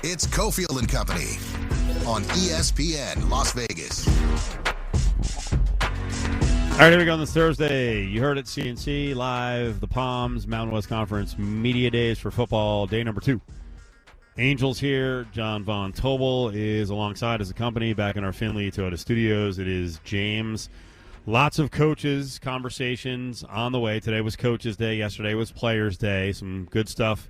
It's Cofield and Company on ESPN Las Vegas. All right, here we go on this Thursday. You heard it, CNC Live, the Palms, Mountain West Conference Media Days for football, day number 2. Angels here. John Von Tobel is alongside as a company back in our Findlay Toyota studios. It is James. Lots of coaches, conversations on the way. Today was Coaches Day. Yesterday was Players Day. Some good stuff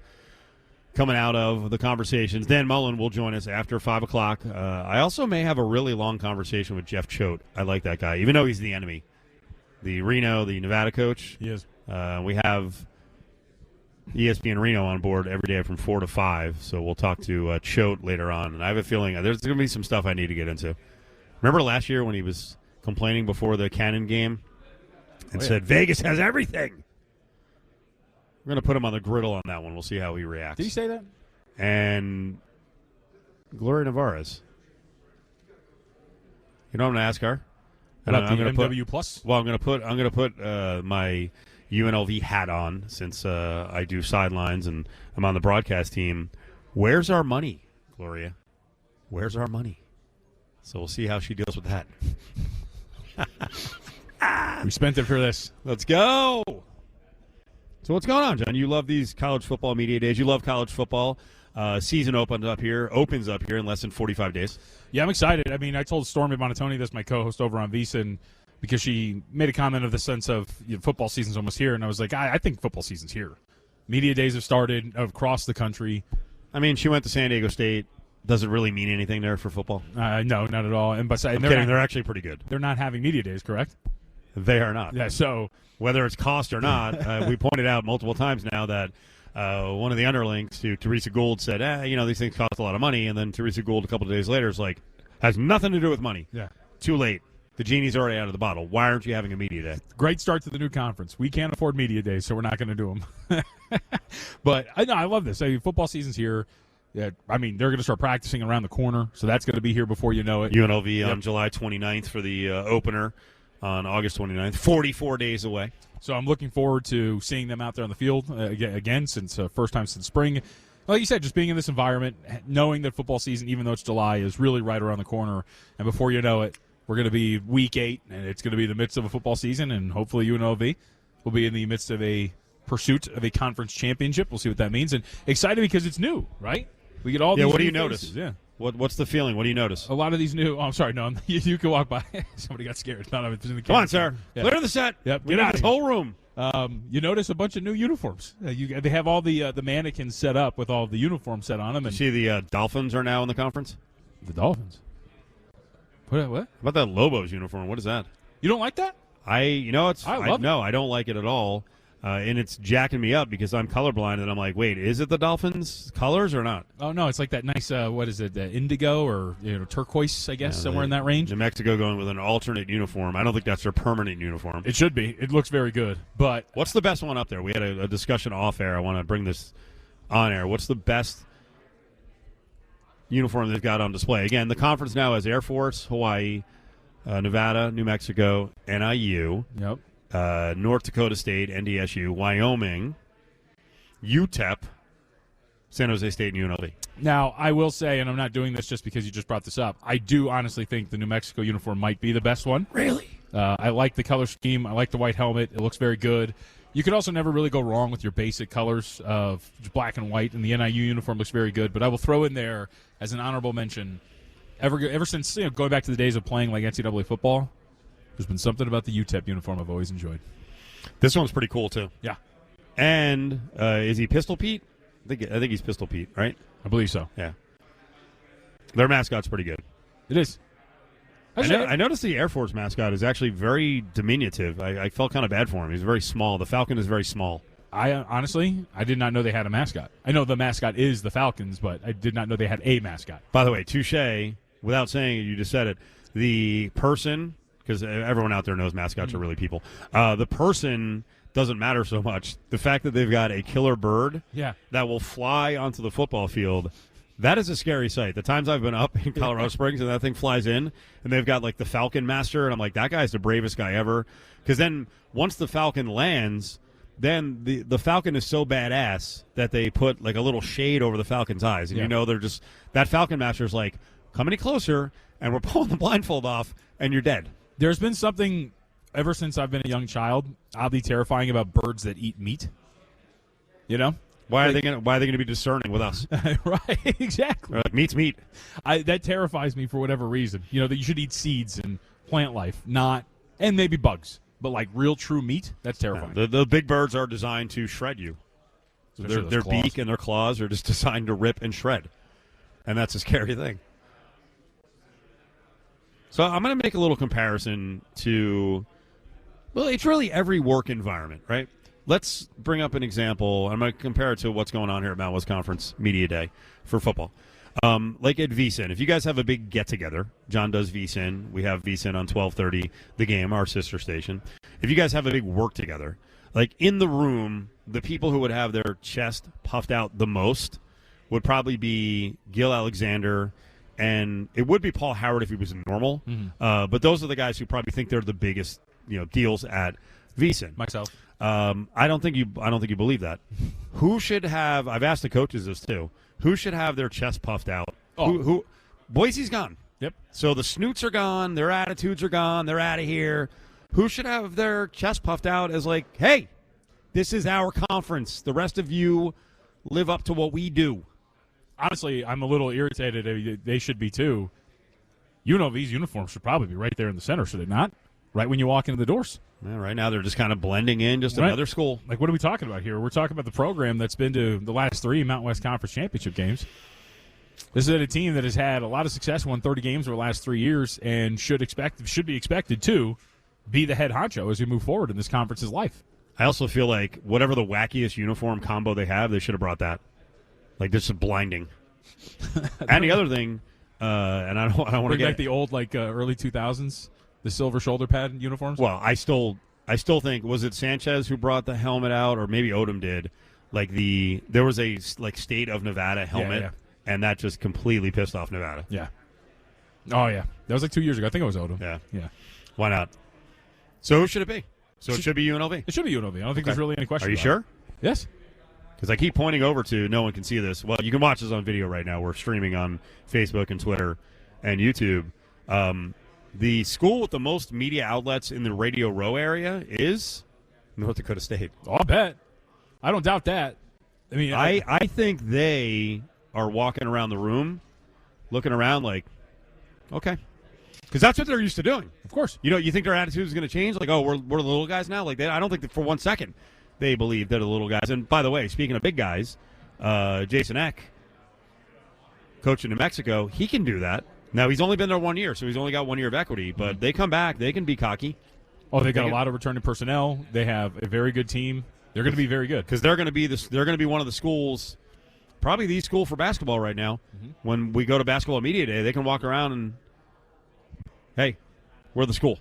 coming out of the conversations. Dan Mullen will join us after 5 o'clock. I also may have a really long conversation with Jeff Choate. I like that guy, even though he's the enemy. The Nevada coach. He is. We have ESPN Reno on board every day from 4 to 5, so we'll talk to Choate later on. And I have a feeling there's going to be some stuff I need to get into. Remember last year when he was complaining before the Cannon game and said, Vegas has everything? We're going to put him on the griddle on that one. We'll see how he reacts. Did he say that? And Gloria Nevarez. You know what I'm going to ask her? About the MW Plus? Well, I'm going to put my UNLV hat on since I do sidelines and I'm on the broadcast team. Where's our money, Gloria? Where's our money? So we'll see how she deals with that. We spent it for this. Let's go. So what's going on, John? You love these college football media days. You love college football. Season opens up here in less than 45 days. Yeah, I'm excited. I mean, I told Stormy Bonatoni, that's my co-host over on VSiN, because she made a comment of the sense of football season's almost here, and I was like, I think football season's here. Media days have started across the country. I mean, she went to San Diego State. Does it really mean anything there for football? No, not at all. And I'm kidding. They're actually pretty good. They're not having media days, correct? They are not. Yeah, so whether it's cost or not, we pointed out multiple times now that one of the underlings to Teresa Gould said, these things cost a lot of money. And then Teresa Gould a couple of days later is like, has nothing to do with money. Yeah. Too late. The genie's already out of the bottle. Why aren't you having a media day? Great start to the new conference. We can't afford media days, so we're not going to do them. But I love this. Football season's here. Yeah, I mean, they're going to start practicing around the corner, so that's going to be here before you know it. UNLV on July 29th for the opener on August 29th. 44 days away. So I'm looking forward to seeing them out there on the field again since first time since spring. Like you said, just being in this environment, knowing that football season, even though it's July, is really right around the corner. And before you know it, we're going to be week 8, and it's going to be the midst of a football season, and hopefully UNLV will be in the midst of a pursuit of a conference championship. We'll see what that means. And excited because it's new, right? We get all these what do you faces. notice? Yeah. What's the feeling? What do you notice? A lot of these new. Oh, I'm sorry. No, you can walk by. Somebody got scared. Thought I was in the Come on, sir. Yeah. Clear the set. Yep. Get out of this whole room. You notice a bunch of new uniforms. They have all the mannequins set up with all the uniforms set on them. And you see the Dolphins are now in the conference? The Dolphins? What? How about that Lobos uniform? What is that? You don't like that? I love it. No, I don't like it at all. And it's jacking me up because I'm colorblind, and I'm like, wait, is it the Dolphins colors or not? Oh, no, it's like that nice, what is it, indigo or turquoise, I guess, somewhere in that range. New Mexico going with an alternate uniform. I don't think that's their permanent uniform. It should be. It looks very good. But what's the best one up there? We had a discussion off air. I want to bring this on air. What's the best uniform they've got on display? Again, the conference now has Air Force, Hawaii, Nevada, New Mexico, NIU. Yep. North Dakota State, NDSU, Wyoming, UTEP, San Jose State, and UNLV. Now, I will say, and I'm not doing this just because you just brought this up, I do honestly think the New Mexico uniform might be the best one. Really? I like the color scheme. I like the white helmet. It looks very good. You could also never really go wrong with your basic colors of black and white, and the NIU uniform looks very good. But I will throw in there as an honorable mention, ever since going back to the days of playing like NCAA football, there's been something about the UTEP uniform I've always enjoyed. This one's pretty cool, too. Yeah. And is he Pistol Pete? I think he's Pistol Pete, right? I believe so. Yeah. Their mascot's pretty good. It is. I noticed the Air Force mascot is actually very diminutive. I felt kind of bad for him. He's very small. The Falcon is very small. Honestly, I did not know they had a mascot. I know the mascot is the Falcons, but I did not know they had a mascot. By the way, touche, without saying it, you just said it. The person, because everyone out there knows mascots are really people, the person doesn't matter so much. The fact that they've got a killer bird that will fly onto the football field, that is a scary sight. The times I've been up in Colorado Springs and that thing flies in, and they've got like the Falcon Master, and I'm like, that guy's the bravest guy ever. Because then once the Falcon lands, then the Falcon is so badass that they put like a little shade over the Falcon's eyes, and they're just that Falcon master's like, come any closer, and we're pulling the blindfold off, and you're dead. There's been something ever since I've been a young child oddly terrifying about birds that eat meat. You know, why are they gonna be discerning with us? Right, exactly. Like, meat's meat. That terrifies me for whatever reason. You know, that you should eat seeds and plant life, and maybe bugs. But like real true meat, that's terrifying. The big birds are designed to shred you. So their beak and their claws are just designed to rip and shred. And that's a scary thing. So I'm going to make a little comparison to, well, it's really every work environment, right? Let's bring up an example. I'm going to compare it to what's going on here at Mountain West Conference Media Day for football. Like at VSIN, if you guys have a big get-together, John does VSIN. We have VSIN on 1230, The Game, our sister station. If you guys have a big work together, like in the room, the people who would have their chest puffed out the most would probably be Gil Alexander, and it would be Paul Howard if he was normal. Mm-hmm. But those are the guys who probably think they're the biggest, deals at VSIN. Myself. I don't think you believe that. Who should have? I've asked the coaches this too. Who should have their chest puffed out? Who? Boise's gone. Yep. So the snoots are gone. Their attitudes are gone. They're out of here. Who should have their chest puffed out as like, hey, this is our conference. The rest of you live up to what we do. Honestly, I'm a little irritated. They should be too. UNLV's uniforms should probably be right there in the center, should it not? Right when you walk into the doors. Yeah, right now they're just kind of blending in, just another school. Like, what are we talking about here? We're talking about the program that's been to the last 3 Mountain West Conference championship games. This is a team that has had a lot of success, won 30 games over the last 3 years, and should be expected to be the head honcho as we move forward in this conference's life. I also feel like whatever the wackiest uniform combo they have, they should have brought that. Like, this is blinding. And the other thing, and I don't want to get back the old early 2000s. The silver shoulder pad uniforms? Well, I still think, was it Sanchez who brought the helmet out, or maybe Odom did? Like there was a State of Nevada helmet, and that just completely pissed off Nevada. Yeah. Oh yeah, that was 2 years ago. I think it was Odom. Yeah. Why not? So who should it be? So it should be UNLV. It should be UNLV. I don't think there's really any question. Are you sure? Yes. Because I keep pointing over to, no one can see this. Well, you can watch this on video right now. We're streaming on Facebook and Twitter and YouTube. The school with the most media outlets in the Radio Row area is North Dakota State. Oh, I bet. I don't doubt that. I mean, I think they are walking around the room, looking around like, okay. Because that's what they're used to doing. Of course. You think their attitude is going to change? Like, oh, we're the little guys now? Like, I don't think that for 1 second they believe they're the little guys. And by the way, speaking of big guys, Jason Eck, coach in New Mexico, he can do that. Now, he's only been there 1 year, so he's only got 1 year of equity. But they come back. They can be cocky. Oh, they got a lot of returning personnel. They have a very good team. They're going to be very good. Because they're going to be one of the schools, probably the school for basketball right now. Mm-hmm. When we go to Basketball Media Day, they can walk around and, hey, we're the school.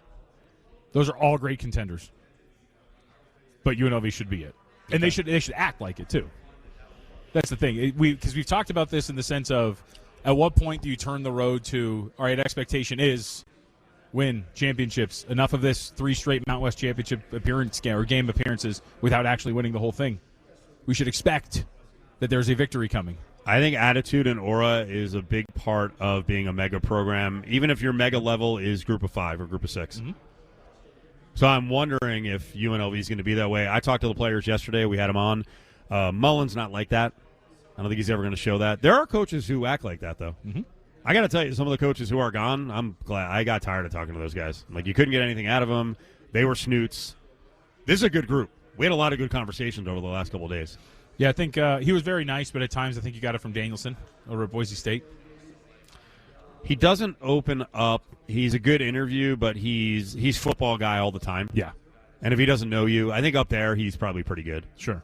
Those are all great contenders. But UNLV should be it. And they should act like it, too. That's the thing. Because we've talked about this in the sense of, at what point do you turn the road to, all right, expectation is win championships. Enough of this 3 straight Mountain West Championship game appearances without actually winning the whole thing. We should expect that there's a victory coming. I think attitude and aura is a big part of being a mega program, even if your mega level is group of 5 or group of 6. Mm-hmm. So I'm wondering if UNLV is going to be that way. I talked to the players yesterday. We had them on. Mullen's not like that. I don't think he's ever going to show that. There are coaches who act like that, though. Mm-hmm. I got to tell you, some of the coaches who are gone, I'm glad. I got tired of talking to those guys. Like, you couldn't get anything out of them. They were snoots. This is a good group. We had a lot of good conversations over the last couple of days. Yeah, I think he was very nice, but at times I think you got it from Danielson over at Boise State. He doesn't open up. He's a good interview, but he's football guy all the time. Yeah. And if he doesn't know you, I think up there he's probably pretty good. Sure.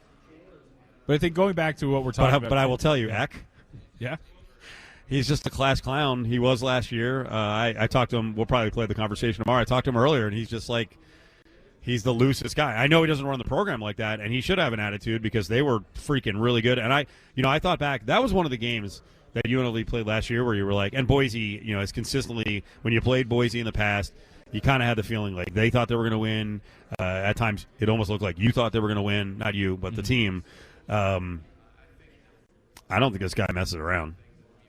But I think going back to what we're talking about. But I will tell you, Eck. Yeah. He's just a class clown. He was last year. I talked to him. We'll probably play the conversation tomorrow. I talked to him earlier, and he's just like, he's the loosest guy. I know he doesn't run the program like that, and he should have an attitude because they were freaking really good. And I thought back, that was one of the games that UNLV played last year where you were like, and Boise, has consistently, when you played Boise in the past, you kind of had the feeling like they thought they were going to win. At times, it almost looked like you thought they were going to win, not you, but the team. I don't think this guy messes around.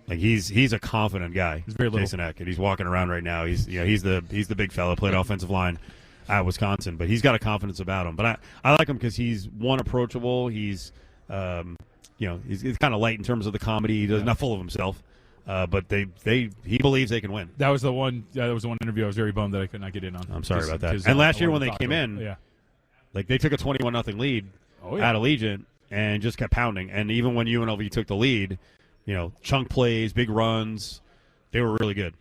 Like he's a confident guy. He's very little. Jason Eck, and he's walking around right now. He's the big fella, played offensive line at Wisconsin, but he's got a confidence about him. But I like him because he's approachable. He's he's kind of light in terms of the comedy. He's not full of himself. But he believes they can win. That was the one. That was the one interview I was very bummed that I could not get in on. I'm sorry about that. And last year when they came in, like they took a 21-0 lead at Allegiant and just kept pounding. And even when UNLV took the lead, chunk plays, big runs, they were really good.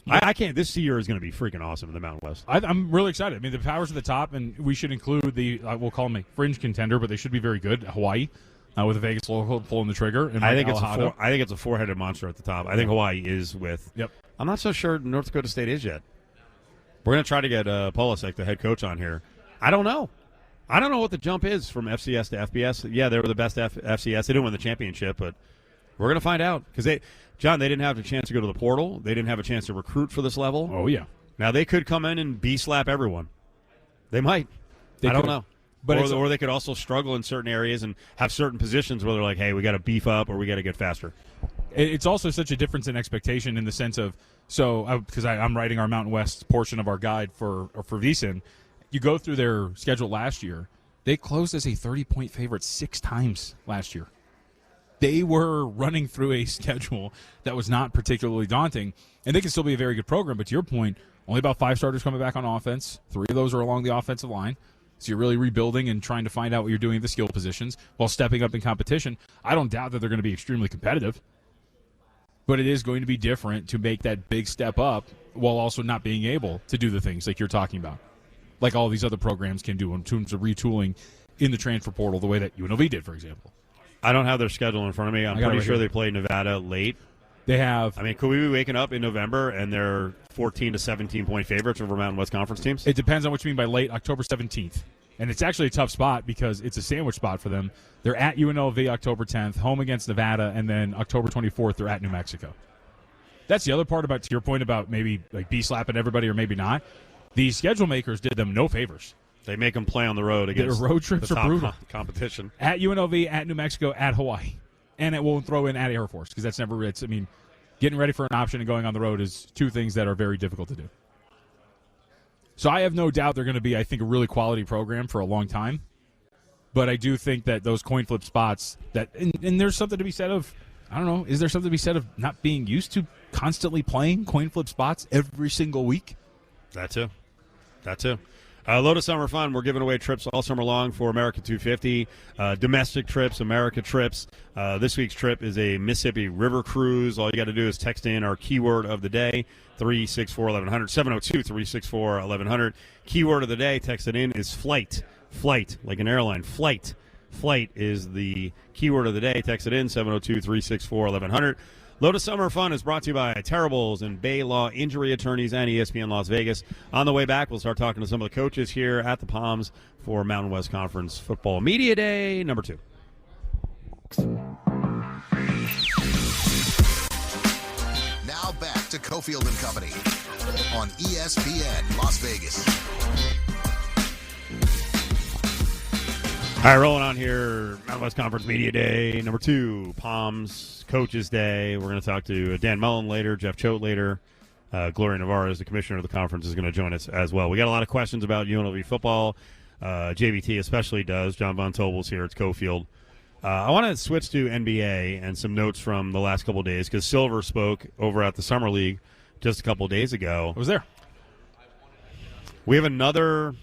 I can't. This year is going to be freaking awesome in the Mountain West. I'm really excited. I mean, the powers at the top, and we should include we'll call them a fringe contender, but they should be very good. Hawaii. With a Vegas local pulling the trigger. And I think it's a four-headed monster at the top. I think Hawaii is with. Yep. I'm not so sure North Dakota State is yet. We're going to try to get Polasek, the head coach, on here. I don't know. I don't know what the jump is from FCS to FBS. Yeah, they were the best FCS. They didn't win the championship, but we're going to find out. Because they didn't have a chance to go to the portal. They didn't have a chance to recruit for this level. Oh, yeah. Now, they could come in and B-slap everyone. They might. I don't know. But or they could also struggle in certain areas and have certain positions where they're like, hey, we got to beef up or we got to get faster. It's also such a difference in expectation in the sense of, because I'm writing our Mountain West portion of our guide for VSiN, you go through their schedule last year, they closed as a 30-point favorite 6 times last year. They were running through a schedule that was not particularly daunting, and they can still be a very good program, but to your point, only about 5 starters coming back on offense. 3 of those are along the offensive line. So you're really rebuilding and trying to find out what you're doing at the skill positions while stepping up in competition. I don't doubt that they're going to be extremely competitive, but it is going to be different to make that big step up while also not being able to do the things like you're talking about, like all these other programs can do in terms of retooling in the transfer portal the way that UNLV did, for example. I don't have their schedule in front of me. I'm pretty sure they play Nevada late. They have. I mean, could we be waking up in November and they're 14 to 17-point favorites over Mountain West Conference teams? It depends on what you mean by late, October 17th. And it's actually a tough spot because it's a sandwich spot for them. They're at UNLV October 10th, home against Nevada, and then October 24th they're at New Mexico. That's the other part about, to your point about maybe like B-slapping everybody or maybe not. The schedule makers did them no favors. They make them play on the road against their road trips the are brutal. Competition. At UNLV, at New Mexico, at Hawaii. And it will throw in at Air Force because that's never – getting ready for an option and going on the road is 2 things that are very difficult to do. So I have no doubt they're going to be, I think, a really quality program for a long time. But I do think that those coin flip spots that and there's something to be said of, I don't know, is there something to be said of not being used to constantly playing coin flip spots every single week? That too. Lotus Summer Fun, we're giving away trips all summer long for America 250, domestic trips, America trips. This week's trip is a Mississippi River cruise. All you got to do is text in our keyword of the day, 364-1100, 702-364-1100. Keyword of the day, text it in, is flight. Flight, like an airline. Flight. Flight is the keyword of the day. Text it in, 702-364-1100. Lotus Summer Fun is brought to you by Terribles and Bay Law Injury Attorneys and ESPN Las Vegas. On the way back, we'll start talking to some of the coaches here at the Palms for Mountain West Conference Football Media Day number 2. Now back to Cofield and Company on ESPN Las Vegas. All right, rolling on here, Mountain West Conference Media Day number 2, Palms Coaches Day. We're going to talk to Dan Mullen later, Jeff Choate later. Gloria Nevarez, the commissioner of the conference, is going to join us as well. We got a lot of questions about UNLV football. JVT especially does. John Von Tobel's here. It's Cofield. I want to switch to NBA and some notes from the last couple of days because Silver spoke over at the Summer League just a couple of days ago. I was there. We have another,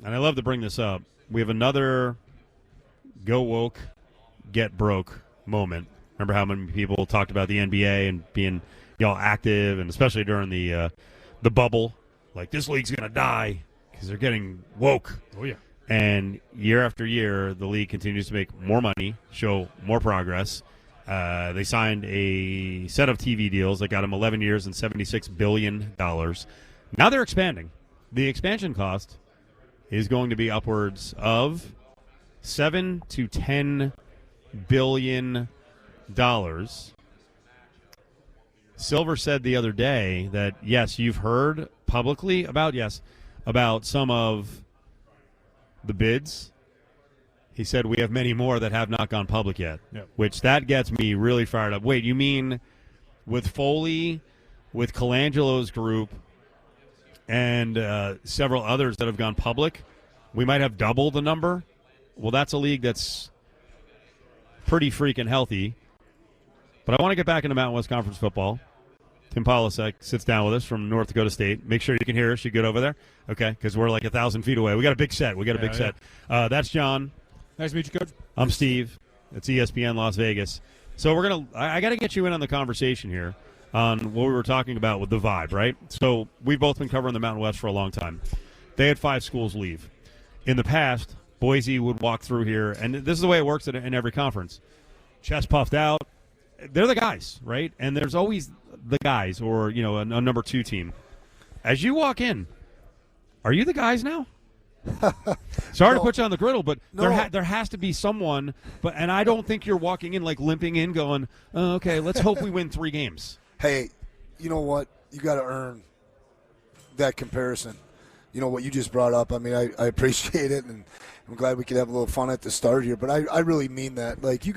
and I love to bring this up, we have another go woke, get broke moment. Remember how many people talked about the NBA and being active, and especially during the bubble, like this league's going to die because they're getting woke. Oh, yeah. And year after year, the league continues to make more money, show more progress. They signed a set of TV deals that got them 11 years and $76 billion. Now they're expanding. The expansion cost is going to be upwards of $7 to $10 billion. Silver said the other day that, yes, you've heard publicly about some of the bids. He said we have many more that have not gone public yet, which that gets me really fired up. Wait, you mean with Foley, with Colangelo's group, and several others that have gone public, we might have double the number? Well, that's a league that's pretty freaking healthy. But I want to get back into Mountain West Conference football. Tim Polasek sits down with us from North Dakota State. Make sure you can hear us. You good over there? Okay, because we're like 1,000 feet away. We got a big set. That's John. Nice to meet you, Coach. I'm Steve. It's ESPN Las Vegas. So I got to get you in on the conversation here on what we were talking about with the vibe, right? So we've both been covering the Mountain West for a long time. They had 5 schools leave. In the past, Boise would walk through here, and this is the way it works in every conference. Chest puffed out. They're the guys, right? And there's always the guys or, a number 2 team. As you walk in, are you the guys now? Sorry to put you on the griddle, but there has to be someone. And I don't think you're walking in like limping in going, oh, okay, let's hope we win 3 games. Hey, you know what? You got to earn that comparison. You know what you just brought up. I mean, I appreciate it, and I'm glad we could have a little fun at the start here. But I really mean that. Like, we're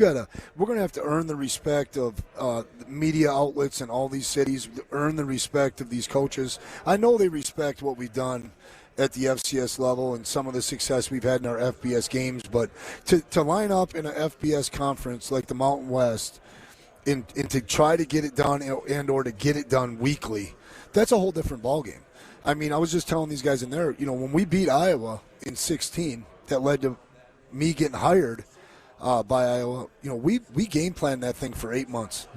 going to have to earn the respect of the media outlets in all these cities, earn the respect of these coaches. I know they respect what we've done at the FCS level and some of the success we've had in our FBS games. But to line up in an FBS conference like the Mountain West and to try to get it done and or to get it done weekly, that's a whole different ballgame. I mean, I was just telling these guys in there, when we beat Iowa in 16, that led to me getting hired by Iowa. We game planned that thing for 8 months.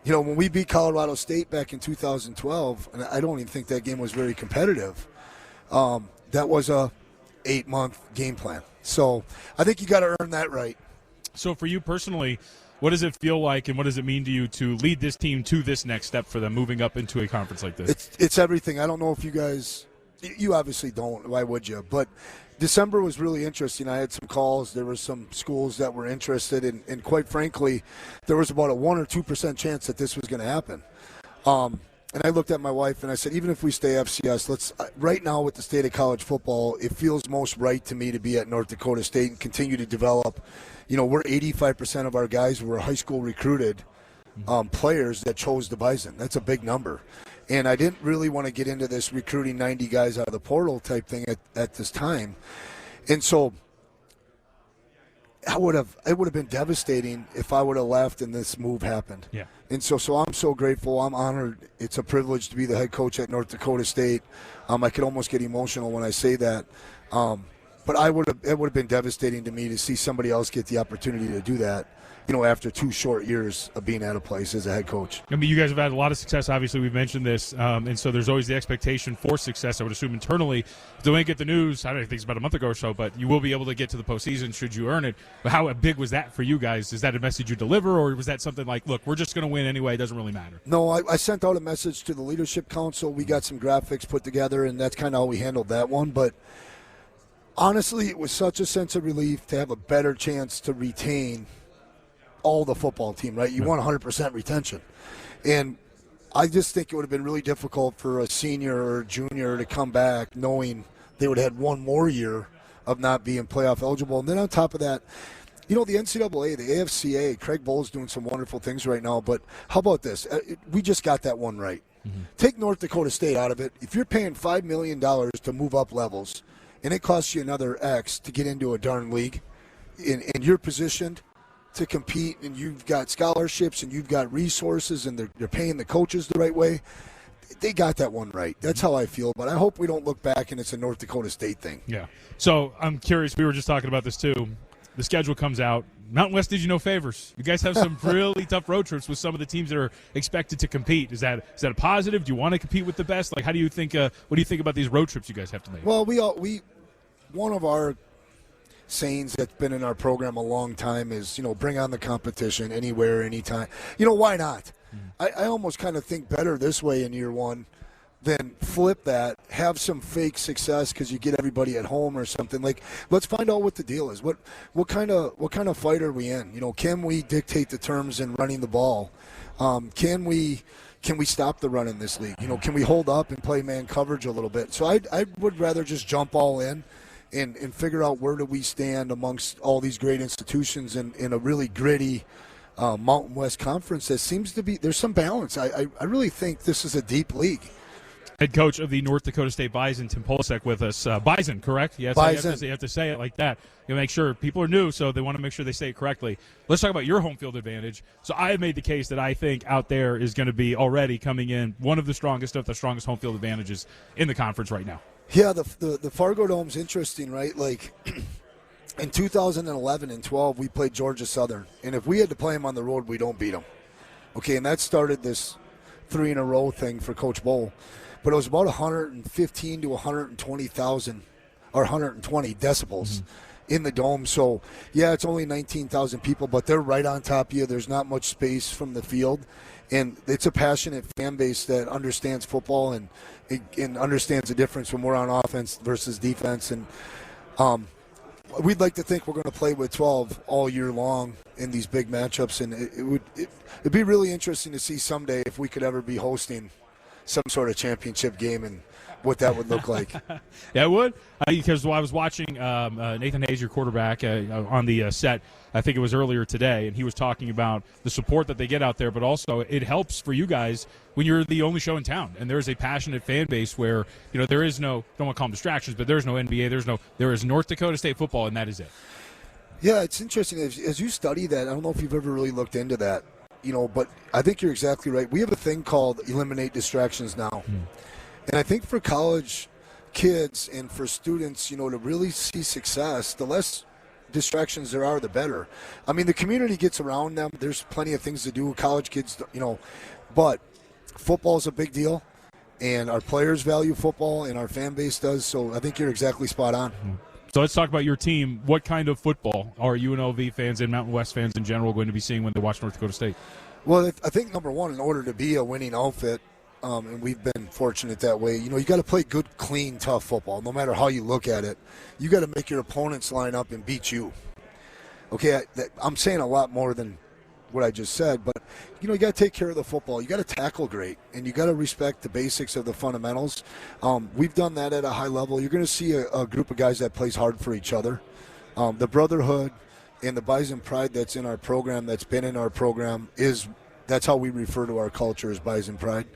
When we beat Colorado State back in 2012, and I don't even think that game was very competitive, that was a 8-month game plan. So I think you got to earn that right. So for you personally, what does it feel like and what does it mean to you to lead this team to this next step for them moving up into a conference like this? It's everything. I don't know if you guys – you obviously don't. Why would you? But December was really interesting. I had some calls. There were some schools that were interested, and quite frankly, there was about a 1 or 2% chance that this was going to happen. And I looked at my wife and I said, even if we stay FCS, right now with the state of college football, it feels most right to me to be at North Dakota State and continue to develop. We're 85% of our guys were high school recruited players that chose the Bison. That's a big number. And I didn't really want to get into this recruiting 90 guys out of the portal type thing at this time. And so it would have been devastating if I would have left and this move happened. Yeah. And so I'm so grateful. I'm honored. It's a privilege to be the head coach at North Dakota State. I could almost get emotional when I say that. But it would have been devastating to me to see somebody else get the opportunity to do that, after 2 short years of being at a place as a head coach. I mean, you guys have had a lot of success. Obviously, we've mentioned this, and so there's always the expectation for success. I would assume internally, if they don't get the news, I don't think it's about a month ago or so, but you will be able to get to the postseason should you earn it. But how big was that for you guys? Is that a message you deliver, or was that something like, look, we're just going to win anyway, it doesn't really matter? No, I sent out a message to the leadership council. We got some graphics put together, and that's kind of how we handled that one. But honestly, it was such a sense of relief to have a better chance to retain all the football team, right? You want 100% retention. And I just think it would have been really difficult for a senior or a junior to come back knowing they would have had 1 more year of not being playoff eligible. And then on top of that, the NCAA, the AFCA, Craig Bohl's doing some wonderful things right now. But how about this? We just got that one right. Mm-hmm. Take North Dakota State out of it. If you're paying $5 million to move up levels and it costs you another X to get into a darn league, and you're positioned to compete, and you've got scholarships and you've got resources, and they're paying the coaches the right way, they got that one right. That's how I feel. But I hope we don't look back and it's a North Dakota State thing. Yeah. So I'm curious. We were just talking about this too. The schedule comes out. Mountain West did you no favors. You guys have some really tough road trips with some of the teams that are expected to compete. Is that a positive? Do you want to compete with the best? Like, how do you think? What do you think about these road trips you guys have to make? Well, we one of our sayings that's been in our program a long time is, bring on the competition anywhere, anytime. Why not? I almost kind of think better this way in year one than flip that, have some fake success because you get everybody at home or something. Like, let's find out what the deal is. What kind of fight are we in? Can we dictate the terms in running the ball? Can we, can we stop the run in this league? You know, can we hold up and play man coverage a little bit? So I would rather just jump all in and figure out where do we stand amongst all these great institutions in a really gritty Mountain West Conference that seems to be – there's some balance. I really think this is a deep league. Head coach of the North Dakota State Bison, Tim Polasek, with us. Bison, correct? Yes, Bison. You have to say it like that. You make sure people are new, so they want to make sure they say it correctly. Let's talk about your home field advantage. So I have made the case that I think out there is going to be already coming in one of the strongest, if the strongest home field advantages in the conference right now. Yeah, the Fargo Dome's interesting, right? Like in 2011 and 12, we played Georgia Southern, and if we had to play them on the road, we don't beat them. Okay, and that started this 3-in-a-row thing for Coach Bowl. But it was about 115 to 120,000 or 120 decibels in the dome. So, yeah, it's only 19,000 people, but they're right on top of you. There's not much space from the field. And it's a passionate fan base that understands football and understands the difference when we're on offense versus defense. And we'd like to think we're going to play with 12 all year long in these big matchups. And it'd be really interesting to see someday if we could ever be hosting some sort of championship game and what that would look like. Yeah, it would. Because I was watching Nathan Hayes, your quarterback, on the set, I think it was earlier today, and he was talking about the support that they get out there, but also it helps for you guys when you're the only show in town. And there's a passionate fan base where, you know, there is no, don't want to call them distractions, but there's no NBA, there is North Dakota State football, and that is it. Yeah, it's interesting. As you study that, I don't know if you've ever really looked into that. You know, but I think you're exactly right. We have a thing called eliminate distractions now. And I think for college kids and for students, you know, to really see success, the less distractions there are, the better. I mean, the community gets around them. There's plenty of things to do. College kids, you know, but football is a big deal, and our players value football, and our fan base does. So I think you're exactly spot on. So let's talk about your team. What kind of football are UNLV fans and Mountain West fans in general going to be seeing when they watch North Dakota State? Well, I think, number one, in order to be a winning outfit, and we've been fortunate that way, you know, you got to play good, clean, tough football. No matter how you look at it, you got to make your opponents line up and beat you. Okay, I'm saying a lot more than what I just said, but, you know, you got to take care of the football. You got to tackle great, and you got to respect the basics of the fundamentals. We've done that at a high level. You're going to see a group of guys that plays hard for each other. The brotherhood and the Bison pride that's in our program, that's been in our program, that's how we refer to our culture as Bison pride.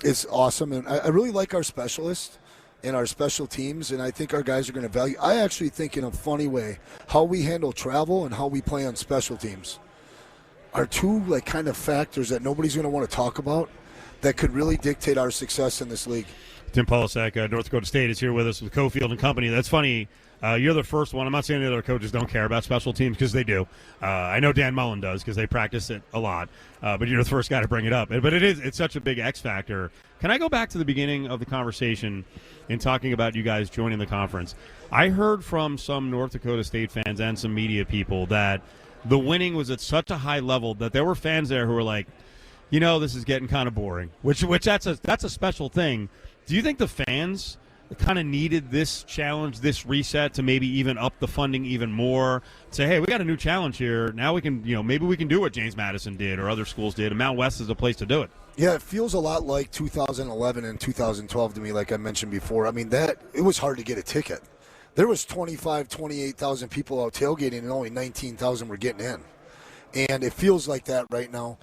It's awesome, and I really like our specialists and our special teams, and I think our guys are going to value. I actually think, in a funny way, how we handle travel and how we play on special teams are two like kind of factors that nobody's going to want to talk about that could really dictate our success in this league. Tim Polasek, North Dakota State, is here with us with Cofield and Company. That's funny. You're the first one. I'm not saying the other coaches don't care about special teams, because they do. I know Dan Mullen does, because they practice it a lot. But you're the first guy to bring it up. But it's such a big X factor. Can I go back to the beginning of the conversation in talking about you guys joining the conference? I heard from some North Dakota State fans and some media people that the winning was at such a high level that there were fans there who were like, you know, this is getting kind of boring, which that's a special thing. Do you think the fans kind of needed this challenge, this reset, to maybe even up the funding even more? Say, hey, we got a new challenge here. Now we can, you know, maybe we can do what James Madison did or other schools did, and Mount West is a place to do it. Yeah, it feels a lot like 2011 and 2012 to me, like I mentioned before. I mean, it was hard to get a ticket. There was 28,000 people out tailgating, and only 19,000 were getting in. And it feels like that right now.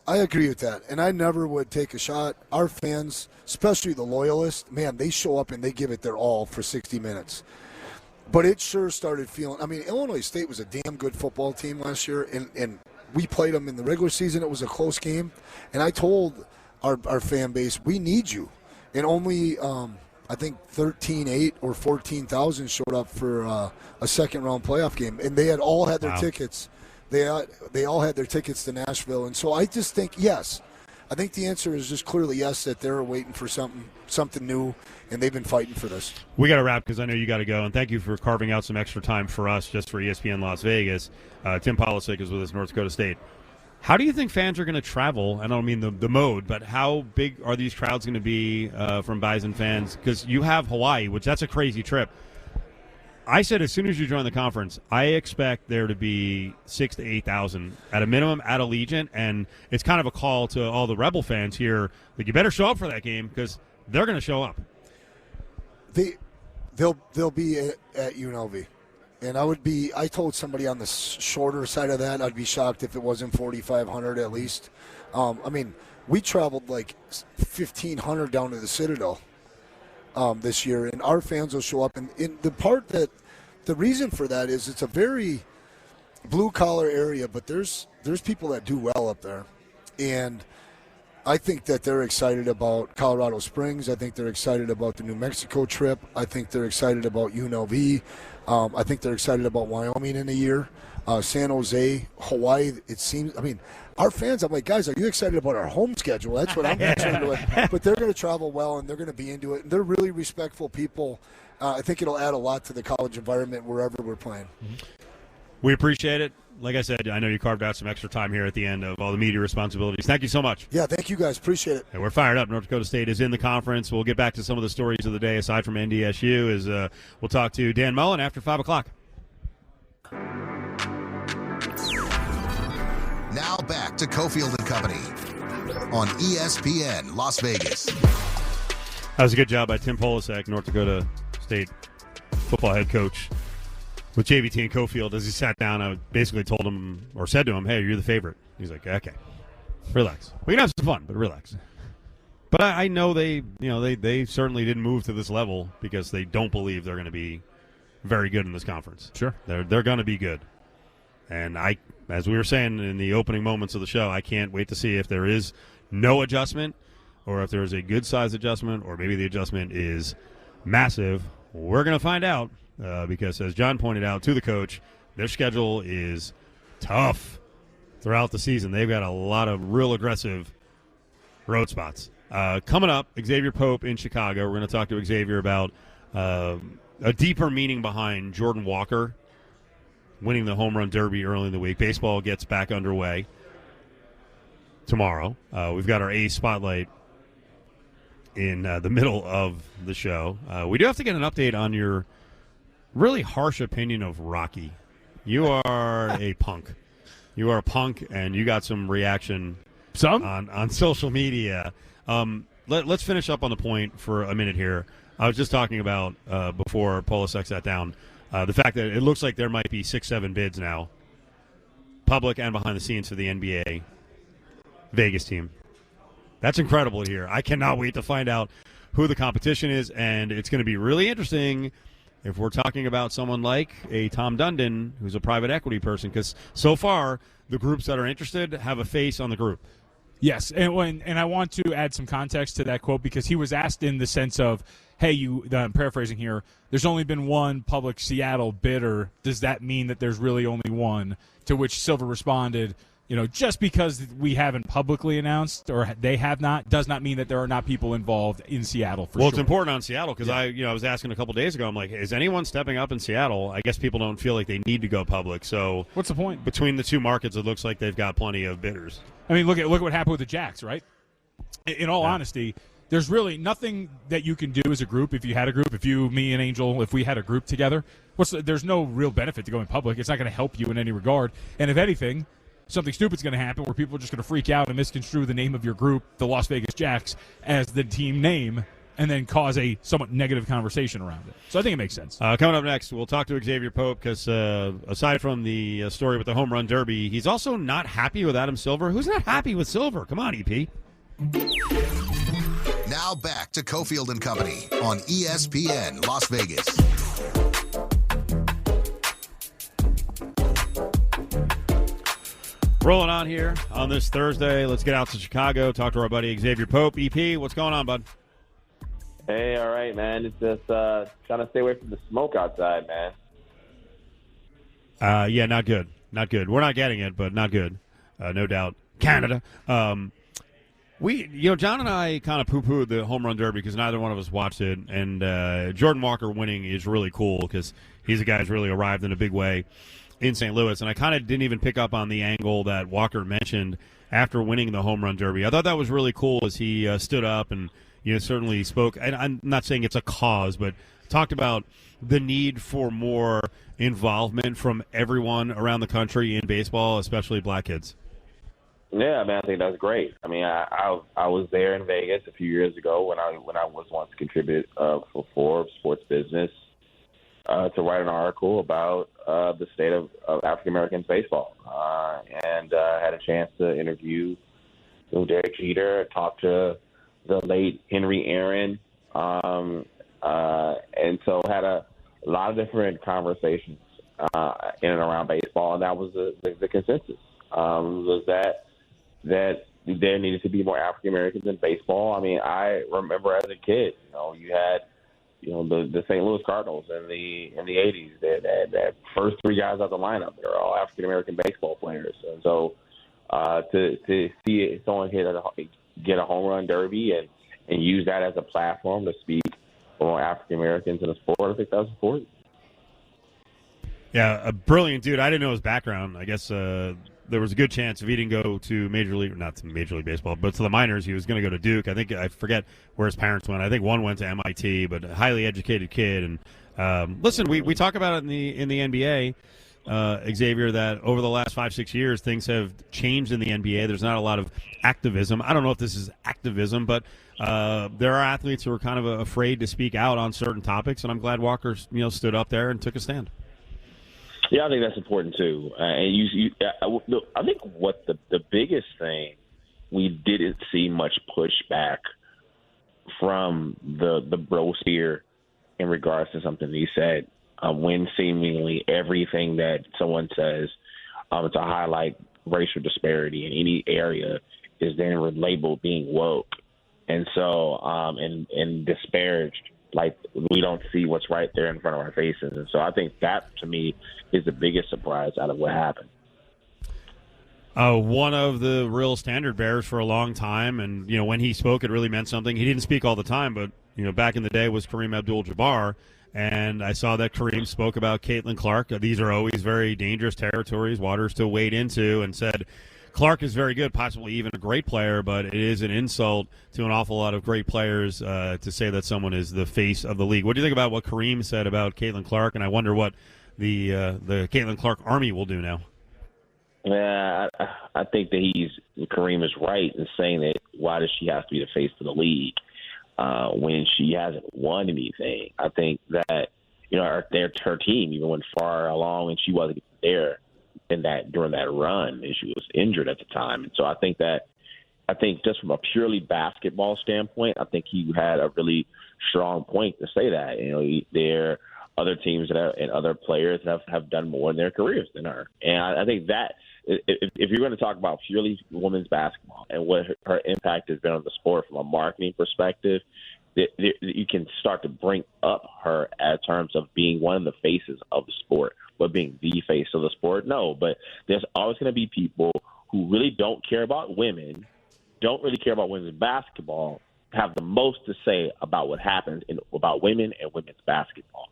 I agree with that, and I never would take a shot. Our fans, especially the loyalists, man, they show up and they give it their all for 60 minutes. But it sure started feeling – I mean, Illinois State was a damn good football team last year, and we played them in the regular season. It was a close game. And I told our fan base, we need you. And only I think 13,800 or 14,000 showed up for a second-round playoff game. And they had all had their tickets. They all had their tickets to Nashville. And so I just think, yes, I think the answer is just clearly yes, that they're waiting for something new, and they've been fighting for this. We got to wrap because I know you got to go, and thank you for carving out some extra time for us just for ESPN Las Vegas. Tim Polasek is with us, North Dakota State. How do you think fans are going to travel? I don't mean the mode, but how big are these crowds going to be from Bison fans? Because you have Hawaii, which that's a crazy trip. I said as soon as you join the conference, I expect there to be 6,000 to 8,000 at a minimum at Allegiant, and it's kind of a call to all the Rebel fans here that you better show up for that game because they're going to show up. They'll be at UNLV, and I told somebody on the shorter side of that, I'd be shocked if it wasn't 4,500 at least. We traveled like 1,500 down to the Citadel this year, and our fans will show up. And in the reason for that is it's a very blue collar area, but there's people that do well up there, and I think that they're excited about Colorado Springs. I think they're excited about the New Mexico trip. I think they're excited about UNLV. I think they're excited about Wyoming in a year, San Jose, Hawaii. It seems. Our fans, I'm like, guys, are you excited about our home schedule? That's what I'm concerned with. But they're going to travel well, and they're going to be into it. And they're really respectful people. I think it'll add a lot to the college environment wherever we're playing. We appreciate it. Like I said, I know you carved out some extra time here at the end of all the media responsibilities. Thank you so much. Yeah, thank you guys. Appreciate it. And we're fired up. North Dakota State is in the conference. We'll get back to some of the stories of the day aside from NDSU. We'll talk to Dan Mullen after 5 o'clock. Now back to Cofield and Company on ESPN Las Vegas. That was a good job by Tim Polasek, North Dakota State football head coach, with JVT and Cofield. As he sat down, I basically told him, or said to him, hey, you're the favorite. He's like, okay, relax. We can have some fun, but relax. But I know they certainly didn't move to this level because they don't believe they're going to be very good in this conference. Sure. They're going to be good. And as we were saying in the opening moments of the show, I can't wait to see if there is no adjustment or if there is a good size adjustment or maybe the adjustment is massive. We're going to find out because, as John pointed out to the coach, their schedule is tough throughout the season. They've got a lot of real aggressive road spots. Coming up, Exavier Pope in Chicago. We're going to talk to Exavier about a deeper meaning behind Jordan Walker winning the home run derby early in the week. Baseball gets back underway tomorrow. We've got our A's spotlight in the middle of the show. We do have to get an update on your really harsh opinion of Rocky. You are a punk. You are a punk, and you got some reaction on social media. Let's finish up on the point for a minute here. I was just talking about, before Polasek sat down, the fact that it looks like there might be 6-7 bids now, public and behind the scenes, for the NBA Vegas team. That's incredible to hear. I cannot wait to find out who the competition is, and it's going to be really interesting if we're talking about someone like a Tom Dundon, who's a private equity person, because so far the groups that are interested have a face on the group. Yes, and I want to add some context to that quote because he was asked in the sense of, hey, I'm paraphrasing here, there's only been one public Seattle bidder. Does that mean that there's really only one? To which Silver responded, just because we haven't publicly announced or they have not does not mean that there are not people involved in Seattle for sure. Well, it's important on Seattle because I was asking a couple days ago, I'm like, is anyone stepping up in Seattle? I guess people don't feel like they need to go public. So what's the point? Between the two markets, it looks like they've got plenty of bidders. I mean, look at what happened with the Jacks, right? In all honesty, there's really nothing that you can do as a group. If you had a group, if you, me, and Angel, if we had a group together, there's no real benefit to going public. It's not going to help you in any regard. And if anything, something stupid's going to happen where people are just going to freak out and misconstrue the name of your group, the Las Vegas Jacks, as the team name, and then cause a somewhat negative conversation around it. So I think it makes sense. Coming up next, we'll talk to Exavier Pope because aside from the story with the home run derby, he's also not happy with Adam Silver. Who's not happy with Silver? Come on, EP. Now back to Cofield and Company on ESPN Las Vegas. Rolling on here on this Thursday. Let's get out to Chicago, talk to our buddy Exavier Pope. EP, what's going on, bud? Hey, all right, man. It's just trying to stay away from the smoke outside, man. Yeah, not good. Not good. We're not getting it, but not good. No doubt. Canada. John and I kind of poo-pooed the home run derby because neither one of us watched it. And Jordan Walker winning is really cool because he's a guy who's really arrived in a big way in St. Louis. And I kind of didn't even pick up on the angle that Walker mentioned after winning the home run derby. I thought that was really cool as he stood up and certainly spoke. And I'm not saying it's a cause, but talked about the need for more involvement from everyone around the country in baseball, especially black kids. Yeah, man, I think that's great. I mean, I was there in Vegas a few years ago when I was once contributed for Forbes Sports Business to write an article about the state of African Americans baseball, and had a chance to interview Derek Jeter, talk to the late Henry Aaron, and so had a lot of different conversations in and around baseball, and that was the consensus was that there needed to be more African Americans in baseball. I mean, I remember as a kid, you had the St. Louis Cardinals in the 80s. That first three guys out the lineup, they're all African American baseball players, and so to see someone get a home run derby and use that as a platform to speak for African Americans in the sport, I think that's important. Yeah, a brilliant dude. I didn't know his background. I guess there was a good chance if he didn't go to not to Major League Baseball, but to the minors, he was going to go to Duke. I forget where his parents went. I think one went to MIT, but a highly educated kid. And listen, we talk about it in the NBA, Exavier, that over the last 5-6 years, things have changed in the NBA. There's not a lot of activism. I don't know if this is activism, but there are athletes who are kind of afraid to speak out on certain topics, and I'm glad Walker stood up there and took a stand. Yeah, I think that's important too. And I think what the biggest thing we didn't see much pushback from the brosphere in regards to something he said. When seemingly everything that someone says to highlight racial disparity in any area is then labeled being woke, and so and disparaged. Like, we don't see what's right there in front of our faces. And so I think that, to me, is the biggest surprise out of what happened. One of the real standard bearers for a long time, and, when he spoke, it really meant something. He didn't speak all the time, but, back in the day was Kareem Abdul-Jabbar, and I saw that Kareem spoke about Caitlin Clark. These are always very dangerous territories, waters to wade into, and said Clark is very good, possibly even a great player, but it is an insult to an awful lot of great players to say that someone is the face of the league. What do you think about what Kareem said about Caitlin Clark? And I wonder what the Caitlin Clark Army will do now. Yeah, I think that Kareem is right in saying that why does she have to be the face of the league when she hasn't won anything? I think that her team even went far along and she wasn't there during that run, and she was injured at the time. And so I think just from a purely basketball standpoint, I think he had a really strong point to say that. There are other teams and other players that have done more in their careers than her. And I think that if you're going to talk about purely women's basketball and what her impact has been on the sport from a marketing perspective, you can start to bring up her in terms of being one of the faces of the sport. But being the face of the sport, no. But there's always going to be people who really don't care about women, don't really care about women's basketball, have the most to say about what happens about women and women's basketball.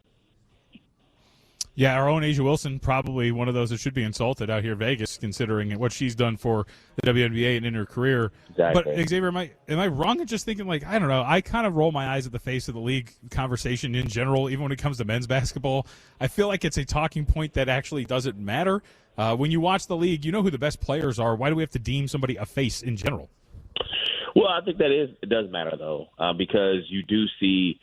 Yeah, our own A'ja Wilson, probably one of those that should be insulted out here in Vegas, considering what she's done for the WNBA and in her career. Exactly. But, Xavier, am I wrong in just thinking, I don't know, I kind of roll my eyes at the face of the league conversation in general, even when it comes to men's basketball. I feel like it's a talking point that actually doesn't matter. When you watch the league, you know who the best players are. Why do we have to deem somebody a face in general? Well, I think it does matter, though, because you do see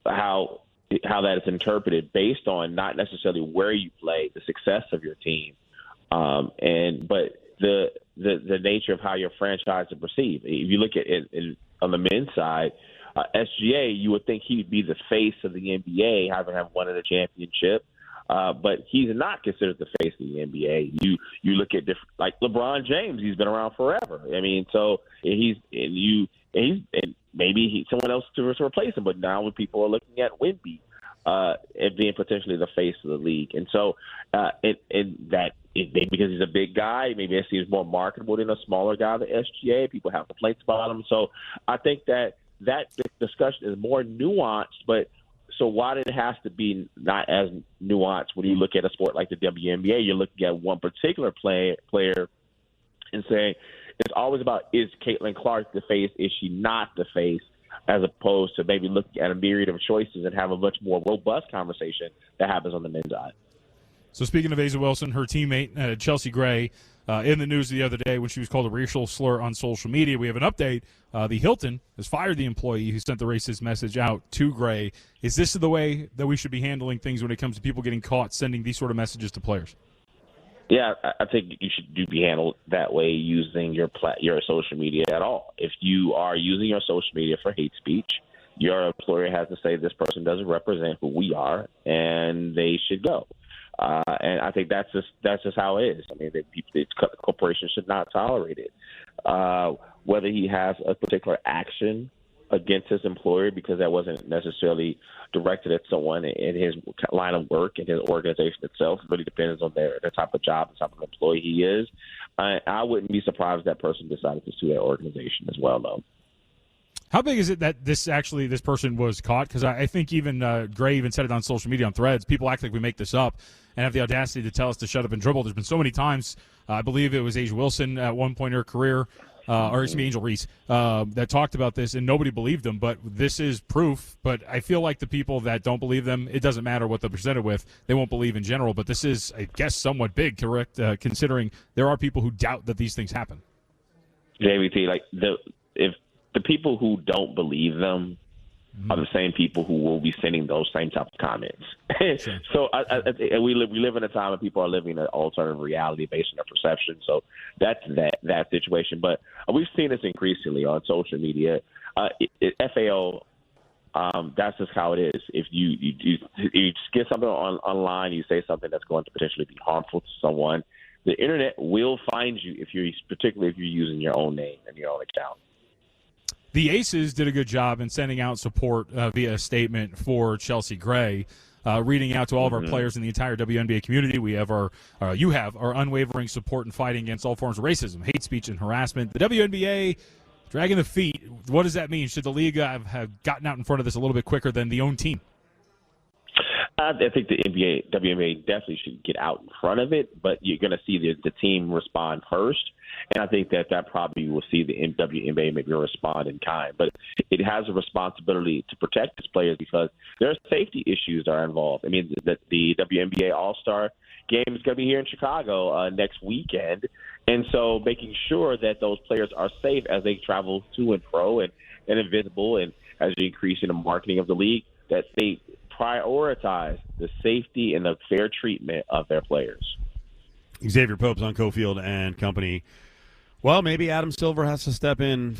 how that is interpreted based on not necessarily where you play, the success of your team, but the nature of how your franchise is perceived. If you look at it on the men's side, SGA, you would think he would be the face of the NBA, having won a championship, but he's not considered the face of the NBA. You look at different, like LeBron James, he's been around forever. I mean, so maybe someone else to replace him. But now when people are looking at Wemby and being potentially the face of the league, and so maybe because he's a big guy, maybe it seems more marketable than a smaller guy, the SGA. People have complaints about him. So I think that discussion is more nuanced, but so why did it have to be not as nuanced when you look at a sport like the WNBA? You're looking at one particular player and saying it's always about, is Caitlin Clark the face? Is she not the face? as opposed to maybe looking at a myriad of choices and have a much more robust conversation that happens on the men's side. So speaking of Asa Wilson, her teammate, Chelsea Gray, in the news the other day when she was called a racial slur on social media. We have an update. The Hilton has fired the employee who sent the racist message out to Gray. Is this the way that we should be handling things when it comes to people getting caught sending these sort of messages to players? Yeah, I think you should be handled that way using your social media at all. If you are using your social media for hate speech, your employer has to say this person doesn't represent who we are, and they should go. And I think that's just how it is. I mean, the corporation should not tolerate it. Whether he has a particular action against his employer because that wasn't necessarily directed at someone in his line of work and his organization itself, really depends on the type of job, the type of employee he is. I wouldn't be surprised if that person decided to sue that organization as well, though. How big is it that this person was caught? Because I think even Gray even said it on social media on Threads. People act like we make this up and have the audacity to tell us to shut up and dribble. There's been so many times, I believe it was Asa Wilson at one point in her career, or excuse me, Angel Reese, that talked about this, and nobody believed them. But this is proof. But I feel like the people that don't believe them, it doesn't matter what they're presented with. They won't believe in general. But this is, I guess, somewhat big, correct, considering there are people who doubt that these things happen. JVT, if the people who don't believe them are the same people who will be sending those same type of comments. Sure. So we live in a time when people are living an alternative reality based on their perception. So that's that situation. But we've seen this increasingly on social media. FAO, that's just how it is. If you get something online, you say something that's going to potentially be harmful to someone, the internet will find you particularly if you're using your own name and your own account. The Aces did a good job in sending out support via a statement for Chelsea Gray, reading out to all of our players in the entire WNBA community. We have you have our unwavering support in fighting against all forms of racism, hate speech, and harassment. The WNBA dragging the feet. What does that mean? Should the league have gotten out in front of this a little bit quicker than the own team? I think the WNBA definitely should get out in front of it, but you're going to see the team respond first. And I think that probably will see the WNBA maybe respond in kind. But it has a responsibility to protect its players because there are safety issues that are involved. I mean, the WNBA All-Star game is going to be here in Chicago next weekend. And so making sure that those players are safe as they travel to and fro and invisible, and as you increase in the marketing of the league, that they prioritize the safety and the fair treatment of their players. Exavier Pope's on Cofield and Company. Well, maybe Adam Silver has to step in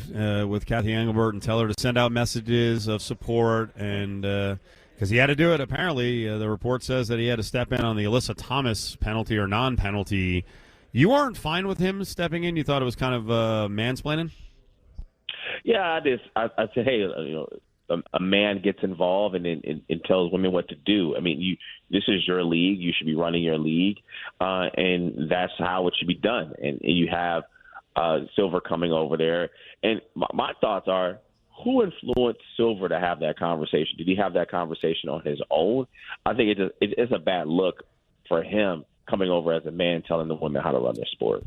with Kathy Engelbert and tell her to send out messages of support, and because he had to do it. Apparently, the report says that he had to step in on the Alyssa Thomas penalty or non-penalty. You weren't fine with him stepping in? You thought it was kind of mansplaining? Yeah, I said, hey, a man gets involved and tells women what to do. I mean, this is your league. You should be running your league, and that's how it should be done. And you have Silver coming over there. And my thoughts are, who influenced Silver to have that conversation? Did he have that conversation on his own? I think it's a bad look for him coming over as a man telling the women how to run their sport.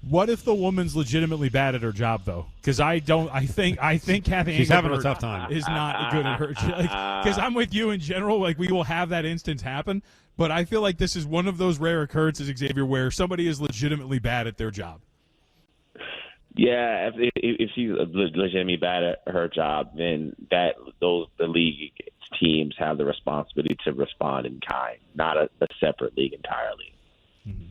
What if the woman's legitimately bad at her job, though? Because I think Kathy She's having a Engelbert tough time. is not good at her. Because I'm with you in general. Like, we will have that instance happen. But I feel like this is one of those rare occurrences, Exavier, where somebody is legitimately bad at their job. Yeah, if she's legitimately bad at her job, then the league teams have the responsibility to respond in kind, not a separate league entirely. Mm-hmm.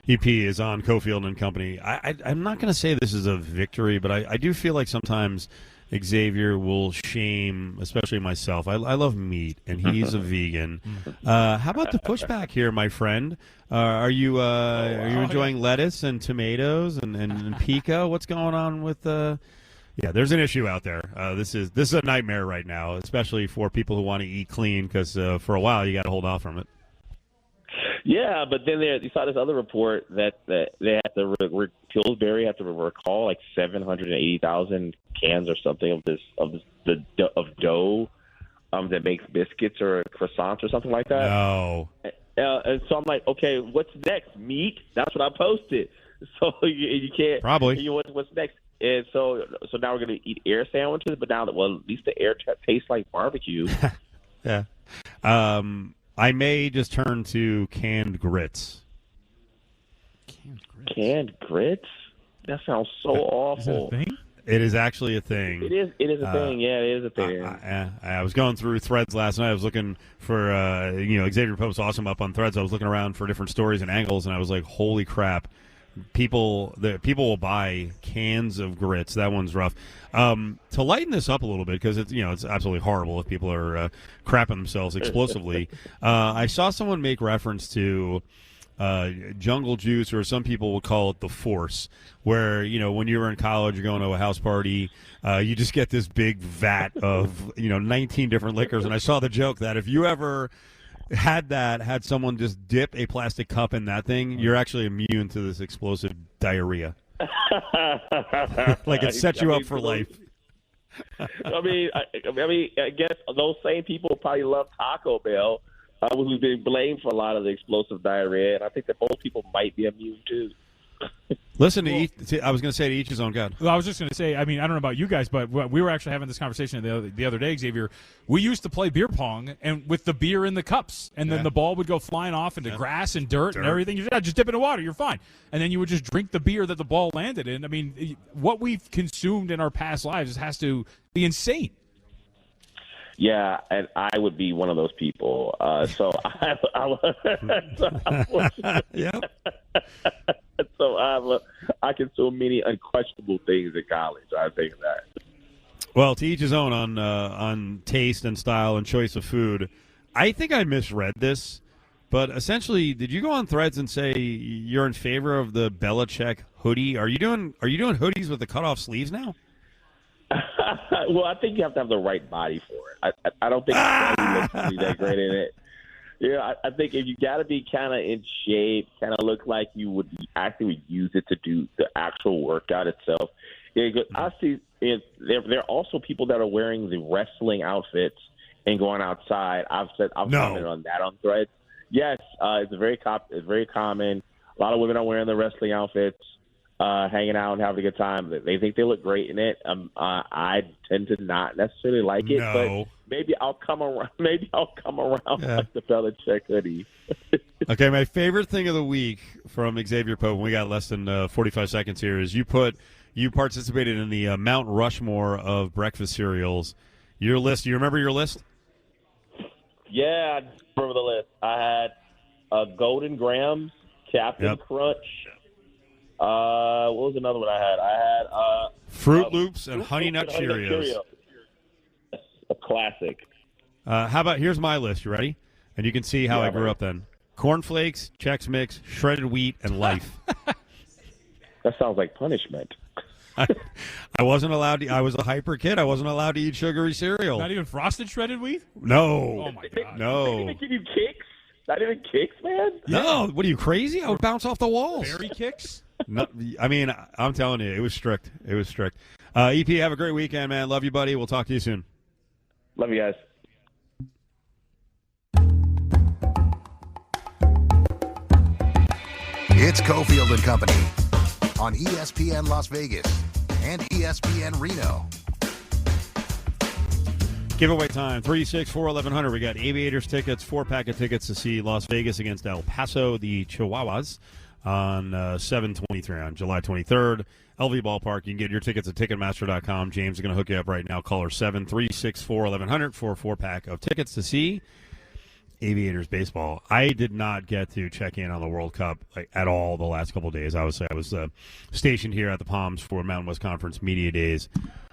EP is on Cofield and Company. I'm not going to say this is a victory, but I do feel like sometimes Exavier will shame, especially myself. I love meat, and he's a vegan. How about the pushback here, my friend? Are you enjoying lettuce and tomatoes and pico? What's going on with Yeah, there's an issue out there. This is a nightmare right now, especially for people who want to eat clean, because for a while you got to hold off from it. Yeah, but then you saw this other report that they had to Pillsbury had to recall like 780,000 cans or something of dough that makes biscuits or croissants or something like that. No. And so I'm like, okay, what's next? Meat? That's what I posted. So you can't. Probably. What's next? And so now we're going to eat air sandwiches, but now, well, at least the air tastes like barbecue. Yeah. I may just turn to canned grits. Canned grits? That sounds so awful. Is that a thing? It is actually a thing. It is a thing. Yeah, it is a thing. I was going through Threads last night. I was looking for, Exavier Pope's awesome up on Threads. I was looking around for different stories and angles, and I was like, holy crap. People will buy cans of grits. That one's rough. To lighten this up a little bit, because it's absolutely horrible if people are crapping themselves explosively. I saw someone make reference to jungle juice, or some people will call it the Force, where when you were in college, you're going to a house party, you just get this big vat of 19 different liquors. And I saw the joke that if you ever had someone just dip a plastic cup in that thing, you're actually immune to this explosive diarrhea. Like it sets you up for life. I guess those same people probably love Taco Bell, who's been blamed for a lot of the explosive diarrhea, and I think that most people might be immune too. Listen to I was going to say to each his own God. Well, I was just going to say, I don't know about you guys, but we were actually having this conversation the other day, Xavier. We used to play beer pong and with the beer in the cups, and then the ball would go flying off into grass and dirt and everything. You just dip it in water, you're fine. And then you would just drink the beer that the ball landed in. I mean, what we've consumed in our past lives has to be insane. Yeah, and I would be one of those people. So I consume many unquestionable things in college. I think that. Well, to each his own on taste and style and choice of food. I think I misread this, but essentially, did you go on Threads and say you're in favor of the Belichick hoodie? Are you doing hoodies with the cutoff sleeves now? Well, I think you have to have the right body for it. I don't think Kelly looks really that great in it. Yeah, I think if you got to be kind of in shape, kind of look like you would actually use it to do the actual workout itself. Yeah, I see. There are also people that are wearing the wrestling outfits and going outside. I've commented on that on Threads. Yes, it's very common. A lot of women are wearing the wrestling outfits, hanging out and having a good time. They think they look great in it. I tend to not necessarily like it, but maybe I'll come around. Like the Belichick hoodie. Okay, my favorite thing of the week from Exavier Pope, we got less than 45 seconds here, is you participated in the Mount Rushmore of breakfast cereals. Your list, do you remember your list? Yeah, I remember the list. I had Golden Grahams, Captain Crunch. What was another one I had? I had Fruit Loops and Honey Nut Cheerios. A classic. How about, here's my list. You ready? And you can see how I grew up then. Cornflakes, Chex Mix, shredded wheat, and Life. That sounds like punishment. I wasn't allowed to. I was a hyper kid. I wasn't allowed to eat sugary cereal. Not even frosted shredded wheat? No. Oh, my God. No. They didn't even give you kicks? Not even kicks, man? No. What are you, crazy? I would bounce off the walls. Berry kicks? No, I mean, I'm telling you, it was strict. It was strict. EP, have a great weekend, man. Love you, buddy. We'll talk to you soon. Love you guys. It's Cofield and Company on ESPN Las Vegas and ESPN Reno. Giveaway time, 364-1100. We got Aviators tickets, 4-pack of tickets to see Las Vegas against El Paso, the Chihuahuas, on 7/23 on July 23rd. LV Ballpark. You can get your tickets at Ticketmaster.com. James is going to hook you up right now. Caller 7-364-1100 for a 4-pack of tickets to see Aviators baseball. I did not get to check in on the World Cup at all the last couple of days. I was stationed here at the Palms for Mountain West Conference Media Days.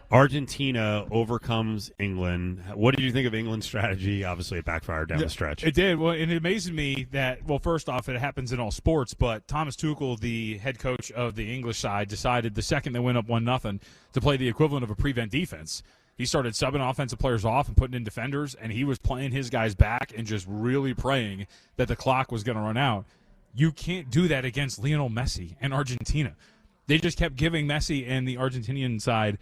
Argentina overcomes England. What did you think of England's strategy? Obviously, it backfired down the stretch. It did. Well, and it amazes me that, well, first off, it happens in all sports, but Thomas Tuchel, the head coach of the English side, decided the second they went up 1-0 to play the equivalent of a prevent defense. He started subbing offensive players off and putting in defenders, and he was playing his guys back and just really praying that the clock was going to run out. You can't do that against Lionel Messi and Argentina. They just kept giving Messi and the Argentinian side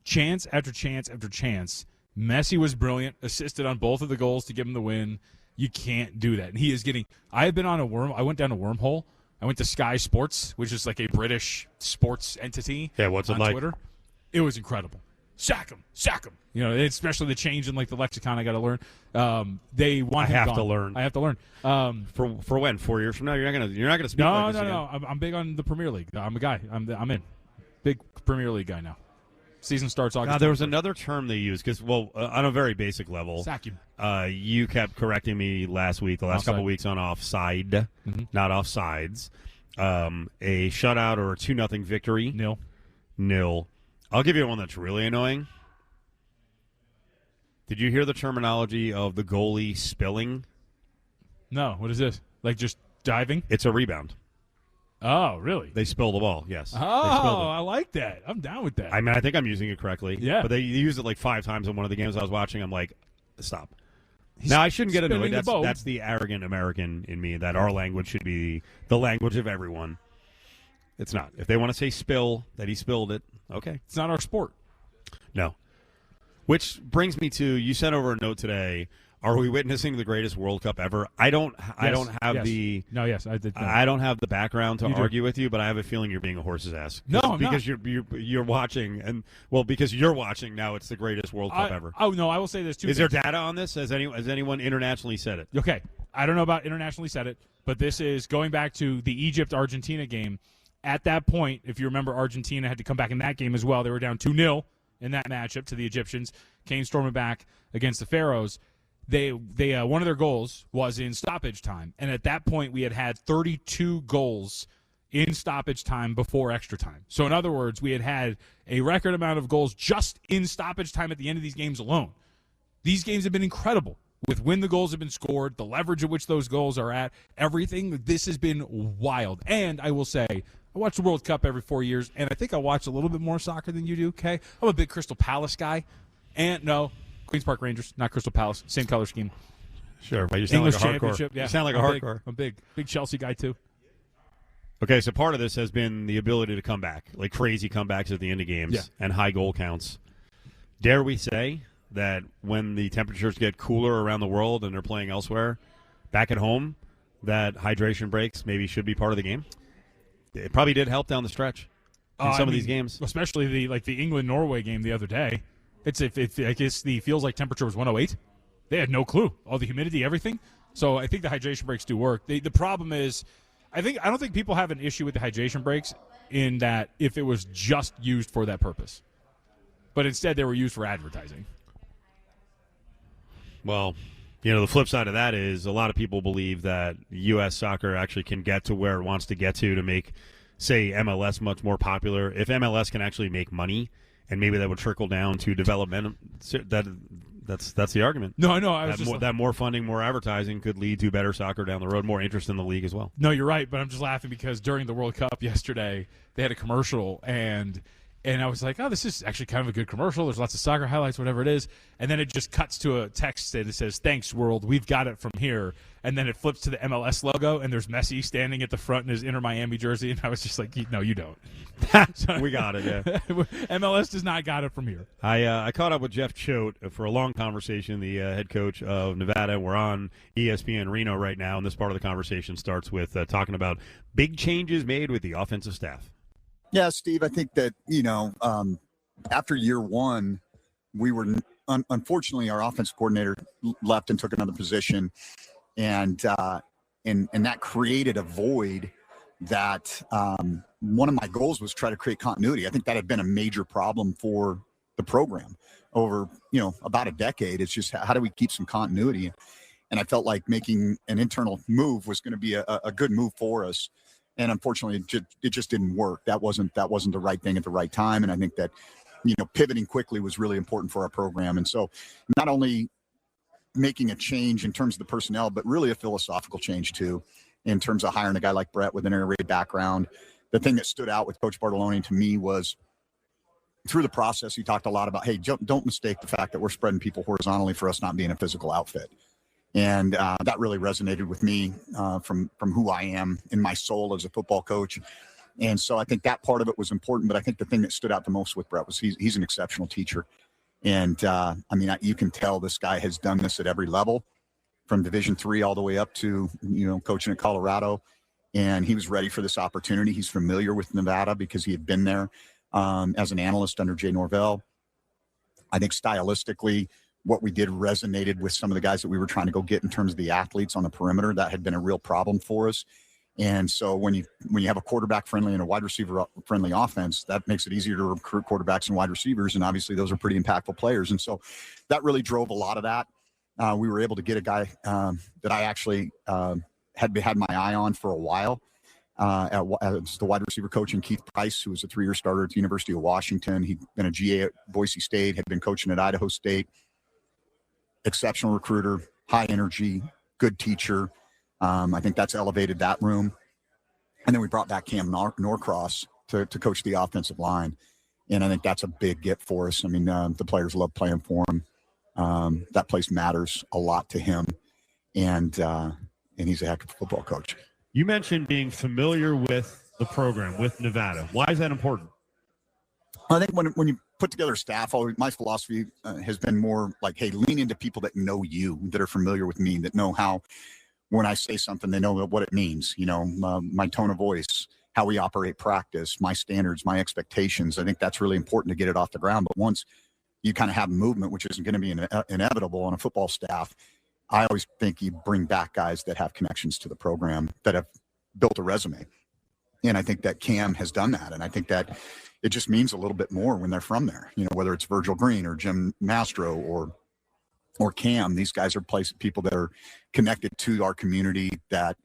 chance after chance after chance. Messi was brilliant, assisted on both of the goals to give him the win. You can't do that. And he is getting – I have been on I went down a wormhole. I went to Sky Sports, which is like a British sports entity. Yeah, what's it on like? Twitter. It was incredible. Sack him. You know, especially the change in like the lexicon I got to learn. They want him gone. I have to learn. For when? 4 years from now? You're not gonna speak. No. I'm big on the Premier League. I'm a guy. I'm in. Big Premier League guy now. Season starts August. There was another term they used because, on a very basic level, sack him. You kept correcting me last week, the last couple of weeks on offside, not offsides. A shutout or a 2-0 victory. Nil. I'll give you one that's really annoying. Did you hear the terminology of the goalie spilling? No. What is this? Like just diving? It's a rebound. Oh, really? They spill the ball, yes. Oh, I like that. I'm down with that. I mean, I think I'm using it correctly. Yeah. But they used it like 5 times in one of the games I was watching. I'm like, stop. Now, I shouldn't get annoyed. That's the arrogant American in me, that our language should be the language of everyone. It's not. If they want to say spill, that he spilled it, okay. It's not our sport. No. Which brings me to, you sent over a note today, are we witnessing the greatest World Cup ever? I don't have I did. I don't have the background to argue with you, but I have a feeling you're being a horse's ass. No, I'm because not. you're watching, because you're watching now, it's the greatest World Cup ever. Oh no, I will say this too. Is there data on this? Has anyone internationally said it? Okay, I don't know about internationally said it, but this is going back to the Egypt-Argentina game. At that point, if you remember, Argentina had to come back in that game as well. They were down 2-0 in that matchup to the Egyptians. Came storming back against the Pharaohs. They one of their goals was in stoppage time, and at that point we had 32 goals in stoppage time before extra time. So in other words, we had a record amount of goals just in stoppage time at the end of these games alone. These games have been incredible with when the goals have been scored, the leverage at which those goals are at, everything. This has been wild. And I will say, I watch the World Cup every 4 years, and I think I watch a little bit more soccer than you do, okay? I'm a big Crystal Palace guy. And no, Queens Park Rangers, not Crystal Palace, same color scheme. Sure, but you sound English like a hardcore. Championship, yeah. You sound like a hardcore. I'm big Chelsea guy too. Okay, so part of this has been the ability to come back, like crazy comebacks at the end of games and high goal counts. Dare we say that when the temperatures get cooler around the world and they're playing elsewhere, back at home, that hydration breaks maybe should be part of the game? It probably did help down the stretch in some of these games. Especially the England-Norway game the other day. I guess the feels like temperature was 108. They had no clue. All the humidity, everything. So I think the hydration breaks do work. The problem is, I don't think people have an issue with the hydration breaks in that if it was just used for that purpose. But instead they were used for advertising. Well, the flip side of that is a lot of people believe that U.S. soccer actually can get to where it wants to get to make, say, MLS much more popular. If MLS can actually make money, and maybe that would trickle down to development, that's the argument. No, I was that more funding, more advertising could lead to better soccer down the road, more interest in the league as well. No, you're right, but I'm just laughing because during the World Cup yesterday, they had a commercial, and I was like, oh, this is actually kind of a good commercial. There's lots of soccer highlights, whatever it is. And then it just cuts to a text that says, thanks, world. We've got it from here. And then it flips to the MLS logo, and there's Messi standing at the front in his Inter Miami jersey. And I was just like, no, you don't. We got it, yeah. MLS does not got it from here. I caught up with Jeff Choate for a long conversation, the head coach of Nevada. We're on ESPN Reno right now, and this part of the conversation starts with talking about big changes made with the offensive staff. Yeah, Steve, I think that, after year one, we were unfortunately our offensive coordinator left and took another position. And that created a void that one of my goals was try to create continuity. I think that had been a major problem for the program over, about a decade. It's just how do we keep some continuity? And I felt like making an internal move was going to be a good move for us. And unfortunately, it just didn't work. That wasn't the right thing at the right time. And I think that, pivoting quickly was really important for our program. And so not only making a change in terms of the personnel, but really a philosophical change too, in terms of hiring a guy like Brett with an air raid background. The thing that stood out with Coach Bartoloni to me was through the process, he talked a lot about, hey, don't mistake the fact that we're spreading people horizontally for us not being a physical outfit. And that really resonated with me from who I am in my soul as a football coach. And so I think that part of it was important. But I think the thing that stood out the most with Brett was he's an exceptional teacher. And, you can tell this guy has done this at every level, from Division III all the way up to, coaching at Colorado. and he was ready for this opportunity. He's familiar with Nevada because he had been there as an analyst under Jay Norvell. I think stylistically, what we did resonated with some of the guys that we were trying to go get in terms of the athletes on the perimeter. That had been a real problem for us. And so when you have a quarterback friendly and a wide receiver friendly offense, that makes it easier to recruit quarterbacks and wide receivers. And obviously those are pretty impactful players. And so that really drove a lot of that. We were able to get a guy that I actually had my eye on for a while as the wide receiver coach in Keith Price, who was a 3-year starter at the University of Washington. He'd been a GA at Boise State, had been coaching at Idaho State. Exceptional recruiter, high energy, good teacher. I think that's elevated that room. And then we brought back Cam Norcross to coach the offensive line. And I think that's a big get for us. I mean, the players love playing for him. That place matters a lot to him. And he's a heck of a football coach. You mentioned being familiar with the program, with Nevada. Why is that important? I think when you put together a staff, my philosophy has been more like, hey, lean into people that know you, that are familiar with me, that know how, when I say something, they know what it means. You know, my tone of voice, how we operate practice, my standards, my expectations. I think that's really important to get it off the ground. But once you kind of have movement, which isn't going to be inevitable on a football staff, I always think you bring back guys that have connections to the program, that have built a resume. And I think that Cam has done that. And I think that it just means a little bit more when they're from there, you know, whether it's Virgil Green or Jim Mastro or Cam. These guys are people that are connected to our community, that,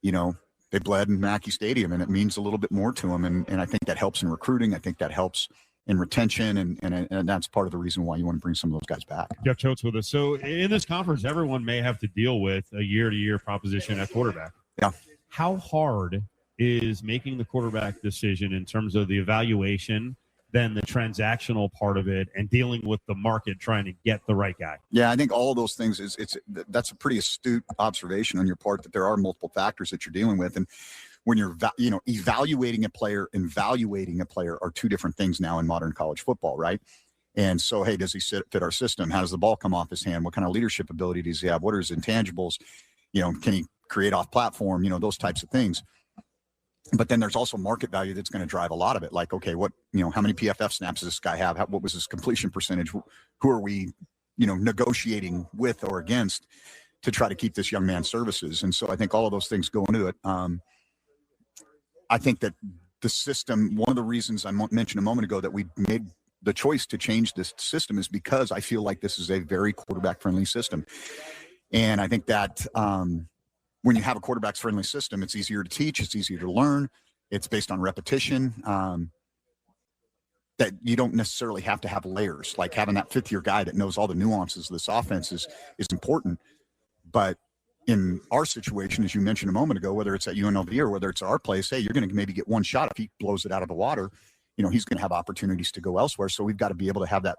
you know, they bled in Mackey Stadium, and it means a little bit more to them. And I think that helps in recruiting. I think that helps in retention. And that's part of the reason why you want to bring some of those guys back. Jeff Choate's with us. So in this conference, everyone may have to deal with a year-to-year proposition at quarterback. Yeah. How hard is making the quarterback decision in terms of the evaluation, then the transactional part of it, and dealing with the market trying to get the right guy? Yeah, I think all of those things that's a pretty astute observation on your part, that there are multiple factors that you're dealing with. And when you're evaluating a player and valuating a player are two different things now in modern college football, right? And so, hey, does he fit our system? How does the ball come off his hand? What kind of leadership ability does he have? What are his intangibles? You know, can he create off platform? You know, those types of things. But then there's also market value that's going to drive a lot of it. Like, okay, how many PFF snaps does this guy have? What was his completion percentage? Who are we, negotiating with or against to try to keep this young man's services? And so I think all of those things go into it. I think that the system, one of the reasons I mentioned a moment ago that we made the choice to change this system is because I feel like this is a very quarterback-friendly system. And I think that when you have a quarterback-friendly system, it's easier to teach, it's easier to learn, it's based on repetition, that you don't necessarily have to have layers. Like having that fifth-year guy that knows all the nuances of this offense is important. But in our situation, as you mentioned a moment ago, whether it's at UNLV or whether it's our place, hey, you're going to maybe get one shot. If he blows it out of the water, he's going to have opportunities to go elsewhere. So we've got to be able to have that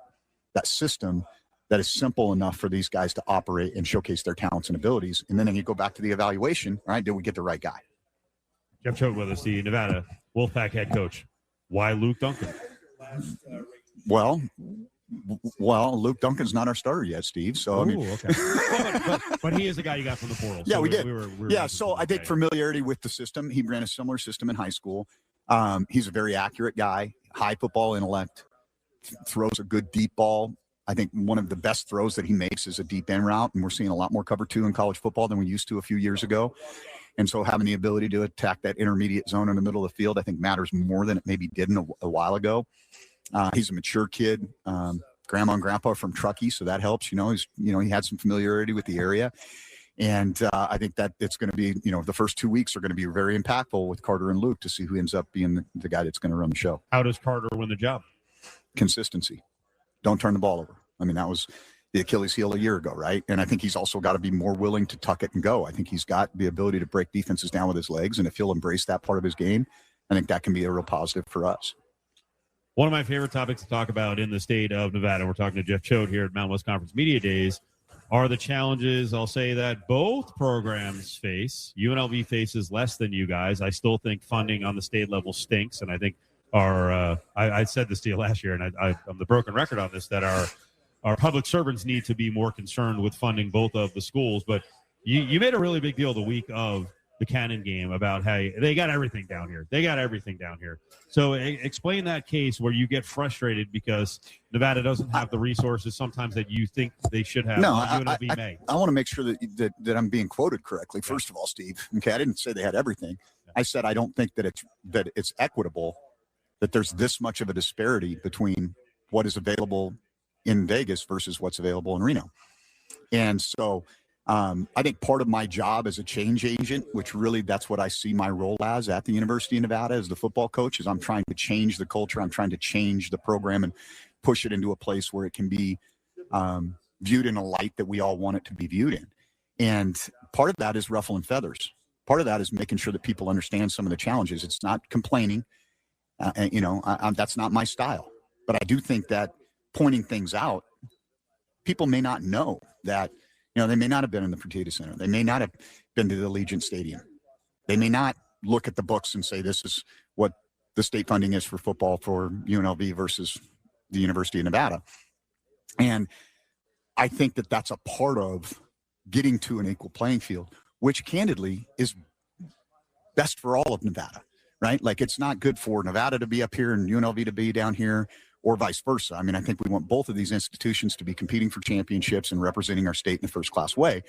system that is simple enough for these guys to operate and showcase their talents and abilities. And then you go back to the evaluation, all right, did we get the right guy? Jeff Choate with us, the Nevada Wolfpack head coach. Why Luke Duncan? Well, Luke Duncan's not our starter yet, Steve. So, okay. but he is the guy you got from the portal. Yeah, so we did. We were so I think familiarity with the system. He ran a similar system in high school. He's a very accurate guy, high football intellect, throws a good deep ball. I think one of the best throws that he makes is a deep end route, and we're seeing a lot more cover two in college football than we used to a few years ago. And so having the ability to attack that intermediate zone in the middle of the field, I think matters more than it maybe did a while ago. He's a mature kid, grandma and grandpa from Truckee, so that helps. He had some familiarity with the area. And I think that it's going to be, the first 2 weeks are going to be very impactful with Carter and Luke to see who ends up being the guy that's going to run the show. How does Carter win the job? Consistency. Don't turn the ball over. I mean, that was the Achilles heel a year ago, right? And I think he's also got to be more willing to tuck it and go. I think he's got the ability to break defenses down with his legs. And if he'll embrace that part of his game, I think that can be a real positive for us. One of my favorite topics to talk about in the state of Nevada, we're talking to Jeff Choate here at Mountain West Conference Media Days, are the challenges, I'll say, that both programs face. UNLV faces less than you guys. I still think funding on the state level stinks, and I think I said this to you last year, and I'm the broken record on this, that our public servants need to be more concerned with funding both of the schools. But you made a really big deal the week of the Cannon game about how they got everything down here. They got everything down here. So explain that case where you get frustrated because Nevada doesn't have the resources sometimes that you think they should have. No, UNLV may. I want to make sure that I'm being quoted correctly. First of all, Steve, okay, I didn't say they had everything. I said I don't think that it's equitable that there's this much of a disparity between what is available in Vegas versus what's available in Reno. And so I think part of my job as a change agent, which really that's what I see my role as at the University of Nevada as the football coach, is I'm trying to change the culture. I'm trying to change the program and push it into a place where it can be viewed in a light that we all want it to be viewed in. And part of that is ruffling feathers. Part of that is making sure that people understand some of the challenges. It's not complaining. That's not my style. But I do think that pointing things out, people may not know that, they may not have been in the Fertitta Center. They may not have been to the Allegiant Stadium. They may not look at the books and say, this is what the state funding is for football for UNLV versus the University of Nevada. And I think that that's a part of getting to an equal playing field, which candidly is best for all of Nevada, right? Like, it's not good for Nevada to be up here and UNLV to be down here, or vice versa. I mean, I think we want both of these institutions to be competing for championships and representing our state in a first-class way.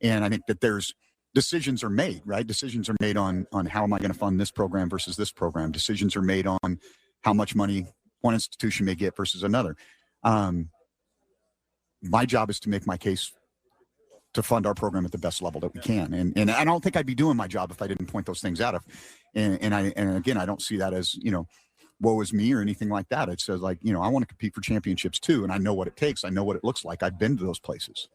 And I think that there's decisions are made, right? Decisions are made on how am I going to fund this program versus this program. Decisions are made on how much money one institution may get versus another. My job is to make my case to fund our program at the best level that we can. And I don't think I'd be doing my job if I didn't point those things out. And again, I don't see that as, woe is me or anything like that. It says, like, I want to compete for championships too. And I know what it takes. I know what it looks like. I've been to those places.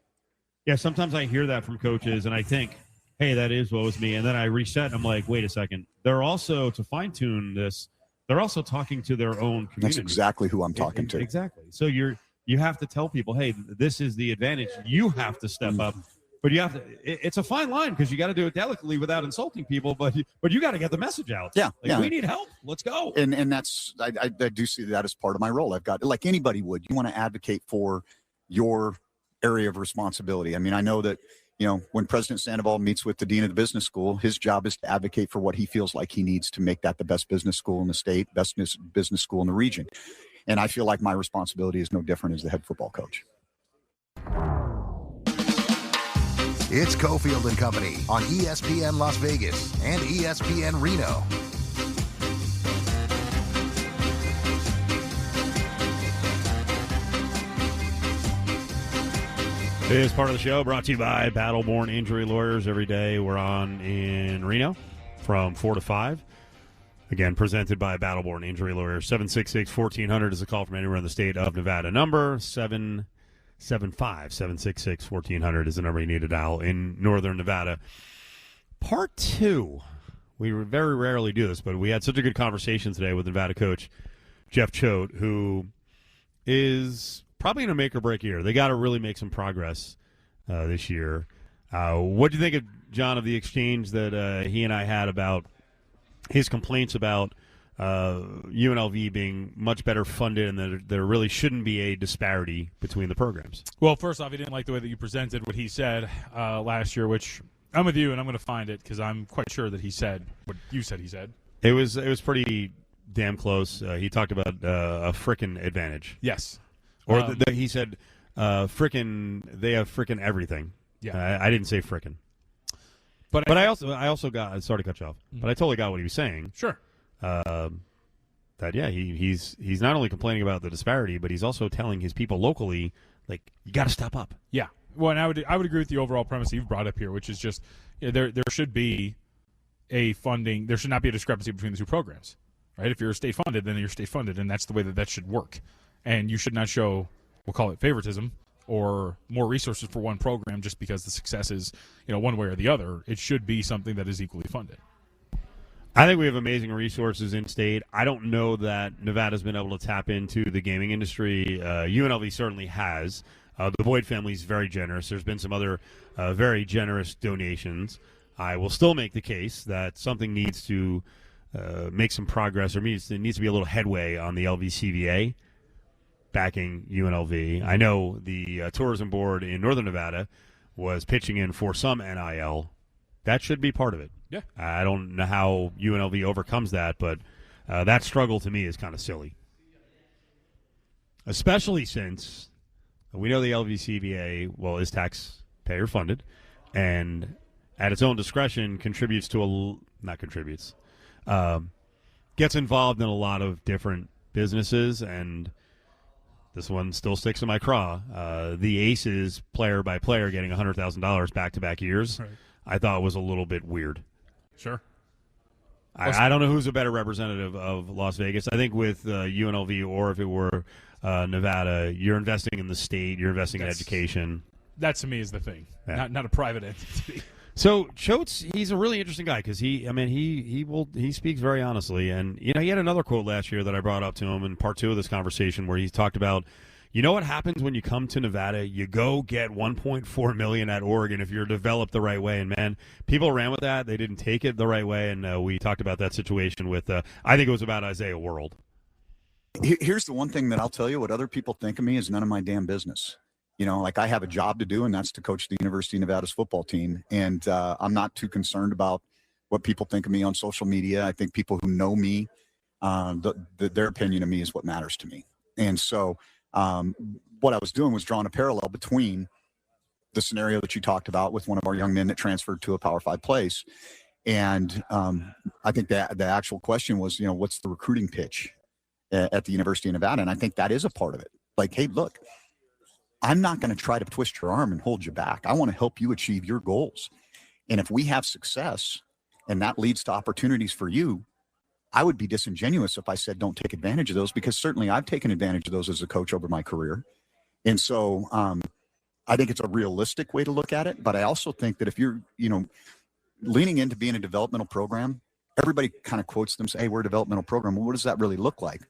Yeah, sometimes I hear that from coaches and I think, hey, that is woe is me. And then I reset and I'm like, wait a second. They're also, to fine tune this, they're also talking to their own community. That's exactly who I'm talking to. Exactly. So you have to tell people, hey, this is the advantage. You have to step up. But you have to. It's a fine line because you got to do it delicately without insulting people. But you got to get the message out. Yeah, we need help. Let's go. And that's I do see that as part of my role. I've got, like anybody would, you want to advocate for your area of responsibility. I mean, I know that when President Sandoval meets with the dean of the business school, his job is to advocate for what he feels like he needs to make that the best business school in the state, best business school in the region. And I feel like my responsibility is no different as the head football coach. It's Cofield and Company on ESPN Las Vegas and ESPN Reno. This part of the show brought to you by Battleborn Injury Lawyers. Every day we're on in Reno from 4 to 5. Again, presented by Battleborn Injury Lawyers. 766-1400 is a call from anywhere in the state of Nevada. Number 765-766-1400 is the number you need to dial in northern Nevada. Part 2. We very rarely do this, but we had such a good conversation today with Nevada coach Jeff Choate, who is probably in a make-or-break year. They got to really make some progress this year. What do you think, John, of the exchange that he and I had about his complaints about UNLV being much better funded and that there really shouldn't be a disparity between the programs? Well, first off, he didn't like the way that you presented what he said last year, which I'm with you, and I'm going to find it because I'm quite sure that he said what you said he said. It was pretty damn close. He talked about a frickin' advantage. Yes. Or he said, they have frickin' everything. Yeah. I didn't say frickin'. But I also got, sorry to cut you off, but I totally got what he was saying. Sure. He's not only complaining about the disparity, but he's also telling his people locally, like, you got to step up. Yeah. Well, and I would agree with the overall premise you've brought up here, which is just there should be a funding. There should not be a discrepancy between the two programs, right? If you're state funded, then you're state funded, and that's the way that should work. And you should not show, we'll call it favoritism, or more resources for one program just because the success is, one way or the other. It should be something that is equally funded. I think we have amazing resources in state. I don't know that Nevada's been able to tap into the gaming industry. UNLV certainly has. The Boyd family is very generous. There's been some other very generous donations. I will still make the case that something needs to make some progress, or needs to be a little headway on the LVCVA backing UNLV. I know the tourism board in Northern Nevada was pitching in for some NIL. That should be part of it. Yeah. I don't know how UNLV overcomes that, but that struggle to me is kind of silly. Especially since we know the LVCVA, well, is taxpayer funded, and at its own discretion contributes to gets involved in a lot of different businesses, and this one still sticks in my craw. The Aces, player by player, getting $100,000 back-to-back years, right, I thought was a little bit weird. Sure. I don't know who's a better representative of Las Vegas. I think with UNLV, or if it were Nevada, you're investing in the state, you're investing in education. That to me is the thing, yeah. not a private entity. So Choate, he's a really interesting guy because he speaks very honestly, and he had another quote last year that I brought up to him in part 2 of this conversation where he talked about, what happens when you come to Nevada? You go get $1.4 million at Oregon if you're developed the right way, and man, people ran with that. They didn't take it the right way, and we talked about that situation with I think it was about Isaiah World. Here's the one thing that I'll tell you: what other people think of me is none of my damn business. Like I have a job to do, and that's to coach the University of Nevada's football team. And I'm not too concerned about what people think of me on social media. I think people who know me, their opinion of me is what matters to me. And so what I was doing was drawing a parallel between the scenario that you talked about with one of our young men that transferred to a Power 5 place. And I think that the actual question was, what's the recruiting pitch at the University of Nevada? And I think that is a part of it. Like, hey, look, I'm not going to try to twist your arm and hold you back. I want to help you achieve your goals. And if we have success and that leads to opportunities for you, I would be disingenuous if I said don't take advantage of those, because certainly I've taken advantage of those as a coach over my career. And so I think it's a realistic way to look at it. But I also think that if you're, leaning into being a developmental program, everybody kind of quotes them, say, hey, we're a developmental program. Well, what does that really look like?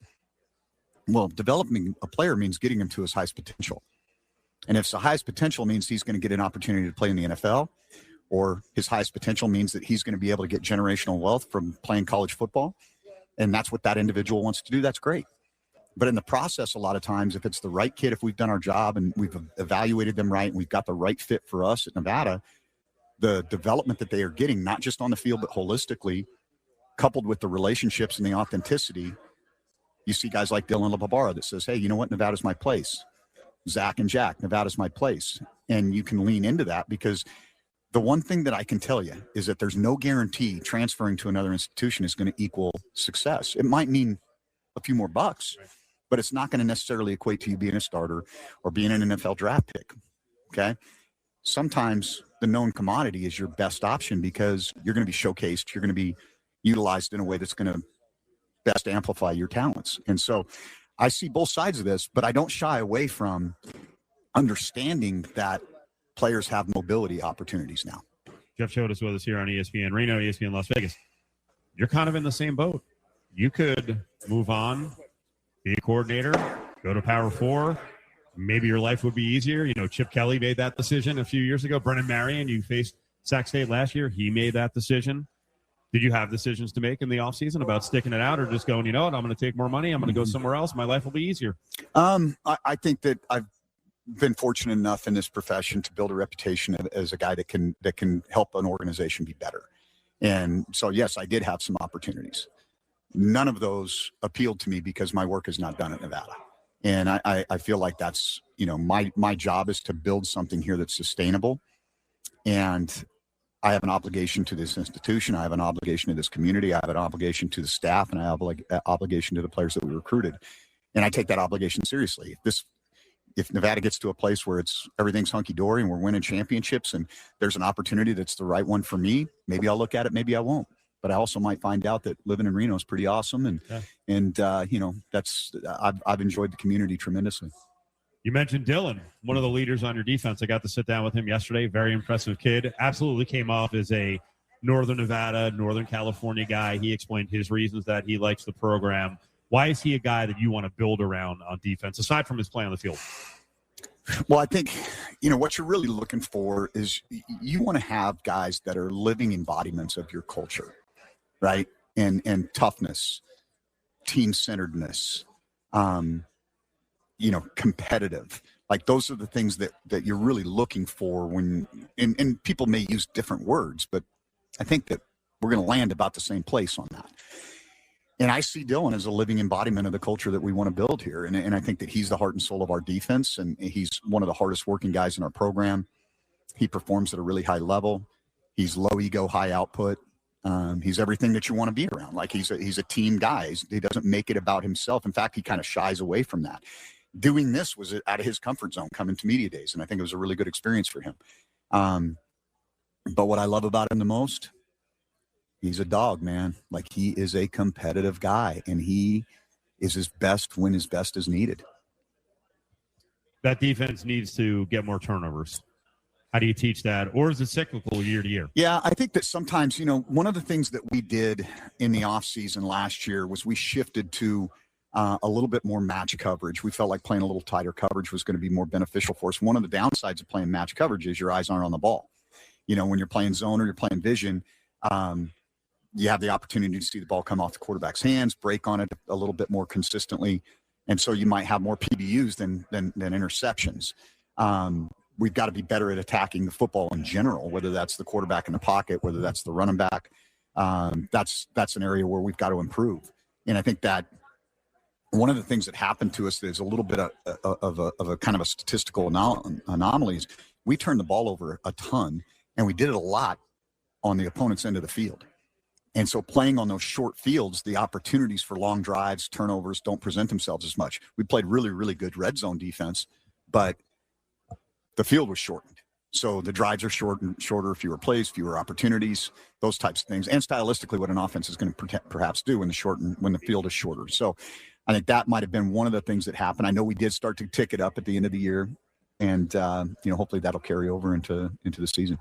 Well, developing a player means getting him to his highest potential. And if the highest potential means he's going to get an opportunity to play in the NFL, or his highest potential means that he's going to be able to get generational wealth from playing college football, and that's what that individual wants to do, that's great. But in the process, a lot of times, if it's the right kid, if we've done our job and we've evaluated them right, and we've got the right fit for us at Nevada, the development that they are getting, not just on the field, but holistically, coupled with the relationships and the authenticity, you see guys like Dylan LaBarbera that says, hey, you know what, Nevada's my place. Zach and Jack, Nevada's my place. And you can lean into that, because the one thing that I can tell you is that there's no guarantee transferring to another institution is going to equal success. It might mean a few more bucks, but it's not going to necessarily equate to you being a starter or being an NFL draft pick. Okay. Sometimes the known commodity is your best option, because you're going to be showcased. You're going to be utilized in a way that's going to best amplify your talents. And so I see both sides of this, but I don't shy away from understanding that players have mobility opportunities now. Jeff Choate is with us here on ESPN Reno, ESPN Las Vegas. You're kind of in the same boat. You could move on, be a coordinator, go to Power 4. Maybe your life would be easier. Chip Kelly made that decision a few years ago. Brennan Marion, you faced Sac State last year. He made that decision. Did you have decisions to make in the offseason about sticking it out, or just going, I'm going to take more money, I'm going to go somewhere else, my life will be easier? I think that I've been fortunate enough in this profession to build a reputation as a guy that can help an organization be better. And so, yes, I did have some opportunities. None of those appealed to me because my work is not done at Nevada. And I feel like that's, my job is to build something here that's sustainable. And I have an obligation to this institution. I have an obligation to this community. I have an obligation to the staff, and I have an obligation to the players that we recruited. And I take that obligation seriously. If Nevada gets to a place where everything's hunky-dory and we're winning championships and there's an opportunity that's the right one for me, maybe I'll look at it, maybe I won't. But I also might find out that living in Reno is pretty awesome. And I've enjoyed the community tremendously. You mentioned Dylan, one of the leaders on your defense. I got to sit down with him yesterday. Very impressive kid. Absolutely came off as a Northern Nevada, Northern California guy. He explained his reasons that he likes the program. Why is he a guy that you want to build around on defense, aside from his play on the field? Well, I think, what you're really looking for is you want to have guys that are living embodiments of your culture, right? And toughness, team-centeredness, competitive. Like, those are the things that you're really looking for when, and people may use different words, but I think that we're going to land about the same place on that. And I see Dylan as a living embodiment of the culture that we want to build here. And I think that he's the heart and soul of our defense, and he's one of the hardest working guys in our program. He performs at a really high level. He's low ego, high output. He's everything that you want to be around. Like he's a team guy. He doesn't make it about himself. In fact, he kind of shies away from that. Doing this was out of his comfort zone coming to media days, and I think it was a really good experience for him. But what I love about him the most, he's a dog, man. Like, he is a competitive guy, and he is his best when his best is needed. That defense needs to get more turnovers. How do you teach that? Or is it cyclical year to year? Yeah, I think that sometimes, one of the things that we did in the offseason last year was we shifted to a little bit more match coverage. We felt like playing a little tighter coverage was going to be more beneficial for us. One of the downsides of playing match coverage is your eyes aren't on the ball. When you're playing zone or you're playing vision, you have the opportunity to see the ball come off the quarterback's hands, break on it a little bit more consistently. And so you might have more PBUs than interceptions. We've got to be better at attacking the football in general, whether that's the quarterback in the pocket, whether that's the running back. That's an area where we've got to improve. And I think that one of the things that happened to us that is a little bit of a kind of a statistical anomalies. We turned the ball over a ton, and we did it a lot on the opponent's end of the field. And so playing on those short fields, the opportunities for long drives, turnovers don't present themselves as much. We played really, really good red zone defense, but the field was shortened. So the drives are shorter, fewer plays, fewer opportunities, those types of things. And stylistically, what an offense is going to perhaps do when the field is shorter. So I think that might have been one of the things that happened. I know we did start to tick it up at the end of the year, and hopefully that'll carry over into the season.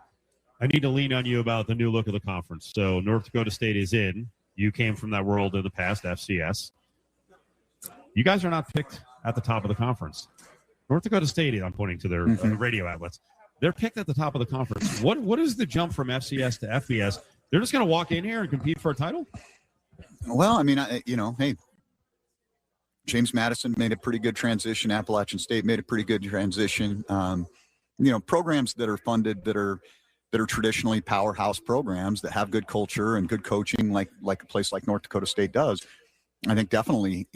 I need to lean on you about the new look of the conference. So North Dakota State is in. You came from that world in the past, FCS. You guys are not picked at the top of the conference. North Dakota State, I'm pointing to their radio outlets. They're picked at the top of the conference. What is the jump from FCS to FBS? They're just going to walk in here and compete for a title? Well, I mean, hey, James Madison made a pretty good transition. Appalachian State made a pretty good transition. Programs that are funded that are traditionally powerhouse programs that have good culture and good coaching, like a place like North Dakota State does, I think definitely,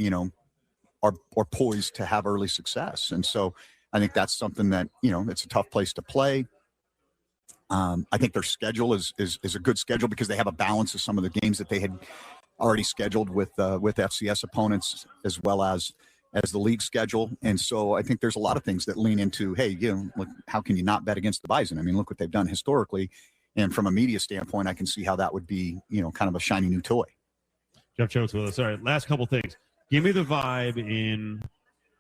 are poised to have early success. And so I think that's something that, it's a tough place to play. I think their schedule is a good schedule because they have a balance of some of the games that they had already scheduled with FCS opponents as well as the league schedule. And so I think there's a lot of things that lean into, hey, look, how can you not bet against the Bison? I mean, look what they've done historically. And from a media standpoint, I can see how that would be, kind of a shiny new toy. Jeff Choate with us. All right, last couple things. Give me the vibe in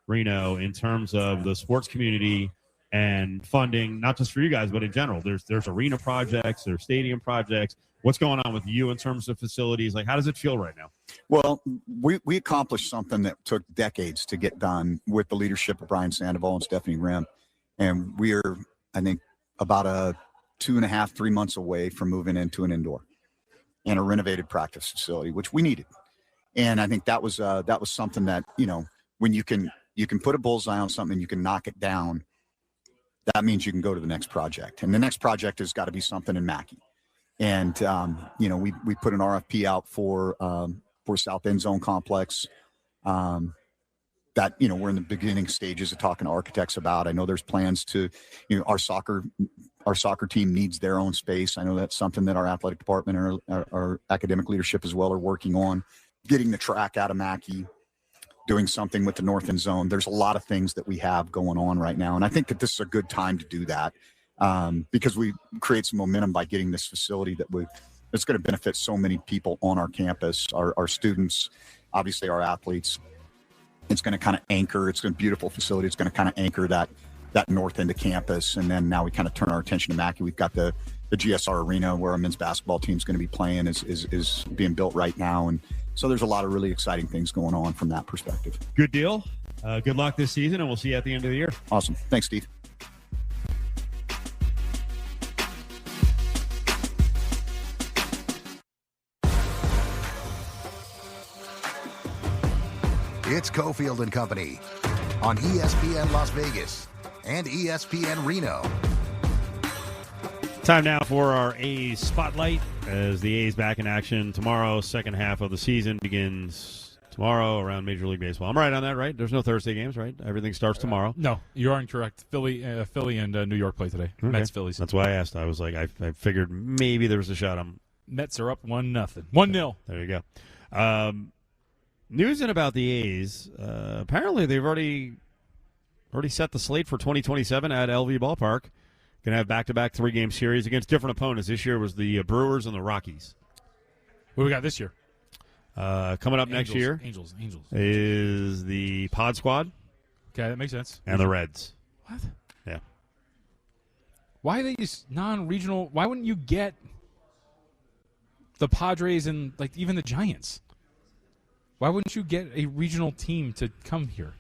Reno in terms of the sports community and funding, not just for you guys, but in general. There's arena projects, there's stadium projects. What's going on with you in terms of facilities? Like, how does it feel right now? Well, we accomplished something that took decades to get done with the leadership of Brian Sandoval and Stephanie Rim. And we're, I think, about 2.5, 3 months away from moving into an indoor and a renovated practice facility, which we needed. And I think that was something that, when you can put a bullseye on something, you can knock it down, that means you can go to the next project. And the next project has got to be something in Mackey. And, we put an RFP out for South End Zone Complex that, we're in the beginning stages of talking to architects about. I know there's plans to, our soccer team needs their own space. I know that's something that our athletic department and our academic leadership as well are working on. Getting the track out of Mackey, doing something with the North End Zone. There's a lot of things that we have going on right now. And I think that this is a good time to do that. Because we create some momentum by getting this facility that's going to benefit so many people on our campus, our students, obviously our athletes. It's going to kind of anchor. It's a beautiful facility. It's going to kind of anchor that north end of campus. And then now we kind of turn our attention to Mackey. We've got the GSR Arena where our men's basketball team is going to be playing is being built right now. And so there's a lot of really exciting things going on from that perspective. Good deal. Good luck this season, and we'll see you at the end of the year. Awesome. Thanks, Steve. It's Cofield and Company on ESPN Las Vegas and ESPN Reno. Time now for our A's Spotlight as the A's back in action tomorrow. Second half of the season begins tomorrow around Major League Baseball. I'm right on that, right? There's no Thursday games, right? Everything starts tomorrow. No, you are incorrect. Philly and New York play today. Okay. Mets, Phillies. That's why I asked. I was like, I figured maybe there was a shot. Mets are up 1-0. 1-0. There you go. News in about the A's. Apparently, they've already set the slate for 2027 at LV Ballpark. Going to have back-to-back 3-game series against different opponents. This year was the Brewers and the Rockies. What do we got this year? Coming up next year Angels. is the Pod Squad. Okay, that makes sense. And the Reds. What? Yeah. Why are they just non-regional? Why wouldn't you get the Padres and like even the Giants? Why wouldn't you get a regional team to come here?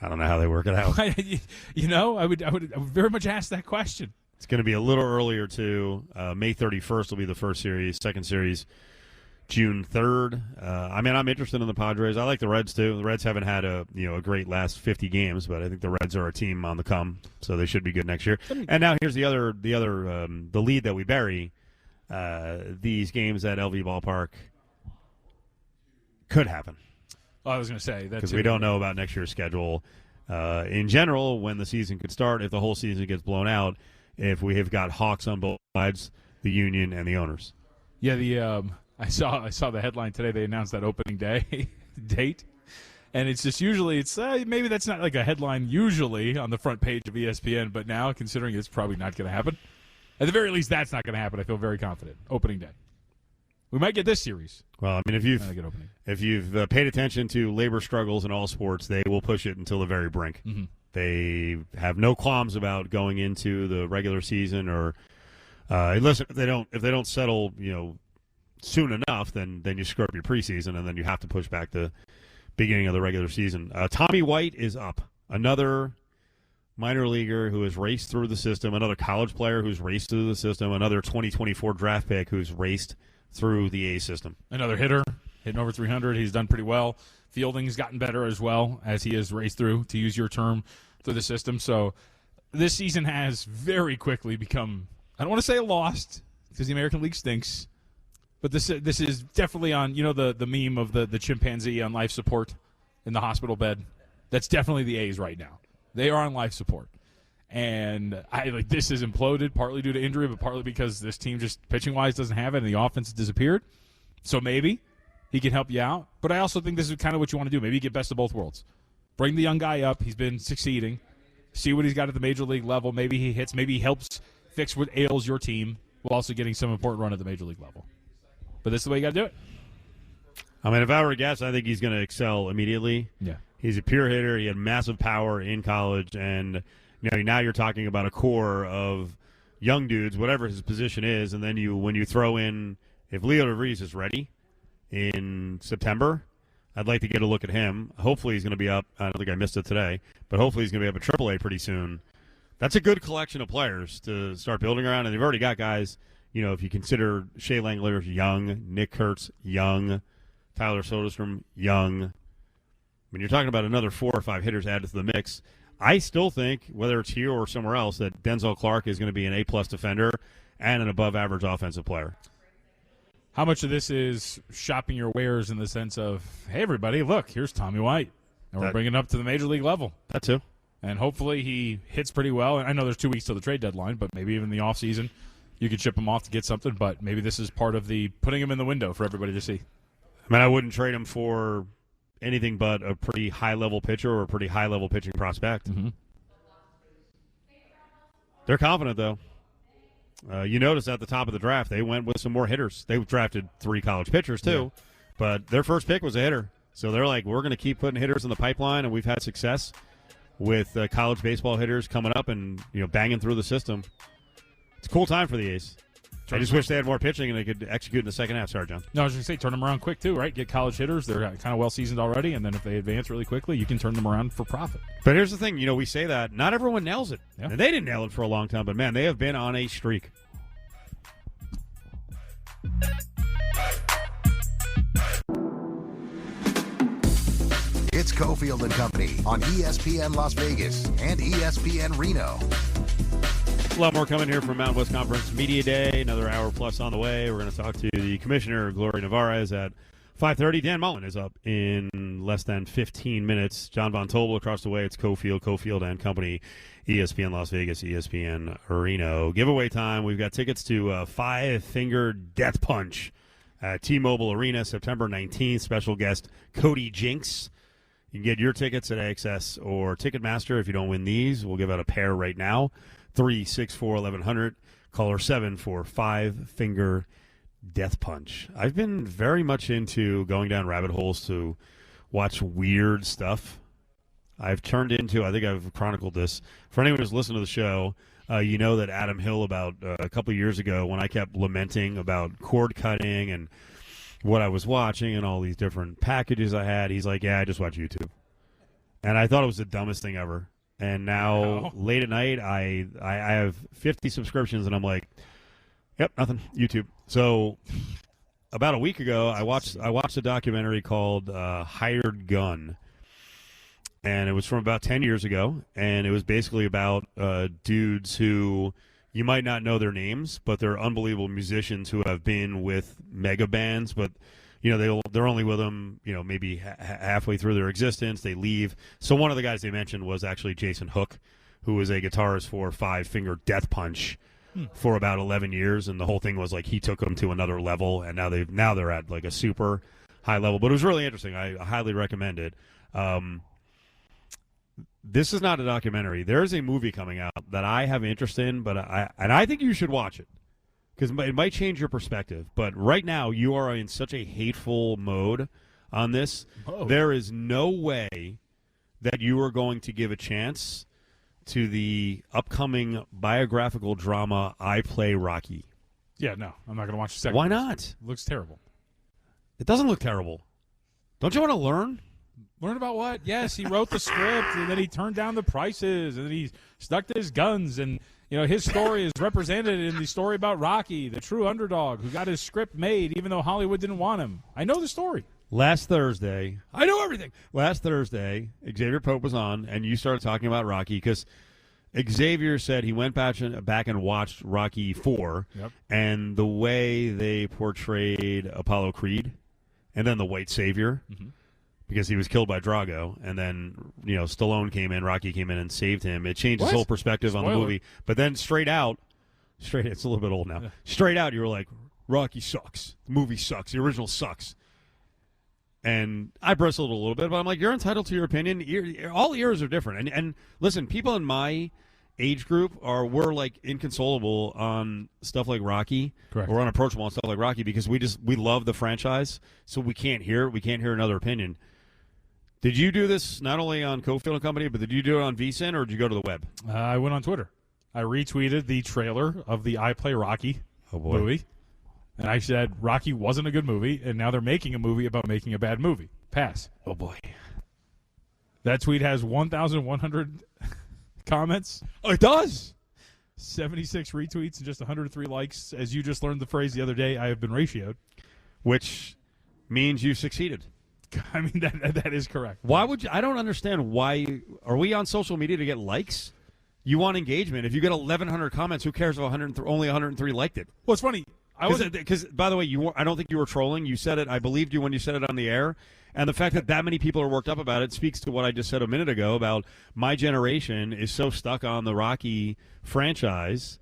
I don't know how they work it out. I would very much ask that question. It's going to be a little earlier, too. May 31st will be the first series. Second series, June 3rd. I'm interested in the Padres. I like the Reds, too. The Reds haven't had a great last 50 games, but I think the Reds are a team on the come, so they should be good next year. And now here's the lead that we bury. These games at LV Ballpark could happen. Well, I was going to say that because we don't know about next year's schedule. In general, when the season could start, if the whole season gets blown out, if we have got hawks on both sides, the union and the owners. Yeah, I saw the headline today. They announced that opening day date, and it's just usually maybe that's not like a headline usually on the front page of ESPN, but now considering it's probably not going to happen, at the very least that's not going to happen. I feel very confident. Opening day. We might get this series. Well, I mean, if you've paid attention to labor struggles in all sports, they will push it until the very brink. Mm-hmm. They have no qualms about going into the regular season, or listen, if they don't settle, soon enough, then you screw up your preseason, and then you have to push back the beginning of the regular season. Tommy White is up, another minor leaguer who has raced through the system, another college player who's raced through the system, another 2024 draft pick who's raced through the A system. Another hitter, hitting over 300. He's done pretty well. Fielding's gotten better as well as he has raced through, to use your term, through the system. So this season has very quickly become, I don't want to say lost because the American League stinks, but this is definitely on, the meme of the chimpanzee on life support in the hospital bed. That's definitely the A's right now. They are on life support. And this has imploded partly due to injury, but partly because this team just pitching-wise doesn't have it and the offense has disappeared. So maybe he can help you out. But I also think this is kind of what you want to do. Maybe you get best of both worlds. Bring the young guy up. He's been succeeding. See what he's got at the major league level. Maybe he hits. Maybe he helps fix what ails your team while also getting some important run at the major league level. But this is the way you got to do it. I mean, if I were to guess, I think he's going to excel immediately. Yeah. He's a pure hitter. He had massive power in college, and now you're talking about a core of young dudes, whatever his position is, and then when you throw in, if Leo DeVries is ready in September, I'd like to get a look at him. Hopefully he's going to be up. I don't think I missed it today, but hopefully he's going to be up at AAA pretty soon. That's a good collection of players to start building around, and they've already got guys, if you consider Shea Langler young, Nick Kurtz young, Tyler Soderstrom young. When you're talking about another 4 or 5 hitters added to the mix, I still think, whether it's here or somewhere else, that Denzel Clark is going to be an A-plus defender and an above-average offensive player. How much of this is shopping your wares in the sense of, hey, everybody, look, here's Tommy White, and we're bringing it up to the major league level. That too. And hopefully he hits pretty well. And I know there's 2 weeks till the trade deadline, but maybe even in the offseason you could ship him off to get something. But maybe this is part of the putting him in the window for everybody to see. I mean, I wouldn't trade him for anything but a pretty high-level pitcher or a pretty high-level pitching prospect. Mm-hmm. They're confident, though. You notice at the top of the draft, they went with some more hitters. They drafted 3 college pitchers, too, but their first pick was a hitter. So they're like, we're going to keep putting hitters in the pipeline, and we've had success with college baseball hitters coming up and banging through the system. It's a cool time for the A's. I just wish they had more pitching and they could execute in the second half. Sorry, John. No, I was going to say, turn them around quick, too, right? Get college hitters. They're kind of well-seasoned already, and then if they advance really quickly, you can turn them around for profit. But here's the thing. We say that. Not everyone nails it. Yeah. And they didn't nail it for a long time, but, man, they have been on a streak. It's Cofield and Company on ESPN Las Vegas and ESPN Reno. A lot more coming here from Mountain West Conference Media Day. Another hour plus on the way. We're going to talk to the commissioner, Gloria Nevarez, at 5:30. Dan Mullen is up in less than 15 minutes. John Von Tobel across the way. It's Cofield and Company, ESPN Las Vegas, ESPN Reno. Giveaway time. We've got tickets to Five Finger Death Punch at T-Mobile Arena, September 19th. Special guest Cody Jinks. You can get your tickets at AXS or Ticketmaster. If you don't win these, we'll give out a pair right now. 364-1100. Caller 7 for Five Finger Death Punch. I've been very much into going down rabbit holes to watch weird stuff. I've turned into, I think I've chronicled this. For anyone who's listened to the show, you know that Adam Hill about a couple of years ago when I kept lamenting about cord cutting and what I was watching and all these different packages I had, he's like, yeah, I just watch YouTube. And I thought it was the dumbest thing ever. And now, late at night, I have 50 subscriptions, and I'm like, yep, nothing, YouTube. So, about a week ago, I watched a documentary called Hired Gun, and it was from about 10 years ago, and it was basically about dudes who, you might not know their names, but they're unbelievable musicians who have been with mega bands, but they're only with them, maybe halfway through their existence. They leave. So one of the guys they mentioned was actually Jason Hook, who was a guitarist for Five Finger Death Punch for about 11 years, and the whole thing was like he took them to another level, and now they're at like a super high level. But it was really interesting. I highly recommend it. This is not a documentary. There is a movie coming out that I have interest in, but I think you should watch it. Because it might change your perspective. But right now, you are in such a hateful mode on this. Oh. There is no way that you are going to give a chance to the upcoming biographical drama, I Play Rocky. Yeah, no. I'm not going to watch the second. Why not? It looks terrible. It doesn't look terrible. Don't you want to learn? Learn about what? Yes, he wrote the script, and then he turned down the prices, and then he stuck to his guns, and his story is represented in the story about Rocky, the true underdog who got his script made even though Hollywood didn't want him. I know the story. Last Thursday, I know everything. Last Thursday, Exavier Pope was on, and you started talking about Rocky because Exavier said he went back and watched Rocky 4, yep. And the way they portrayed Apollo Creed and then the white savior, because he was killed by Drago, and then, Stallone came in, Rocky came in and saved him. It changed his whole perspective on the movie. But then straight out, it's a little bit old now. Yeah. Straight out, you were like, Rocky sucks. The movie sucks. The original sucks. And I bristled a little bit, but I'm like, you're entitled to your opinion. All ears are different. And listen, people in my age group we're like inconsolable on stuff like Rocky. Correct. We're unapproachable on stuff like Rocky because we love the franchise, so we can't hear another opinion. Did you do this not only on Cofield and Company, but did you do it on VSiN, or did you go to the web? I went on Twitter. I retweeted the trailer of the I Play Rocky movie, and I said Rocky wasn't a good movie, and now they're making a movie about making a bad movie. Pass. Oh, boy. That tweet has 1,100 comments. Oh, it does? 76 retweets and just 103 likes. As you just learned the phrase the other day, I have been ratioed. Which means you succeeded. I mean, that is correct. Why would you? I don't understand why. Are we on social media to get likes? You want engagement. If you get 1,100 comments, who cares if only 103 liked it? Well, it's funny. Because, by the way, I don't think you were trolling. You said it. I believed you when you said it on the air. And the fact that many people are worked up about it speaks to what I just said a minute ago about my generation is so stuck on the Rocky franchise.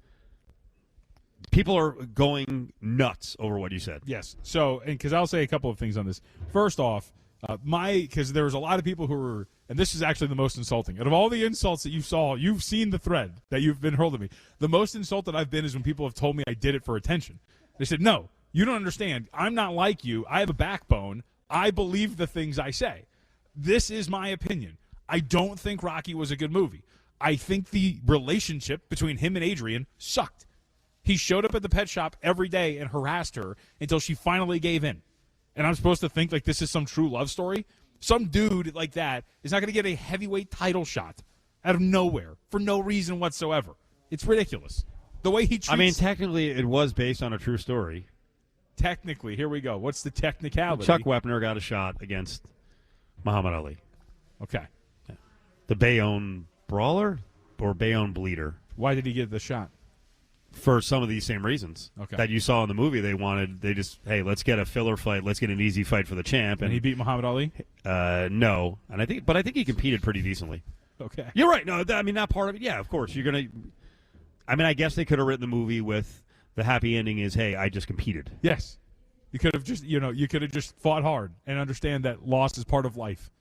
People are going nuts over what you said. Yes. So, and because I'll say a couple of things on this. First off, because there was a lot of people who were, and this is actually the most insulting. Out of all the insults that you've seen the thread that you've been hurled at me. The most insulted I've been is when people have told me I did it for attention. They said, no, you don't understand. I'm not like you. I have a backbone. I believe the things I say. This is my opinion. I don't think Rocky was a good movie. I think the relationship between him and Adrian sucked. He showed up at the pet shop every day and harassed her until she finally gave in. And I'm supposed to think like this is some true love story? Some dude like that is not going to get a heavyweight title shot out of nowhere for no reason whatsoever. It's ridiculous. The way he treats... I mean, technically, it was based on a true story. Technically, here we go. What's the technicality? Chuck Wepner got a shot against Muhammad Ali. Okay. The Bayonne Brawler or Bayonne Bleeder? Why did he get the shot? for some of these same reasons that you saw in the movie. They just, hey, let's get a filler fight. Let's get an easy fight for the champ. And he beat Muhammad Ali? No. And I think he competed pretty decently. Okay. You're right. No, I mean, that part of it, yeah, of course. You're going to, I mean, I guess they could have written the movie with the happy ending is, hey, I just competed. Yes. You could have just fought hard and understand that loss is part of life.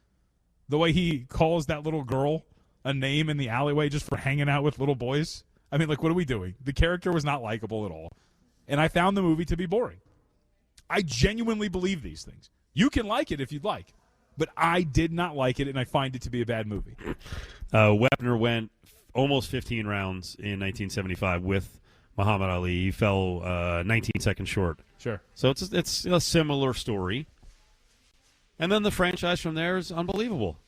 The way he calls that little girl a name in the alleyway just for hanging out with little boys. I mean, like, what are we doing? The character was not likable at all. And I found the movie to be boring. I genuinely believe these things. You can like it if you'd like. But I did not like it, and I find it to be a bad movie. Wepner went almost 15 rounds in 1975 with Muhammad Ali. He fell 19 seconds short. Sure. So it's a similar story. And then the franchise from there is unbelievable.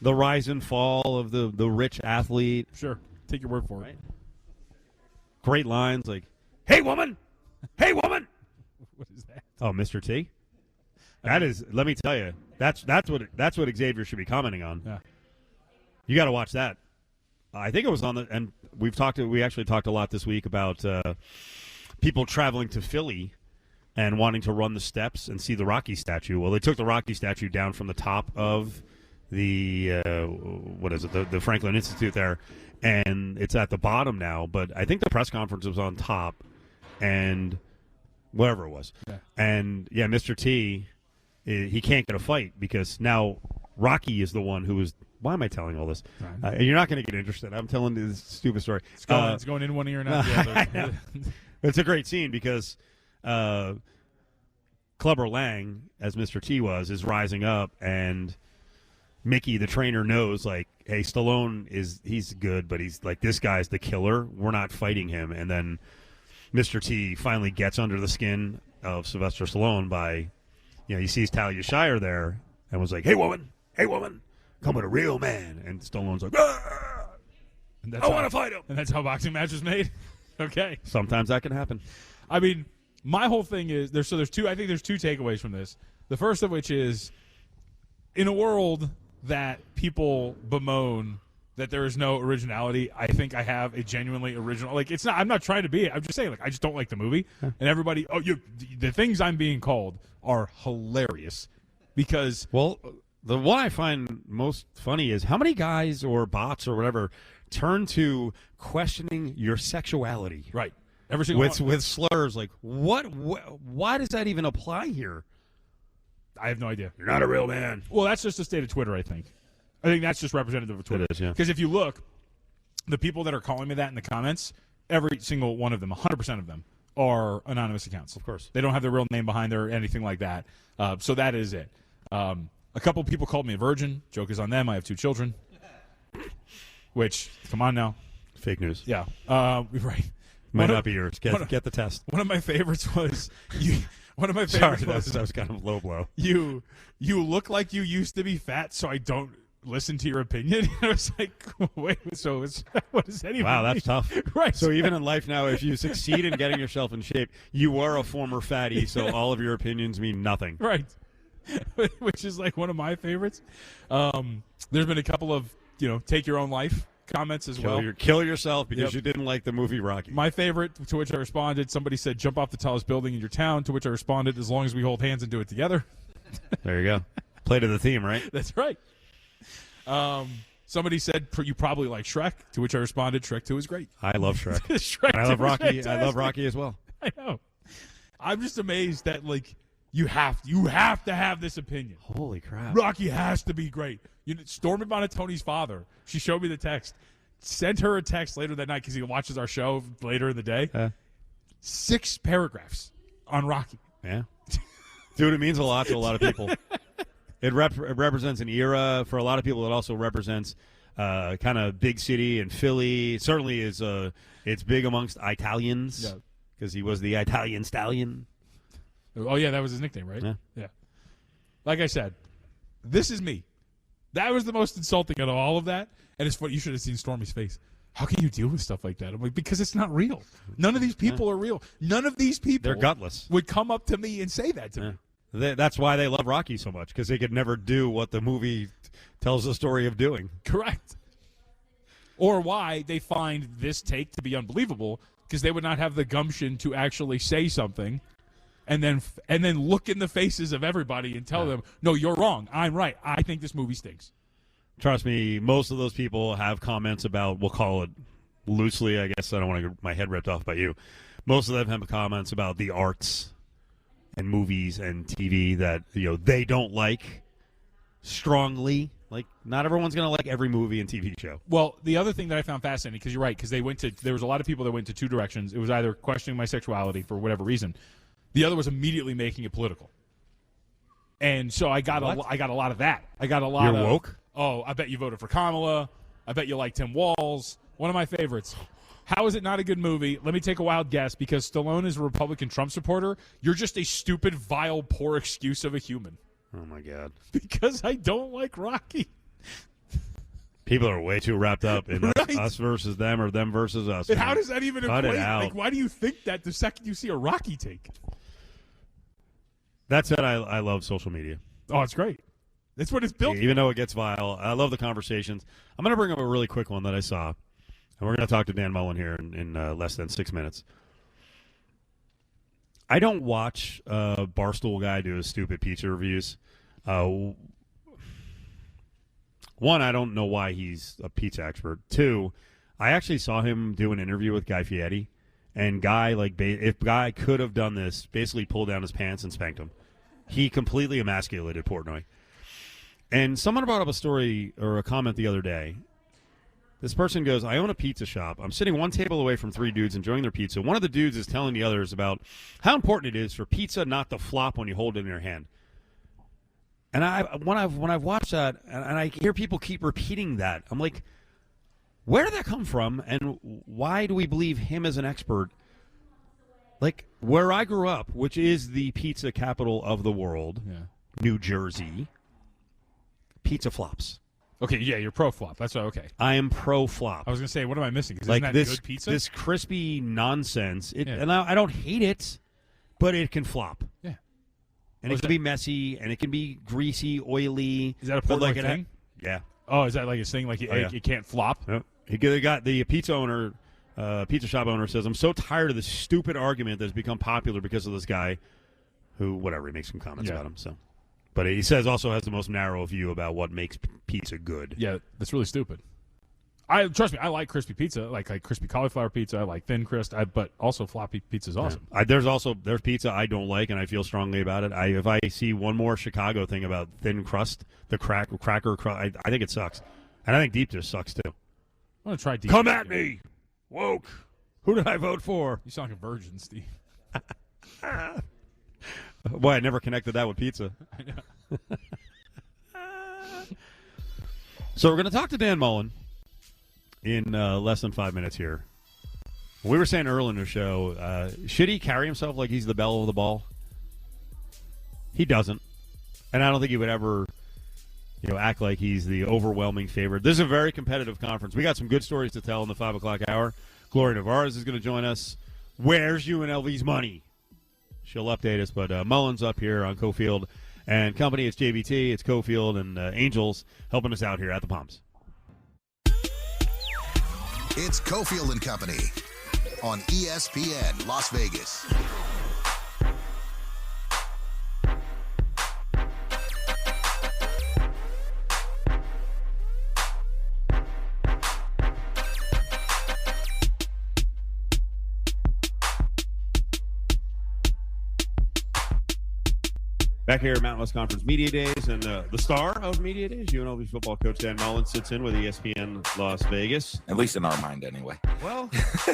The rise and fall of the rich athlete. Sure. Take your word for it. Great lines like, "Hey, woman! Hey, woman!" What is that? Oh, Mr. T? That is, let me tell you, that's what Exavier should be commenting on. Yeah. You got to watch that. I think it was on and we actually talked a lot this week about people traveling to Philly and wanting to run the steps and see the Rocky statue. Well, they took the Rocky statue down from the top of the the Franklin Institute there, and it's at the bottom now. But I think the press conference was on top, and whatever it was, and Mr. T, he can't get a fight because now Rocky is the one who is. Why am I telling all this? Right. You're not going to get interested. I'm telling you this stupid story. It's going in one ear and out the other. It's a great scene because Clubber Lang, as Mr. T was, is rising up, and Mickey, the trainer, knows, like, hey, Stallone he's good, but he's like, this guy's the killer. We're not fighting him. And then Mr. T finally gets under the skin of Sylvester Stallone by, he sees Talia Shire there and was like, hey, woman, come with a real man. And Stallone's like, ah! I want to fight him. And that's how boxing match is made? Okay. Sometimes that can happen. I mean, my whole thing is, there's two takeaways from this. The first of which is, in a world that people bemoan that there is no originality, I think I have a genuinely original, I'm not trying to be it. I'm just saying, I just don't like the movie. And everybody, the things I'm being called are hilarious because... Well... The one I find most funny is how many guys or bots or whatever turn to questioning your sexuality. Right. Every single one. With slurs like, why does that even apply here? I have no idea. You're not a real man. Well, that's just the state of Twitter, I think. I think that's just representative of Twitter. It is, yeah. Because if you look, the people that are calling me that in the comments, every single one of them, 100% of them, are anonymous accounts. Of course. They don't have their real name behind there or anything like that. So that is it. A couple people called me a virgin. Joke is on them. I have 2 children. Which, come on now. Fake news. Yeah. Right. Might not be yours. Get the test. One of my favorites was Sorry, that was kind of low blow. You look like you used to be fat, so I don't listen to your opinion. I was like, wait, so what does anyone Wow, that's mean? tough. Right. So even in life now, if you succeed in getting yourself in shape, you are a former fatty, so all of your opinions mean nothing. Right. Which is like one of my favorites. There's been a couple of, take your own life comments as well. Kill yourself because you didn't like the movie Rocky. My favorite, to which I responded, somebody said, jump off the tallest building in your town, to which I responded, as long as we hold hands and do it together. There you go. Play to the theme, right? That's right. Somebody said, you probably like Shrek, to which I responded, Shrek 2 is great. I love Shrek. Shrek and I love Rocky. Fantastic. I love Rocky as well. I know. I'm just amazed that, you have to have this opinion. Holy crap. Rocky has to be great. Stormy Bonatoni's father, she showed me the text, sent her a text later that night because he watches our show later in the day. 6 paragraphs on Rocky. Yeah. Dude, it means a lot to a lot of people. It represents an era. For a lot of people, it also represents kind of big city and Philly. It certainly is. It's big amongst Italians because he was the Italian stallion. Oh, yeah, that was his nickname, right? Yeah. Like I said, this is me. That was the most insulting out of all of that. And it's funny. You should have seen Stormy's face. How can you deal with stuff like that? I'm like, because it's not real. None of these people are real. None of these people They're gutless. Would come up to me and say that to me. That's why they love Rocky so much, because they could never do what the movie tells the story of doing. Correct. Or why they find this take to be unbelievable, because they would not have the gumption to actually say something and then look in the faces of everybody and tell them, no, you're wrong. I'm right. I think this movie stinks. Trust me, most of those people have comments about, we'll call it loosely, I guess. I don't want to get my head ripped off by you. Most of them have comments about the arts and movies and TV that they don't like strongly. Like, not everyone's going to like every movie and TV show. Well, the other thing that I found fascinating, because you're right, because there was a lot of people that went to two directions. It was either questioning my sexuality for whatever reason. The other was immediately making it political. And so I got a lot of that. I got a lot You're woke? Oh, I bet you voted for Kamala. I bet you like Tim Walz. One of my favorites. How is it not a good movie? Let me take a wild guess. Because Stallone is a Republican Trump supporter. You're just a stupid, vile, poor excuse of a human. Oh, my God. Because I don't like Rocky. People are way too wrapped up in us versus them or them versus us. And how does that even Cut equate? it out. Like, why do you think that the second you see a Rocky take? That said, I love social media. Oh, it's great. That's what it's built. Even though it gets vile, I love the conversations. I'm going to bring up a really quick one that I saw, and we're going to talk to Dan Mullen here in less than 6 minutes. I don't watch Barstool guy do his stupid pizza reviews. One, I don't know why he's a pizza expert. Two, I actually saw him do an interview with Guy Fieri, and Guy, if Guy could have done this, basically pulled down his pants and spanked him. He completely emasculated Portnoy. And someone brought up a story or a comment the other day. This person goes, I own a pizza shop. I'm sitting one table away from three dudes enjoying their pizza. One of the dudes is telling the others about how important it is for pizza not to flop when you hold it in your hand. And when I've watched that, and I hear people keep repeating that, I'm like, where did that come from? And why do we believe him as an expert? Like, where I grew up, which is the pizza capital of the world, New Jersey, pizza flops. Okay, yeah, you're pro flop. That's okay. I am pro flop. I was going to say, what am I missing? Because like isn't that this, good pizza? this crispy nonsense. And I don't hate it, but it can flop. Yeah. And it can be messy, and it can be greasy, oily. Is that a Portnoy thing? Yeah. Oh, is that like a thing? Like it can't flop? Yep. He got the pizza owner, pizza shop owner says, I'm so tired of this stupid argument that's become popular because of this guy who, whatever, he makes some comments about him. So, but he says also has the most narrow view about what makes pizza good. Yeah, that's really stupid. Trust me, I like crispy pizza, like crispy cauliflower pizza. I like thin crust, but also floppy pizza is awesome. Yeah. There's pizza I don't like, and I feel strongly about it. If I see one more Chicago thing about thin crust, the cracker crust, I think it sucks, and I think deep dish sucks too. I want to try deep. Come at me, woke. Who did I vote for? You sound like a virgin, Steve. Boy, I never connected that with pizza. I know. So we're going to talk to Dan Mullen in less than 5 minutes here. We were saying earlier in the show, should he carry himself like he's the belle of the ball? He doesn't. And I don't think he would ever act like he's the overwhelming favorite. This is a very competitive conference. We got some good stories to tell in the 5 o'clock hour. Gloria Nevarez is going to join us. Where's UNLV's money? She'll update us, but Mullen's up here on Cofield and company. It's JBT, it's Cofield, and Angels helping us out here at the Palms. It's Cofield and Company on ESPN Las Vegas. Back here at Mountain West Conference Media Days, and the star of Media Days, UNLV football coach Dan Mullen, sits in with ESPN Las Vegas. At least in our mind, anyway. Well, it's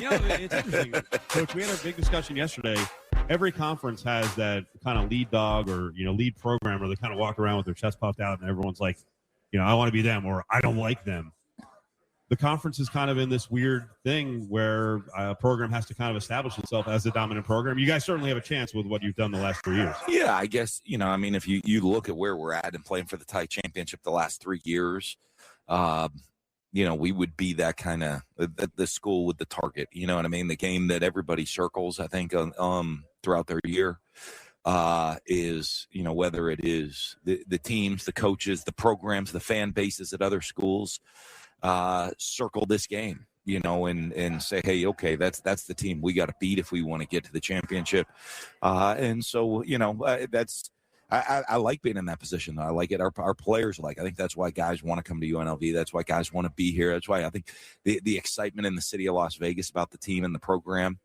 interesting, Coach. We had a big discussion yesterday. Every conference has that kind of lead dog or lead program where they kind of walk around with their chest puffed out, and everyone's like, I want to be them, or I don't like them. The conference is kind of in this weird thing where a program has to kind of establish itself as the dominant program. You guys certainly have a chance with what you've done the last 3 years. Yeah, I guess, if you look at where we're at and playing for the Ty Championship the last 3 years, we would be that kind of the school with the target. You know what I mean? The game that everybody circles, I think, throughout their year is, whether it is the teams, the coaches, the programs, the fan bases at other schools, circle this game. and say, hey, okay, that's the team we got to beat if we want to get to the championship. And so, that's. I like being in that position, though. I like it. Our players I think that's why guys want to come to UNLV. That's why guys want to be here. That's why I think the excitement in the city of Las Vegas about the team and the program,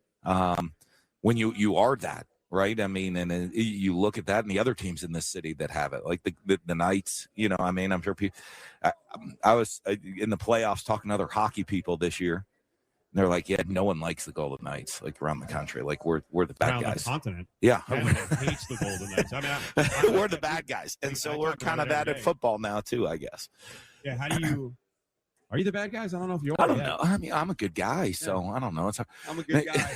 when you are that, right? I mean, and you look at that and the other teams in this city that have it, like the Knights, I'm sure people – I was in the playoffs talking to other hockey people this year. And they're like, yeah, no one likes the Golden Knights, like around the country. Like we're the bad around guys. The continent. Yeah. Everyone hates the Golden Knights. I mean, we're the bad guys. And so we're kind of that at football now too, I guess. Yeah. Are you the bad guys? I don't know if you are. I don't know. I mean, I'm a good guy, so I don't know. I'm a good guy.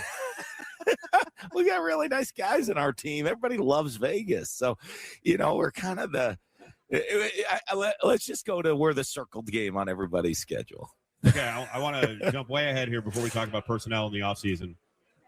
We got really nice guys in our team. Everybody loves Vegas. So, we're kind of let's just go to we're the circled game on everybody's schedule. Okay, I want to jump way ahead here before we talk about personnel in the offseason.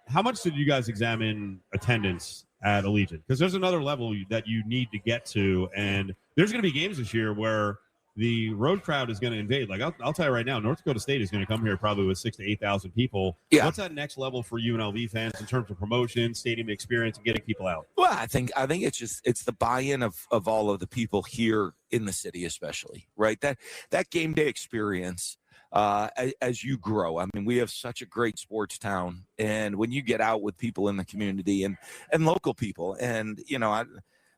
How much did you guys examine attendance at Allegiant? Because there's another level that you need to get to, and there's going to be games this year where the road crowd is going to invade. Like I'll tell you right now, North Dakota State is going to come here probably with 6,000 to 8,000 people. Yeah. What's that next level for UNLV fans in terms of promotion, stadium experience, and getting people out? Well, I think it's the buy-in of all of the people here in the city, especially, right? That game day experience. As you grow, I mean, we have such a great sports town, and when you get out with people in the community and local people, and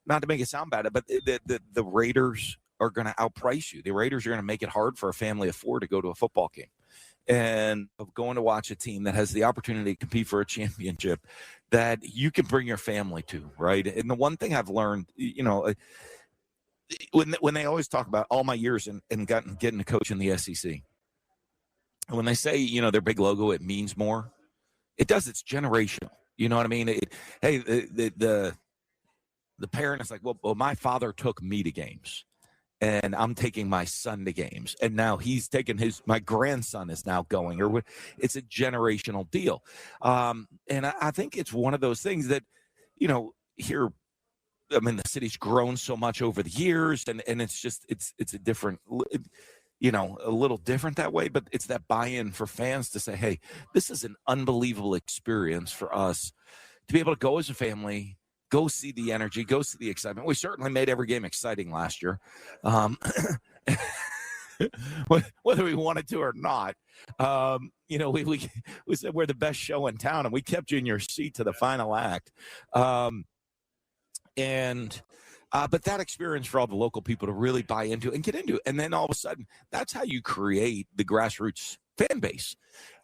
not to make it sound bad, but the Raiders are going to outprice you. The Raiders are going to make it hard for a family of four to go to a football game, and of going to watch a team that has the opportunity to compete for a championship that you can bring your family to, right? And the one thing I've learned, when they always talk about all my years and getting to coach in the SEC. When they say, their big logo, it means more. It does. It's generational. You know what I mean? The parent is like, well, my father took me to games, and I'm taking my son to games, and now he's taking my grandson is now going. Or it's a generational deal, and I think it's one of those things that, here. I mean, the city's grown so much over the years, and it's just it's a different. A little different that way, but it's that buy-in for fans to say, hey, this is an unbelievable experience for us to be able to go as a family, go see the energy, go see the excitement. We certainly made every game exciting last year, whether we wanted to or not. We said we're the best show in town, and we kept you in your seat to the final act. But that experience for all the local people to really buy into and get into it. And then all of a sudden, that's how you create the grassroots fan base.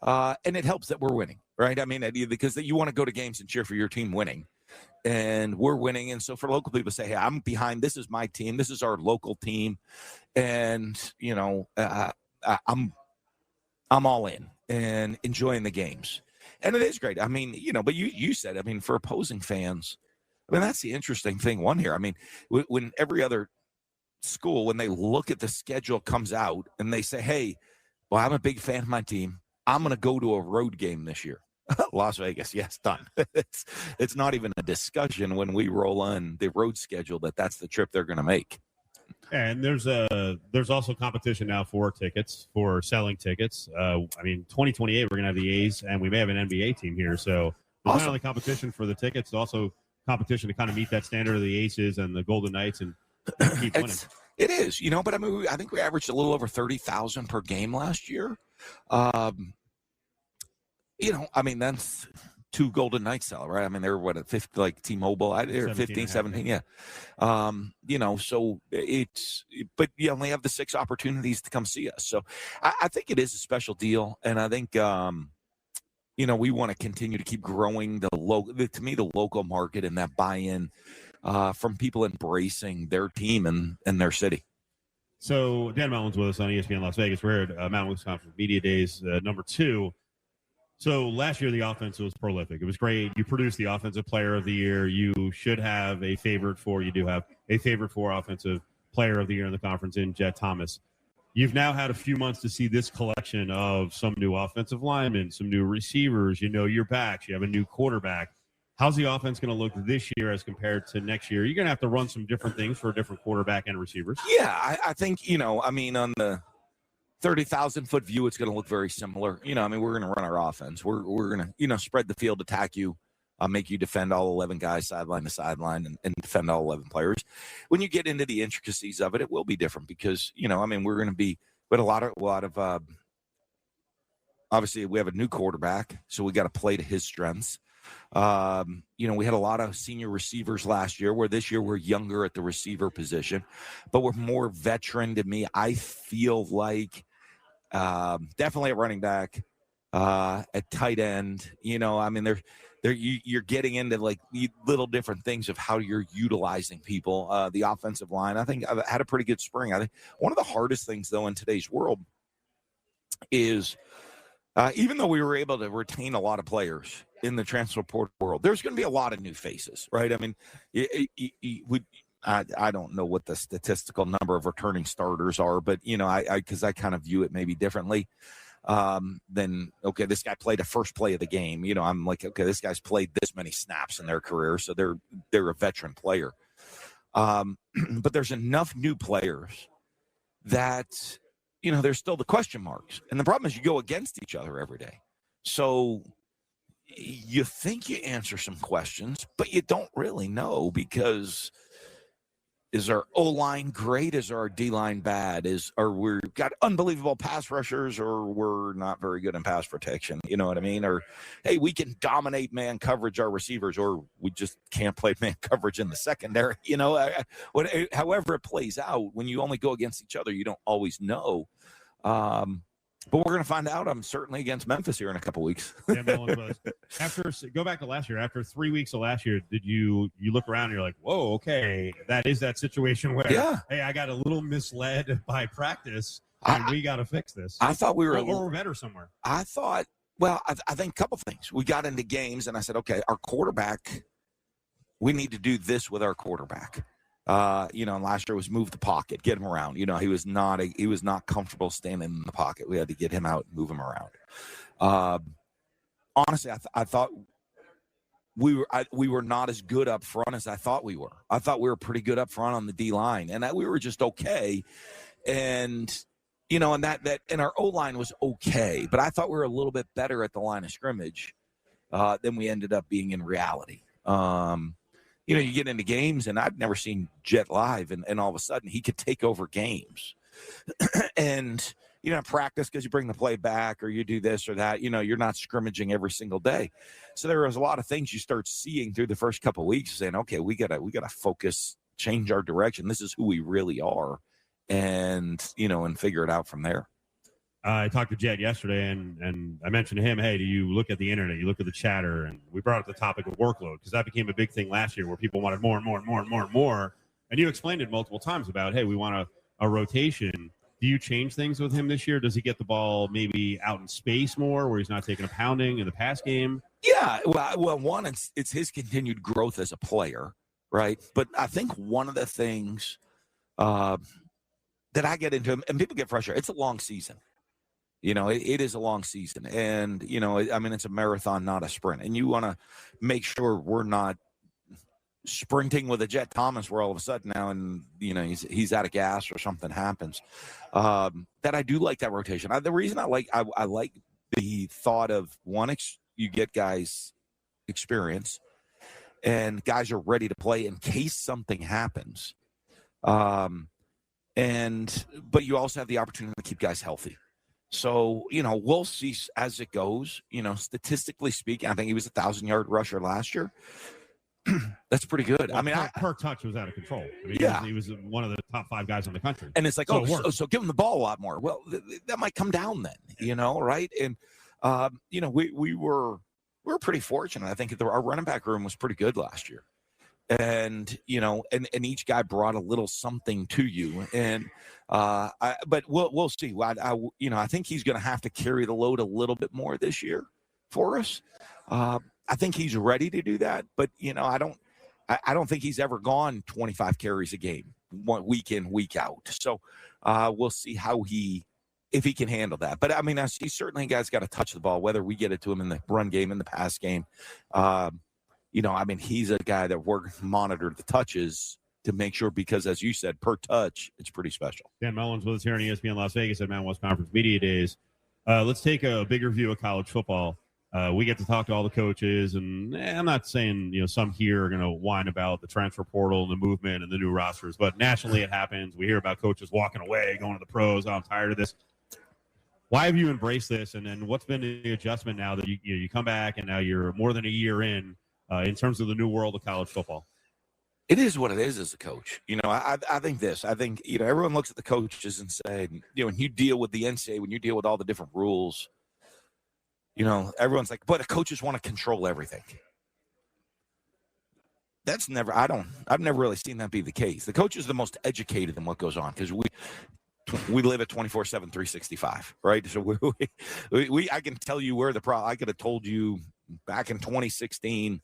And it helps that we're winning, right? I mean, because you want to go to games and cheer for your team winning. And we're winning. And so for local people to say, hey, I'm behind, this is my team. This is our local team. And, I'm all in and enjoying the games. And it is great. I mean, but you said, I mean, for opposing fans, I mean, that's the interesting thing. One here, I mean, when every other school, when they look at the schedule comes out and they say, hey, well, I'm a big fan of my team. I'm going to go to a road game this year. Las Vegas, yes, done. It's not even a discussion when we roll on the road schedule that's the trip they're going to make. And there's also competition now for selling tickets. I mean, 2028, we're going to have the A's, and we may have an NBA team here. So there's not only competition for the tickets, also competition to kind of meet that standard of the Aces and the Golden Knights and keep winning. It is, but I mean, I think we averaged a little over 30,000 per game last year. I mean, that's two Golden Knights salary, right? I mean, they were at 50, like T-Mobile, they're 15, 17, yeah. So but you only have the 6 opportunities to come see us. So I think it is a special deal, and I think we want to continue to keep growing the local market and that buy-in from people embracing their team and their city. So Dan Mullen's with us on ESPN Las Vegas. We're at Mountain West Conference Media Days, number 2. So last year the offense was prolific. It was great. You produced the Offensive Player of the Year. You should have a favorite for. You do have a favorite for Offensive Player of the Year in the conference in Jet Thomas. You've now had a few months to see this collection of some new offensive linemen, some new receivers. You know your backs. You have a new quarterback. How's the offense going to look this year as compared to next year? You're going to have to run some different things for a different quarterback and receivers. Yeah, I think, on 30,000-foot view, it's going to look very similar. We're going to run our offense. We're going to, spread the field, attack you, make you defend all 11 guys sideline to sideline and defend all 11 players. When you get into the intricacies of it, it will be different because, we're going to be with a lot of obviously we have a new quarterback, so we got to play to his strengths. We had a lot of senior receivers last year, where this year we're younger at the receiver position, but we're more veteran to me. I feel like definitely at running back, at tight end, you're getting into like little different things of how you're utilizing people. The offensive line, I think I've had a pretty good spring. I think one of the hardest things though in today's world is even though we were able to retain a lot of players in the transfer portal world, there's going to be a lot of new faces, right? I mean, I don't know what the statistical number of returning starters are, but because I kind of view it maybe differently than, okay, this guy played a first play of the game. I'm like, okay, this guy's played this many snaps in their career, so they're a veteran player. But there's enough new players that there's still the question marks. And the problem is you go against each other every day. So you think you answer some questions, but you don't really know because is our O-line great? Is our D-line bad? Or we've got unbelievable pass rushers, or we're not very good in pass protection? You know what I mean? Or, hey, we can dominate man coverage, our receivers, or we just can't play man coverage in the secondary. However it plays out, when you only go against each other, you don't always know. But we're going to find out. I'm certainly against Memphis here in a couple weeks. Yeah, Mullen was. Go back to last year. After 3 weeks of last year, did you look around and you're like, whoa, okay, that is that situation where, hey, I got a little misled by practice, and we got to fix this. I thought we were or we're better somewhere. I thought, well, I think a couple things. We got into games, and I said, okay, our quarterback, we need to do this with our quarterback. And last year was move the pocket, get him around. He was not comfortable standing in the pocket. We had to get him out and move him around. Honestly, I thought we were not as good up front as I thought we were. I thought we were pretty good up front on the D line, and that we were just okay. And and and our O line was okay, but I thought we were a little bit better at the line of scrimmage than we ended up being in reality. You get into games, and I've never seen Jet live, and all of a sudden he could take over games. And, practice because you bring the play back or you do this or that, you're not scrimmaging every single day. So there was a lot of things you start seeing through the first couple of weeks saying, okay, we gotta focus, change our direction. This is who we really are, and figure it out from there. I talked to Jet yesterday, and I mentioned to him, hey, do you look at the internet? You look at the chatter, and we brought up the topic of workload because that became a big thing last year where people wanted more and more and more and more and more. And you explained it multiple times about, hey, we want a rotation. Do you change things with him this year? Does he get the ball maybe out in space more where he's not taking a pounding in the pass game? Yeah, well, one, it's his continued growth as a player, right? But I think one of the things that I get into, and people get frustrated, it's a long season. It is a long season, and it's a marathon, not a sprint, and you want to make sure we're not sprinting with a Jet Thomas where all of a sudden now and he's out of gas or something happens. That I do like that rotation. The reason I like the thought of one, you get guys experience, and guys are ready to play in case something happens. But you also have the opportunity to keep guys healthy. So, we'll see as it goes. Statistically speaking, I think he was a 1,000-yard rusher last year. That's pretty good. Well, per touch was out of control. He was one of the top 5 guys in the country. And it's like, so give him the ball a lot more. Well, that might come down then, right? And, we were pretty fortunate. I think our running back room was pretty good last year. And, and each guy brought a little something to you. And, but we'll see. I think he's going to have to carry the load a little bit more this year for us. I think he's ready to do that, but I don't think he's ever gone 25 carries a game, week in, week out. So we'll see if he can handle that. But he's certainly a guy's got to touch the ball, whether we get it to him in the run game, in the pass game. He's a guy that we're monitored the touches to make sure, because as you said, per touch, it's pretty special. Dan Mullen's with us here on ESPN Las Vegas at Mountain West Conference Media Days. Let's take a bigger view of college football. We get to talk to all the coaches, and I'm not saying some here are going to whine about the transfer portal and the movement and the new rosters, but nationally it happens. We hear about coaches walking away, going to the pros. Oh, I'm tired of this. Why have you embraced this, and what's been the adjustment now that you come back and now you're more than a year in terms of the new world of college football? It is what it is as a coach. I think this. I think, everyone looks at the coaches and say, when you deal with the NCAA, when you deal with all the different rules, everyone's like, but the coaches want to control everything. That's never, I've never really seen that be the case. The coach is the most educated in what goes on because we live at 24/7, 365, right? So I can tell you where the problem, I could have told you back in 2016,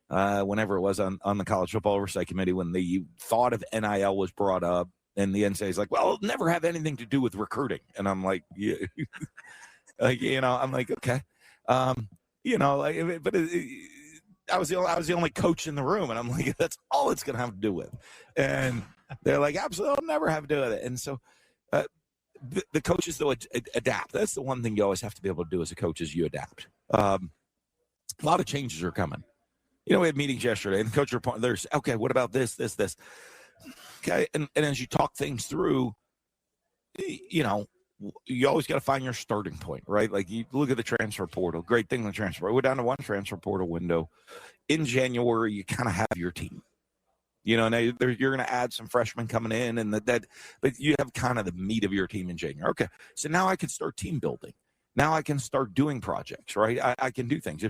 whenever it was on the College Football Oversight Committee, when the thought of NIL was brought up, and the NCAA is like, well, it'll never have anything to do with recruiting. And I'm like, yeah. I'm like, okay. I was the only coach in the room, and I'm like, that's all it's going to have to do with. And they're like, absolutely, I'll never have to do with it. And so the coaches, though, adapt. That's the one thing you always have to be able to do as a coach is you adapt. A lot of changes are coming. We had meetings yesterday, and the coach reported, there's, okay, what about this? Okay, and as you talk things through, you always got to find your starting point, right? Like you look at the transfer portal. Great thing in the transfer portal. We're down to one transfer portal window. In January, you kind of have your team. Now you're going to add some freshmen coming in, and but you have kind of the meat of your team in January. Okay, so now I can start team building. Now I can start doing projects, right? I can do things.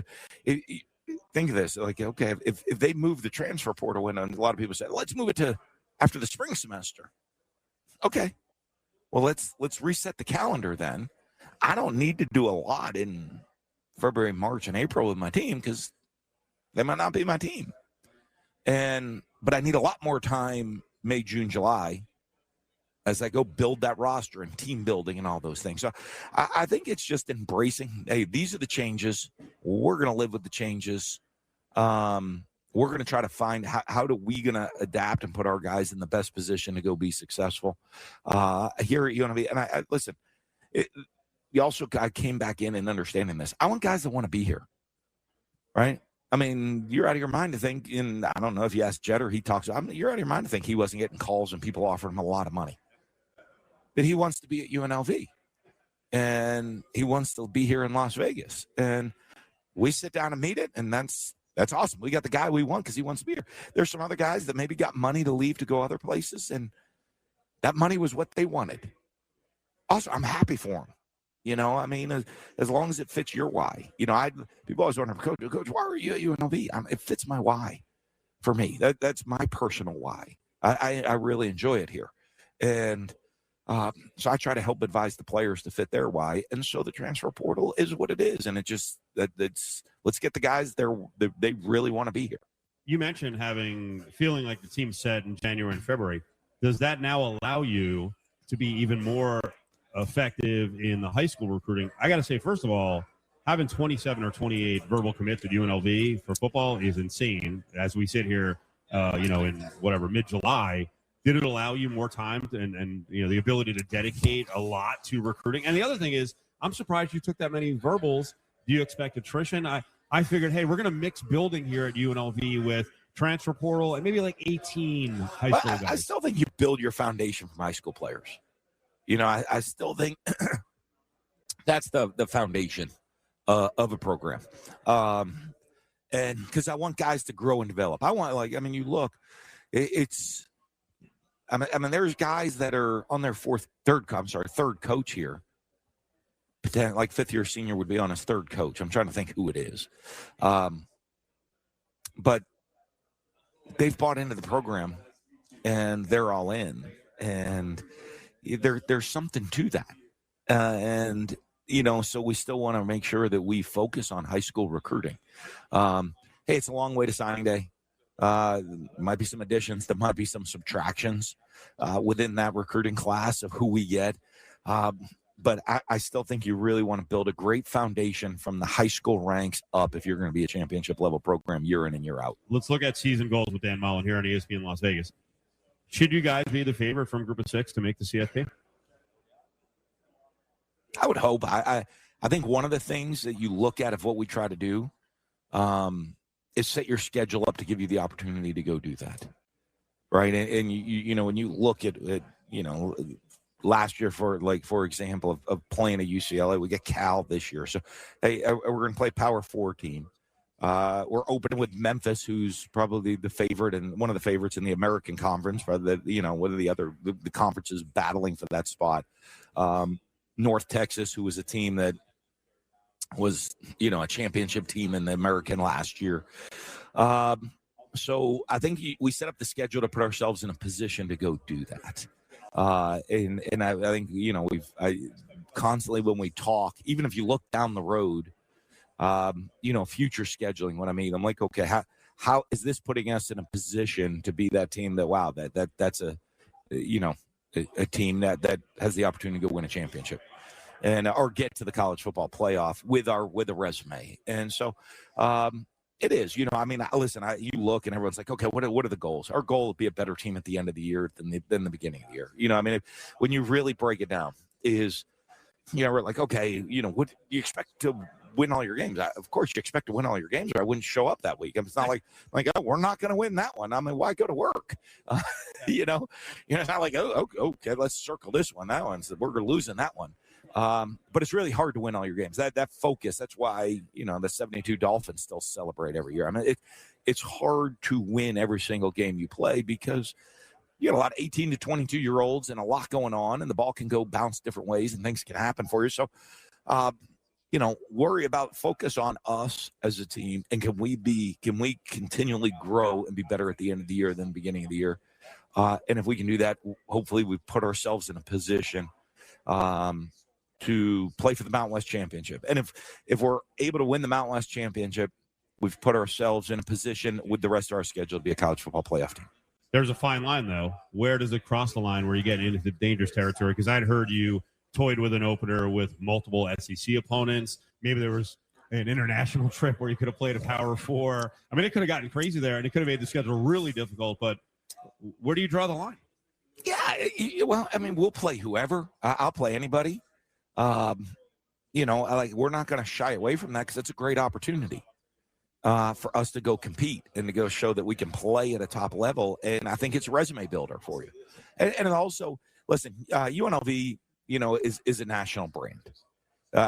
Think of this, like, okay, if they move the transfer portal window, and a lot of people say, let's move it to after the spring semester. Okay. Well, let's reset the calendar then. I don't need to do a lot in February, March, and April with my team because they might not be my team. But I need a lot more time May, June, July as I go build that roster and team building and all those things. So I think it's just embracing, hey, these are the changes. We're going to live with the changes. We're going to try to find how do we going to adapt and put our guys in the best position to go be successful here at UNLV. And I listen, I came back in and understanding this. I want guys that want to be here, right? I mean, you're out of your mind to think, and I don't know if you ask Jetter, he talks, you're out of your mind to think he wasn't getting calls and people offering him a lot of money. But he wants to be at UNLV, and he wants to be here in Las Vegas. And we sit down and meet it, and that's awesome. We got the guy we want because he wants to be here. There's some other guys that maybe got money to leave to go other places, and that money was what they wanted. Also, I'm happy for them. I mean, as long as it fits your why. People always wonder, Coach, why are you at UNLV? It fits my why for me. That's my personal why. I really enjoy it here. And so I try to help advise the players to fit their why. And so the transfer portal is what it is. And let's get the guys there. They really want to be here. You mentioned feeling like the team's set in January and February. Does that now allow you to be even more effective in the high school recruiting? I got to say, first of all, having 27 or 28 verbal commits at UNLV for football is insane. As we sit here, in mid-July, did it allow you more time and the ability to dedicate a lot to recruiting? And the other thing is, I'm surprised you took that many verbals. Do you expect attrition? I figured, hey, we're going to mix building here at UNLV with transfer portal and maybe like 18 high school guys. I still think you build your foundation from high school players. I still think that's the foundation of a program. And because I want guys to grow and develop. I want, you look, there's guys that are on their third coach here. Like fifth-year senior would be on his third coach. I'm trying to think who it is. But they've bought into the program, and they're all in. And there's something to that. So we still want to make sure that we focus on high school recruiting. Hey, it's a long way to signing day. Might be some additions. There might be some subtractions within that recruiting class of who we get. But I still think you really want to build a great foundation from the high school ranks up if you're going to be a championship level program year in and year out. Let's look at season goals with Dan Mullen here on ESPN Las Vegas. Should you guys be the favorite from Group of 6 to make the CFP? I would hope. I think one of the things that you look at of what we try to do is set your schedule up to give you the opportunity to go do that, right? And you know, when you look at you know, last year for example of playing at UCLA, we get Cal this year, so hey, we're going to play Power 4 team. We're opening with Memphis, who's probably the favorite and one of the favorites in the American Conference. For the, you know, what are the other the conferences battling for that spot? North Texas, who was a team that was, you know, a championship team in the American last year. So I think we set up the schedule to put ourselves in a position to go do that. And I think, you know, constantly when we talk, even if you look down the road, you know, future scheduling, what I mean, I'm like, okay, how is this putting us in a position to be that team that, wow, that's a, you know, a team that has the opportunity to go win a championship and or get to the college football playoff with a resume. And so it is, you know, I mean, listen, you look and everyone's like, okay, what are the goals? Our goal would be a better team at the end of the year than the beginning of the year. You know, I mean, when you really break it down is, you know, we're like, okay, you know, what do you expect to win all your games? Of course you expect to win all your games, or I wouldn't show up that week. It's not like, oh, we're not going to win that one. I mean, why go to work? You know, it's not like, oh, okay, let's circle this one. That one's, we're losing that one. But it's really hard to win all your games. That focus, that's why, you know, the 72 Dolphins still celebrate every year. I mean, it's hard to win every single game you play because you got a lot of 18 to 22-year-olds and a lot going on, and the ball can go bounce different ways and things can happen for you. So, you know, worry about focus on us as a team, and can we continually grow and be better at the end of the year than the beginning of the year? And if we can do that, hopefully we put ourselves in a position to play for the Mountain West Championship. And if we're able to win the Mountain West Championship, we've put ourselves in a position with the rest of our schedule to be a college football playoff team. There's a fine line, though. Where does it cross the line where you get into dangerous territory? Because I'd heard you toyed with an opener with multiple SEC opponents. Maybe there was an international trip where you could have played a Power 4. I mean, it could have gotten crazy there, and it could have made the schedule really difficult. But where do you draw the line? Yeah, well, I mean, we'll play whoever. I'll play anybody. You know, we're not going to shy away from that because it's a great opportunity for us to go compete and to go show that we can play at a top level. And I think it's a resume builder for you. And also, listen, UNLV, you know, is a national brand.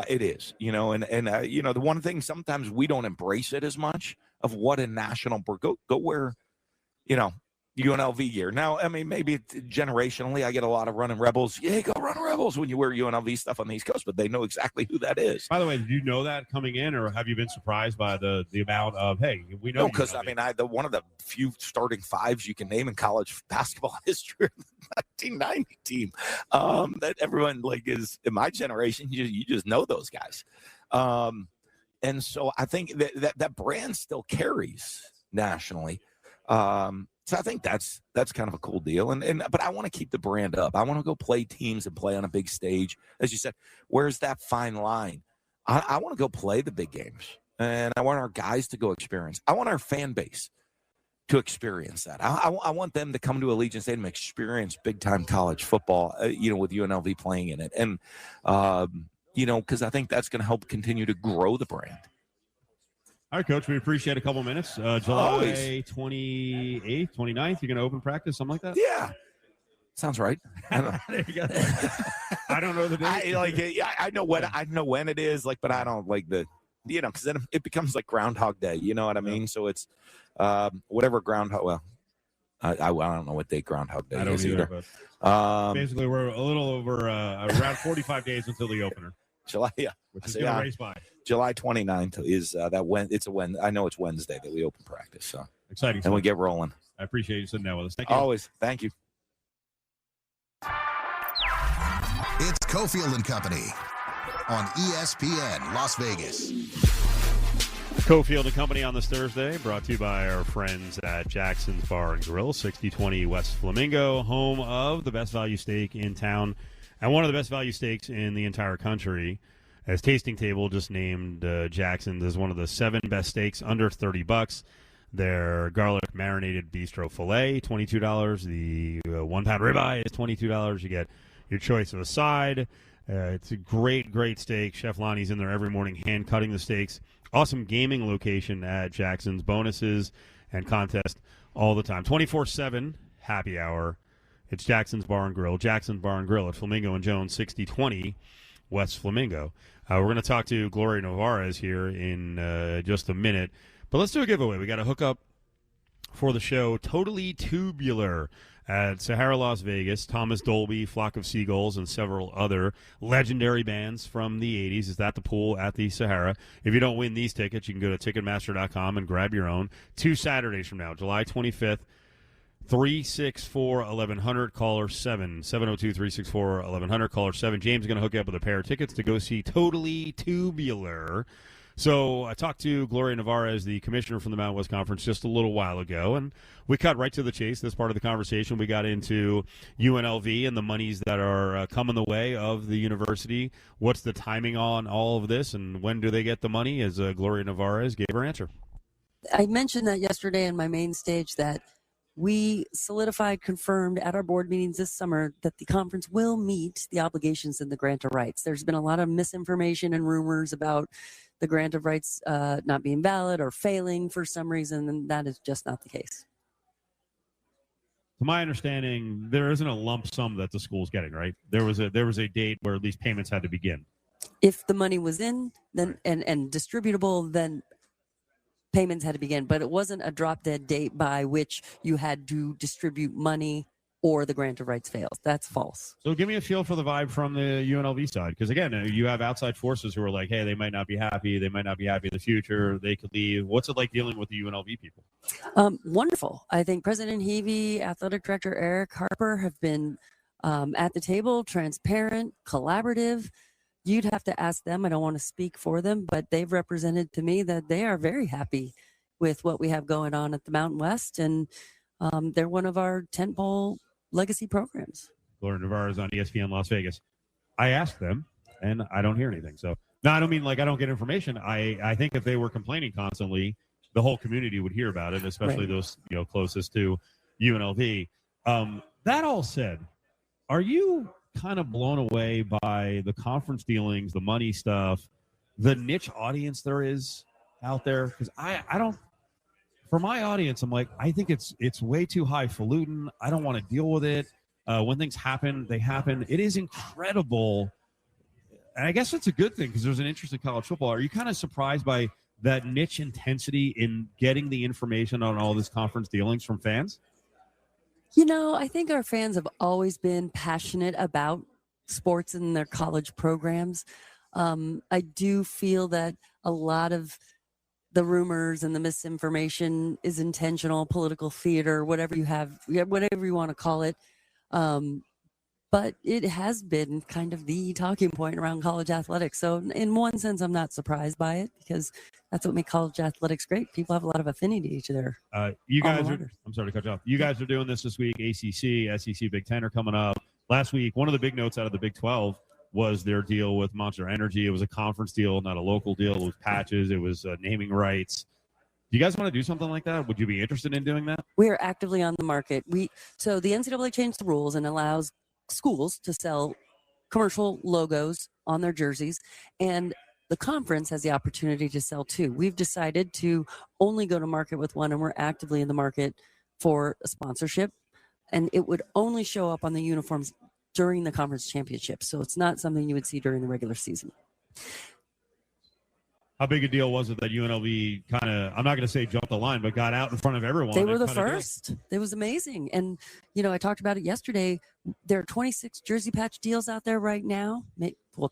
It is, you know, and you know, the one thing sometimes we don't embrace it as much of what a national go where, you know, UNLV gear. Now, I mean, maybe generationally, I get a lot of running Rebels. Yeah, go run Rebels when you wear UNLV stuff on the East Coast, but they know exactly who that is. By the way, did you know that coming in, or have you been surprised by the amount of, hey, we know? No, because I mean, one of the few starting fives you can name in college basketball history, the 1990 team, that everyone is in my generation. You just know those guys, and so I think that brand still carries nationally. So I think that's kind of a cool deal. But I want to keep the brand up. I want to go play teams and play on a big stage. As you said, where's that fine line? I want to go play the big games, and I want our guys to go experience. I want our fan base to experience that. I want them to come to Allegiant Stadium and experience big-time college football, you know, with UNLV playing in it. And, you know, because I think that's going to help continue to grow the brand. All right, Coach, we appreciate a couple minutes. July 28th, 29th, you're going to open practice, something like that? Yeah. Sounds right. There you go. I don't know the date. I know when it is, but I don't like the, you know, because then it becomes like Groundhog Day. You know what I mean? So it's whatever Groundhog. Well, I don't know what day Groundhog Day is either. But, basically, we're a little over around 45 days until the opener. July, yeah. Which is going to race by. July 29th is it's a Wednesday. I know it's Wednesday that we open practice. So exciting. And we get rolling. I appreciate you sitting down with us. Thank you. Always. Thank you. It's Cofield and Company on ESPN Las Vegas. Cofield and Company on this Thursday, brought to you by our friends at Jackson's Bar and Grill, 6020 West Flamingo, home of the best value steak in town and one of the best value steaks in the entire country. As Tasting Table just named Jackson's as one of the 7 best steaks under $30. Their garlic marinated bistro filet, $22. The 1 pound ribeye is $22. You get your choice of a side. It's a great, great steak. Chef Lonnie's in there every morning hand cutting the steaks. Awesome gaming location at Jackson's. Bonuses and contest all the time. 24/7 happy hour. It's Jackson's Bar and Grill. Jackson's Bar and Grill at Flamingo and Jones, 6020 West Flamingo. We're going to talk to Gloria Nevarez here in just a minute. But let's do a giveaway. We got a hookup for the show. Totally Tubular at Sahara, Las Vegas. Thomas Dolby, Flock of Seagulls, and several other legendary bands from the 80s is at the pool at the Sahara. If you don't win these tickets, you can go to Ticketmaster.com and grab your own. 2 Saturdays from now, July 25th, 364-1100, caller 7, 702-364-1100, caller 7. James is going to hook you up with a pair of tickets to go see Totally Tubular. So I talked to Gloria Nevarez, the commissioner from the Mountain West Conference, just a little while ago, and we cut right to the chase. This part of the conversation, we got into UNLV and the monies that are coming the way of the university. What's the timing on all of this, and when do they get the money, as Gloria Nevarez gave her answer. I mentioned that yesterday on my main stage that we solidified, confirmed at our board meetings this summer that the conference will meet the obligations in the grant of rights. There's been a lot of misinformation and rumors about the grant of rights not being valid or failing for some reason, and that is just not the case. To my understanding, there isn't a lump sum that the school's getting, right? There was a date where at least payments had to begin. If the money was in then and distributable, then payments had to begin, but it wasn't a drop dead date by which you had to distribute money or the grant of rights fails. That's false. So give me a feel for the vibe from the UNLV side, because again, you have outside forces who are like, hey, they might not be happy. They might not be happy in the future. They could leave. What's it like dealing with the UNLV people? Wonderful. I think President Heavey, Athletic Director Eric Harper have been at the table, transparent, collaborative. You'd have to ask them. I don't want to speak for them, but they've represented to me that they are very happy with what we have going on at the Mountain West, and they're one of our tentpole legacy programs. Gloria Nevarez on ESPN Las Vegas. I asked them, and I don't hear anything. So, no, I don't mean like I don't get information. I think if they were complaining constantly, the whole community would hear about it, especially those closest to UNLV. That all said, are you kind of blown away by the conference dealings, the money stuff, the niche audience there is out there? Because I don't, for my audience, I'm like, I think it's way too highfalutin. I don't want to deal with it. When things happen, they happen. It is incredible. And I guess it's a good thing because there's an interest in college football. Are you kind of surprised by that niche intensity in getting the information on all this conference dealings from fans? I think our fans have always been passionate about sports and their college programs. I do feel that a lot of the rumors and the misinformation is intentional, political theater, whatever you want to call it. But it has been kind of the talking point around college athletics. So in one sense, I'm not surprised by it because that's what makes college athletics great. People have a lot of affinity to their you guys are, I'm sorry to cut you off. You guys are doing this week. ACC, SEC, Big Ten are coming up. Last week, one of the big notes out of the Big 12 was their deal with Monster Energy. It was a conference deal, not a local deal. It was patches. It was naming rights. Do you guys want to do something like that? Would you be interested in doing that? We are actively on the market. So the NCAA changed the rules and allows schools to sell commercial logos on their jerseys, and the conference has the opportunity to sell two. We've decided to only go to market with one, and we're actively in the market for a sponsorship, and it would only show up on the uniforms during the conference championship. So it's not something you would see during the regular season. How big a deal was it that UNLV kind of, I'm not going to say jumped the line, but got out in front of everyone? They were the first. It was amazing. And, I talked about it yesterday. There are 26 jersey patch deals out there right now.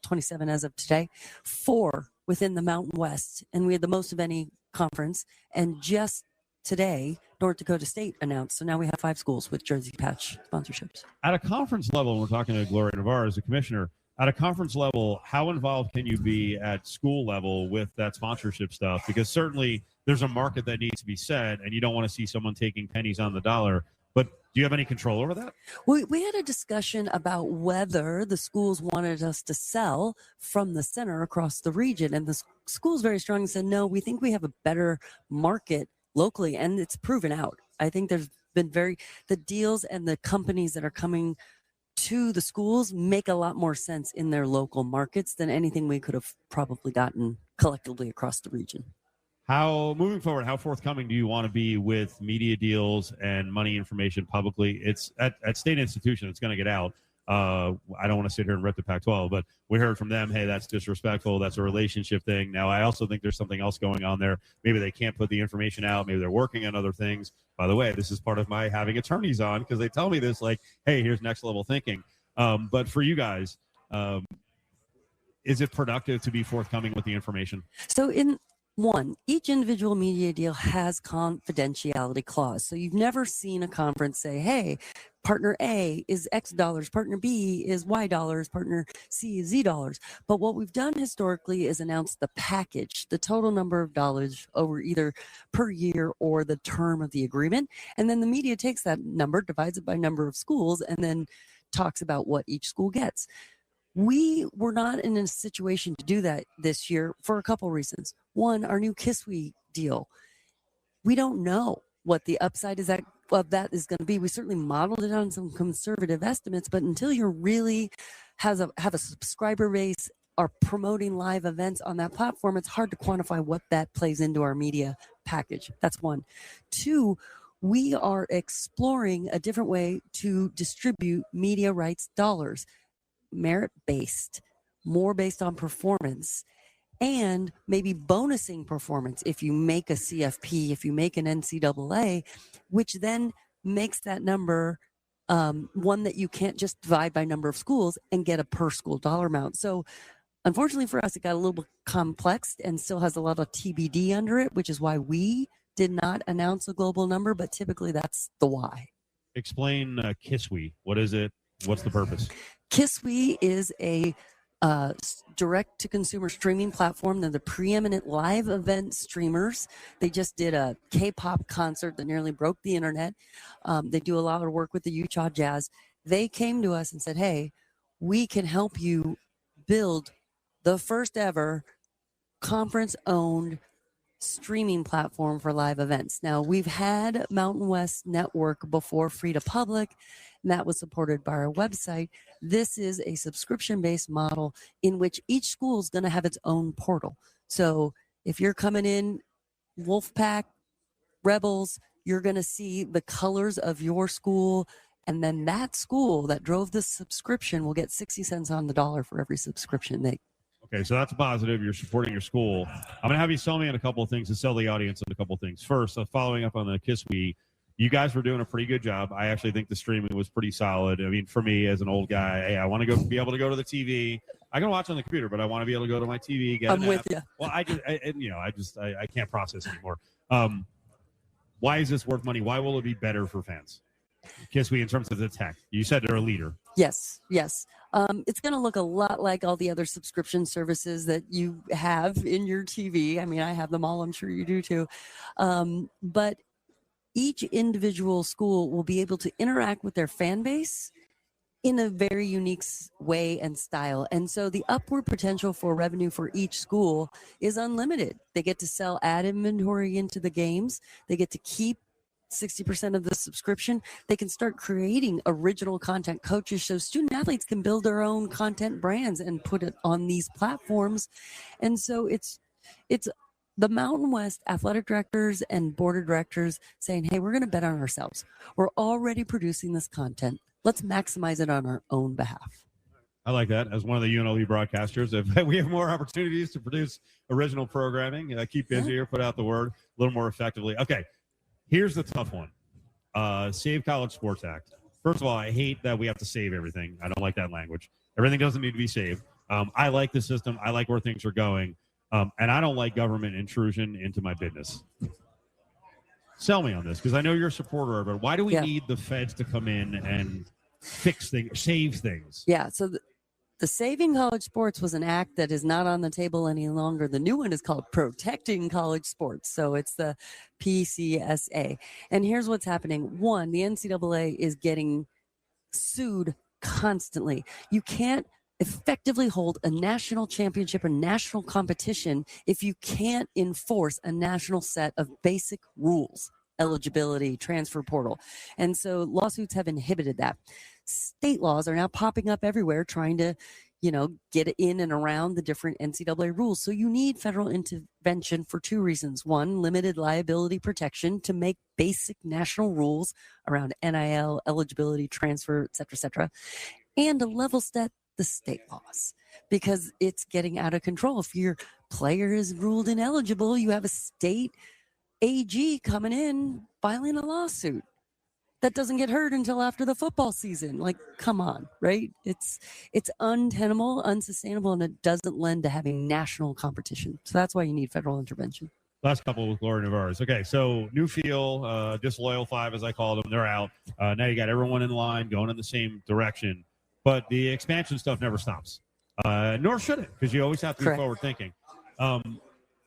27 as of today. 4 within the Mountain West. And we had the most of any conference. And just today, North Dakota State announced. So now we have 5 schools with jersey patch sponsorships. At a conference level, and we're talking to Gloria Nevarez, the commissioner, at a conference level, how involved can you be at school level with that sponsorship stuff? Because certainly there's a market that needs to be set, and you don't want to see someone taking pennies on the dollar. But do you have any control over that? We had a discussion about whether the schools wanted us to sell from the center across the region. And the school's very strong and said, no, we think we have a better market locally, and it's proven out. I think there's been the deals and the companies that are coming to the schools make a lot more sense in their local markets than anything we could have probably gotten collectively across the region. Moving forward, how forthcoming do you want to be with media deals and money information publicly? It's at state institution, it's going to get out. I don't want to sit here and rip the Pac-12, but we heard from them, hey, that's disrespectful. That's a relationship thing. Now, I also think there's something else going on there. Maybe they can't put the information out. Maybe they're working on other things. By the way, this is part of my having attorneys on because they tell me this, like, hey, here's next level thinking. But for you guys, is it productive to be forthcoming with the information? So each individual media deal has confidentiality clause. So you've never seen a conference say, hey, partner A is X dollars, partner B is Y dollars, partner C is Z dollars. But what we've done historically is announce the package, the total number of dollars over either per year or the term of the agreement. And then the media takes that number, divides it by number of schools, and then talks about what each school gets. We were not in a situation to do that this year for a couple reasons. One, our new KISWE deal. We don't know what the upside of that is going to be. We certainly modeled it on some conservative estimates, but until you really have a subscriber base, are promoting live events on that platform, it's hard to quantify what that plays into our media package. That's one. Two, we are exploring a different way to distribute media rights dollars. Merit-based, more based on performance, and maybe bonusing performance if you make a CFP, if you make an NCAA, which then makes that number one that you can't just divide by number of schools and get a per school dollar amount. So unfortunately for us, it got a little bit complex and still has a lot of TBD under it, which is why we did not announce a global number, but typically that's the why. Explain KISWE. What is it? What's the purpose? KISWE is a direct-to-consumer streaming platform. They're the preeminent live event streamers. They just did a K-pop concert that nearly broke the internet. They do a lot of work with the Utah Jazz. They came to us and said, hey, we can help you build the first ever conference-owned streaming platform for live events. Now, we've had Mountain West Network before, free to public, and that was supported by our website. This is a subscription-based model in which each school is going to have its own portal. So if you're coming in Wolfpack, Rebels, you're going to see the colors of your school, and then that school that drove the subscription will get 60 cents on the dollar for every subscription they. Okay, so that's positive. You're supporting your school. I'm going to have you sell me on a couple of things and sell the audience on a couple of things. First, following up on the KISWE, you guys were doing a pretty good job. I actually think the streaming was pretty solid. I mean, for me as an old guy, hey, I want to be able to go to the TV. I can watch on the computer, but I want to be able to go to my TV. I'm with you. Well, I can't process anymore. Why is this worth money? Why will it be better for fans? KISWE in terms of the tech. You said they're a leader. Yes. It's going to look a lot like all the other subscription services that you have in your TV. I mean, I have them all. I'm sure you do too. But each individual school will be able to interact with their fan base in a very unique way and style. And so the upward potential for revenue for each school is unlimited. They get to sell ad inventory into the games. They get to keep 60% of the subscription. They can start creating original content. Coaches so student athletes can build their own content brands and put it on these platforms. And so it's the Mountain West athletic directors and board of directors saying, hey, we're going to bet on ourselves. We're already producing this content. Let's maximize it on our own behalf. I like that. As one of the UNLV broadcasters, if we have more opportunities to produce original programming, keep busier, put out the word a little more effectively. Okay. Here's the tough one. Save College Sports Act. First of all, I hate that we have to save everything. I don't like that language. Everything doesn't need to be saved. I like the system. I like where things are going. And I don't like government intrusion into my business. Sell me on this, because I know you're a supporter of it. Why do we need the feds to come in and fix things, save things? Yeah, so the Saving College Sports was an act that is not on the table any longer. The new one is called Protecting College Sports. So it's the PCSA. And here's what's happening. One, the NCAA is getting sued constantly. You can't effectively hold a national championship or national competition if you can't enforce a national set of basic rules, eligibility, transfer portal. And so lawsuits have inhibited that. State laws are now popping up everywhere trying to, get in and around the different NCAA rules. So you need federal intervention for two reasons. One, limited liability protection to make basic national rules around NIL, eligibility, transfer, et cetera, and to level set the state laws because it's getting out of control. If your player is ruled ineligible, you have a state AG coming in filing a lawsuit that doesn't get heard until after the football season. Like, come on, right? It's untenable, unsustainable, and it doesn't lend to having national competition. So that's why you need federal intervention. Last couple with Gloria Nevarez. Okay, so new feel, disloyal 5 as I call them, they're out. Now you got everyone in line going in the same direction, but the expansion stuff never stops. Nor should it, because you always have to be forward thinking.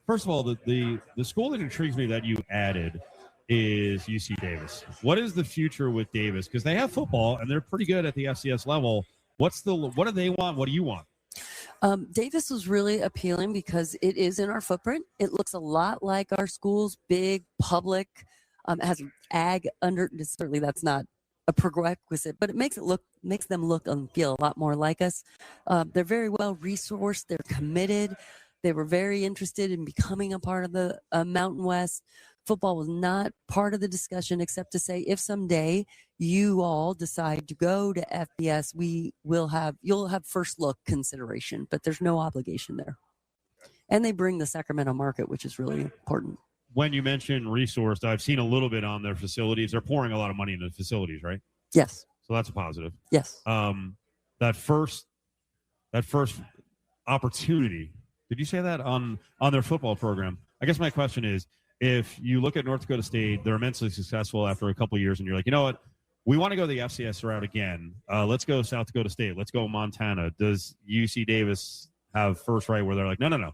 First of all, the school that intrigues me that you added is UC Davis. What is the future with Davis? Because they have football and they're pretty good at the FCS level. What do they want? What do you want? Davis was really appealing because it is in our footprint. It looks a lot like our school's big public, has ag under. Certainly, that's not a prerequisite, but it makes them look and feel a lot more like us. They're very well resourced. They're committed. They were very interested in becoming a part of the Mountain West. Football was not part of the discussion, except to say if someday you all decide to go to FBS, you'll have first look consideration, but there's no obligation there. And they bring the Sacramento market, which is really important. When you mention resourced, I've seen a little bit on their facilities. They're pouring a lot of money into the facilities, right? Yes. So that's a positive. Yes. That first opportunity. Did you say that on their football program? I guess my question is, if you look at North Dakota State, they're immensely successful after a couple of years, and you're like, you know what? We want to go the FCS route again. Let's go South Dakota State. Let's go Montana. Does UC Davis have first right where they're like, no.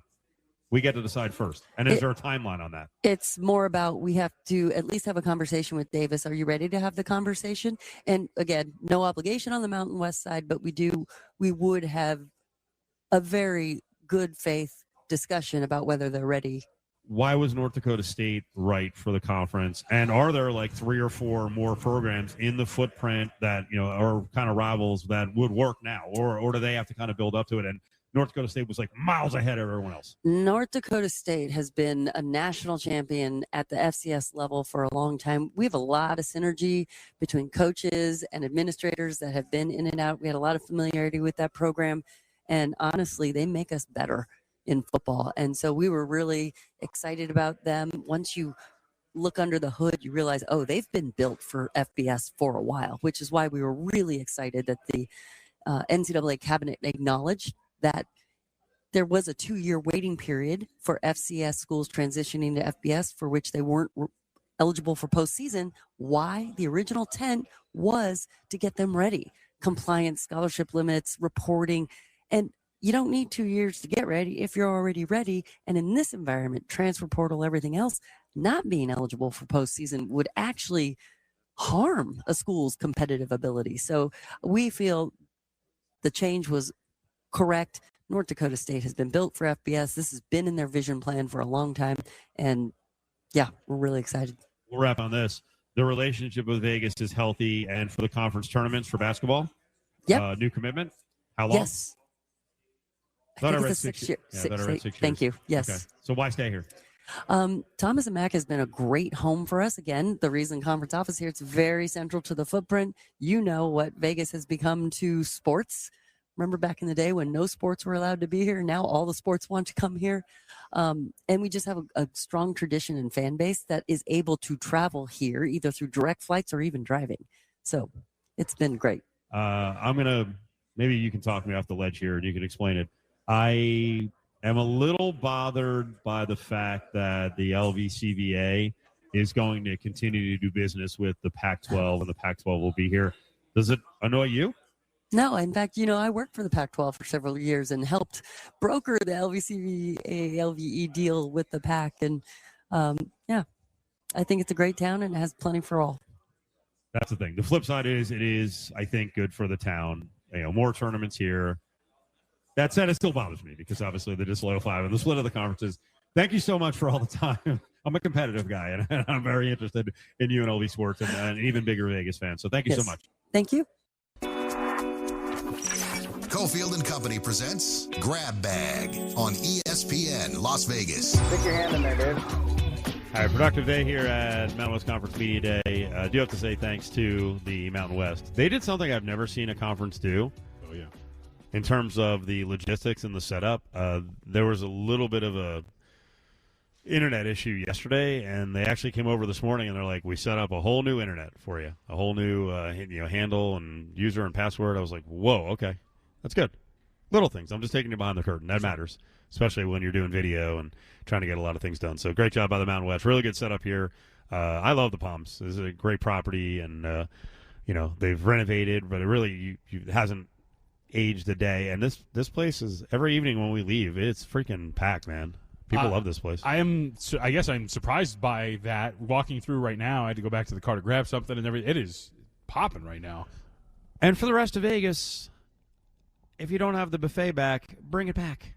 We get to decide first. And is there a timeline on that? It's more about we have to at least have a conversation with Davis. Are you ready to have the conversation? And again, no obligation on the Mountain West side, but we would have a very good faith discussion about whether they're ready. Why was North Dakota State right for the conference? And are there like 3 or 4 more programs in the footprint that, are kind of rivals that would work now? Or do they have to kind of build up to it? And North Dakota State was like miles ahead of everyone else. North Dakota State has been a national champion at the FCS level for a long time. We have a lot of synergy between coaches and administrators that have been in and out. We had a lot of familiarity with that program. And honestly, they make us better in football. And so we were really excited about them. Once you look under the hood, you realize, they've been built for FBS for a while, which is why we were really excited that the NCAA cabinet acknowledged that there was a 2-year waiting period for FCS schools transitioning to FBS for which they weren't eligible for postseason. Why? The original intent was to get them ready. Compliance, scholarship limits, reporting, and you don't need 2 years to get ready if you're already ready. And in this environment, transfer portal, everything else, not being eligible for postseason would actually harm a school's competitive ability. So we feel the change was correct. North Dakota State has been built for FBS. This has been in their vision plan for a long time. And yeah, we're really excited. We'll wrap on this. The relationship with Vegas is healthy. And for the conference tournaments for basketball, new commitment. How long? Yes. I think it's 6 years. Yeah, 6 years. Thank you. Yes. Okay. So why stay here? Thomas and Mack has been a great home for us. Again, the reason conference office here, it's very central to the footprint. You know what Vegas has become to sports. Remember back in the day when no sports were allowed to be here? Now all the sports want to come here. And we just have a strong tradition and fan base that is able to travel here either through direct flights or even driving. So it's been great. Maybe you can talk me off the ledge here and you can explain it. I am a little bothered by the fact that the LVCVA is going to continue to do business with the Pac-12 and the Pac-12 will be here. Does it annoy you? No, in fact, I worked for the Pac-12 for several years and helped broker the LVCVA, LVE deal with the Pac. And I think it's a great town and it has plenty for all. That's the thing. The flip side is it is, I think, good for the town. More tournaments here. That said, it still bothers me because obviously the disloyal 5 and the split of the conferences. Thank you so much for all the time. I'm a competitive guy, and I'm very interested in UNLV sports and an even bigger Vegas fan. So thank you so much. Thank you. Cofield and Company presents Grab Bag on ESPN Las Vegas. Stick your hand in there, dude. All right, productive day here at Mountain West Conference Media Day. I do have to say thanks to the Mountain West. They did something I've never seen a conference do. Oh, yeah. In terms of the logistics and the setup. There was a little bit of a internet issue yesterday, and they actually came over this morning, and they're like, we set up a whole new internet for you, a whole new handle and user and password. I was like, whoa, okay. That's good. Little things. I'm just taking you behind the curtain. That matters, especially when you're doing video and trying to get a lot of things done. So great job by the Mountain West. Really good setup here. I love the Palms. This is a great property, and they've renovated, but it really hasn't aged a day. And this place is, every evening when we leave, it's freaking packed, man. People love this place. I guess I'm surprised by that. Walking through right now, I had to go back to the car to grab something, and it is popping right now. And for the rest of Vegas, if you don't have the buffet back, bring it back.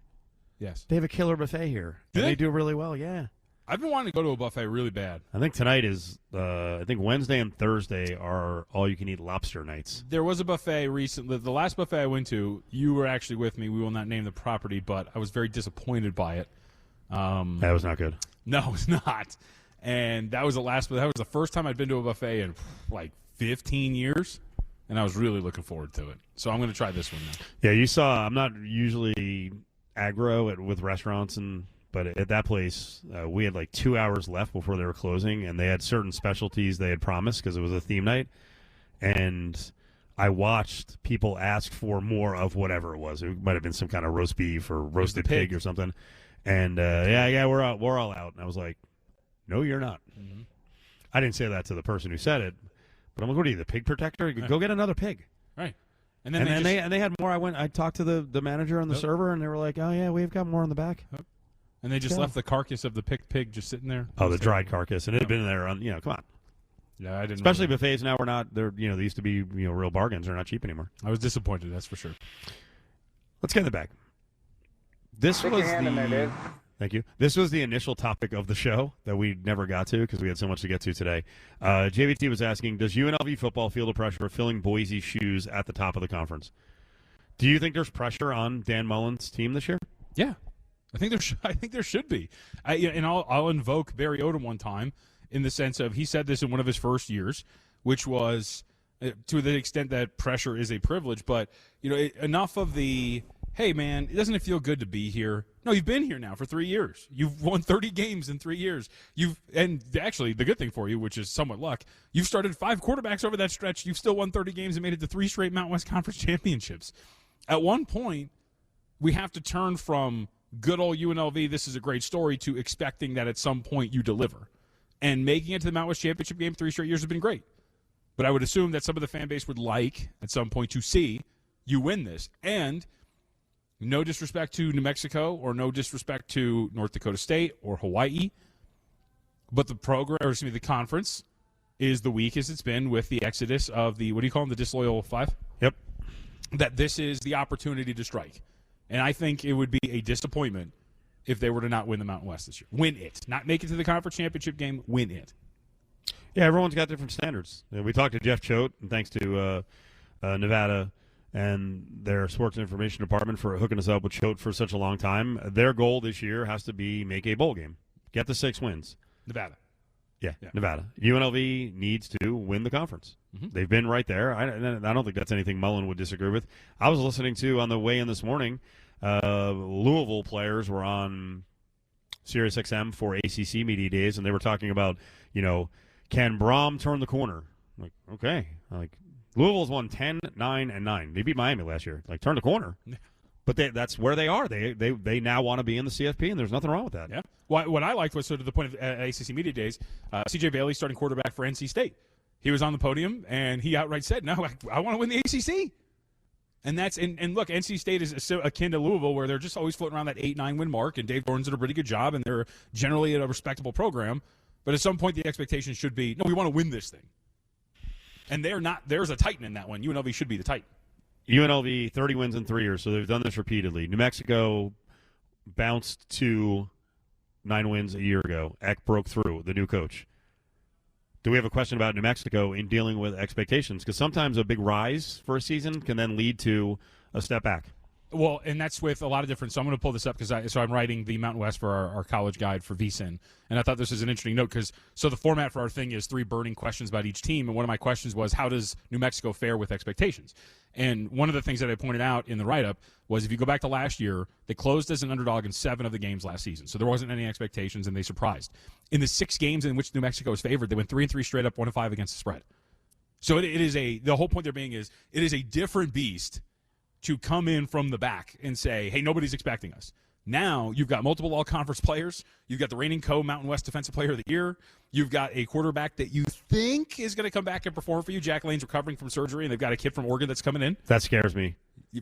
Yes. They have a killer buffet here. And they do really well, yeah. I've been wanting to go to a buffet really bad. I think tonight is, I think Wednesday and Thursday are all-you-can-eat lobster nights. There was a buffet recently. The last buffet I went to, you were actually with me. We will not name the property, but I was very disappointed by it. That was not good. No, it was not. And that was the first time I'd been to a buffet in like 15 years, and I was really looking forward to it. So I'm going to try this one now. Yeah, you saw, I'm not usually aggro with restaurants, but at that place, we had like 2 hours left before they were closing, and they had certain specialties they had promised because it was a theme night. And I watched people ask for more of whatever it was. It might have been some kind of roast beef or roasted pig or something. And we're all out. And I was like, no, you're not. Mm-hmm. I didn't say that to the person who said it, but I'm like, what are you, the pig protector? Right. Go get another pig. Right. And then they had more. I talked to the manager and the server, and they were like, oh yeah, we've got more in the back. Yep. And they just left the carcass of the picked pig just sitting there. Oh, the dried carcass, and it had been there on. Come on. Yeah, I didn't. Especially buffets now, we're not. They're they used to be real bargains. They're not cheap anymore. I was disappointed. That's for sure. Let's get in the bag. This was in there, dude. Thank you. This was the initial topic of the show that we never got to because we had so much to get to today. JVT was asking, does UNLV football feel the pressure of filling Boise's shoes at the top of the conference? Do you think there's pressure on Dan Mullen's team this year? Yeah, I think there should be. I'll invoke Barry Odom one time in the sense of he said this in one of his first years, which was to the extent that pressure is a privilege. But enough of the hey man, doesn't it feel good to be here? No, you've been here now for 3 years. You've won 30 games in 3 years. And actually, the good thing for you, which is somewhat luck, you've started 5 quarterbacks over that stretch. You've still won 30 games and made it to 3 straight Mountain West Conference championships. At one point, we have to turn from good old UNLV, this is a great story, to expecting that at some point you deliver. And making it to the Mountain West championship game 3 straight years has been great. But I would assume that some of the fan base would like, at some point, to see you win this. And no disrespect to New Mexico or no disrespect to North Dakota State or Hawaii, but the conference is the weakest it's been with the exodus of the, what do you call them, the disloyal 5? Yep. That this is the opportunity to strike. And I think it would be a disappointment if they were to not win the Mountain West this year. Win it. Not make it to the conference championship game, win it. Yeah, everyone's got different standards. We talked to Jeff Choate, and thanks to Nevada and their sports information department for hooking us up with Choate for such a long time. Their goal this year has to be make a bowl game. Get the 6 wins. Nevada. Yeah, Nevada. UNLV needs to win the conference. Mm-hmm. They've been right there. I don't think that's anything Mullen would disagree with. I was listening to, on the way in this morning, Louisville players were on Sirius XM for ACC Media Days, and they were talking about, can Braum turn the corner? I'm like, okay. Louisville's won 10, 9, and 9. They beat Miami last year. Turn the corner. But that's where they are. They now want to be in the CFP, and there's nothing wrong with that. Yeah. What I liked was, so to the point of ACC Media Days, C.J. Bailey starting quarterback for NC State. He was on the podium, and he outright said, no, I want to win the ACC. And look, NC State is akin to Louisville, where they're just always floating around that 8-9 win mark, and Dave Gordon's did a pretty good job, and they're generally a respectable program. But at some point, the expectation should be, no, we want to win this thing. And they're not. There's a Titan in that one. UNLV should be the Titan. UNLV 30 wins in 3 years, so they've done this repeatedly. New Mexico bounced to 9 wins a year ago. Eck broke through, the new coach. Do we have a question about New Mexico in dealing with expectations? Because sometimes a big rise for a season can then lead to a step back. Well, and that's with a lot of different. So I'm going to pull this up because I'm writing the Mountain West for our college guide for VSIN, and I thought this was an interesting note because the format for our thing is 3 burning questions about each team, and one of my questions was how does New Mexico fare with expectations? And one of the things that I pointed out in the write-up was if you go back to last year, they closed as an underdog in 7 of the games last season, so there wasn't any expectations, and they surprised. In the 6 games in which New Mexico was favored, they went 3-3 straight up, 1-5 against the spread. So it is the whole point there being is it is a different beast to come in from the back and say, hey, nobody's expecting us. Now you've got multiple all-conference players. You've got the reigning Mountain West Defensive Player of the Year. You've got a quarterback that you think is going to come back and perform for you. Jack Lane's recovering from surgery, and they've got a kid from Oregon that's coming in. That scares me.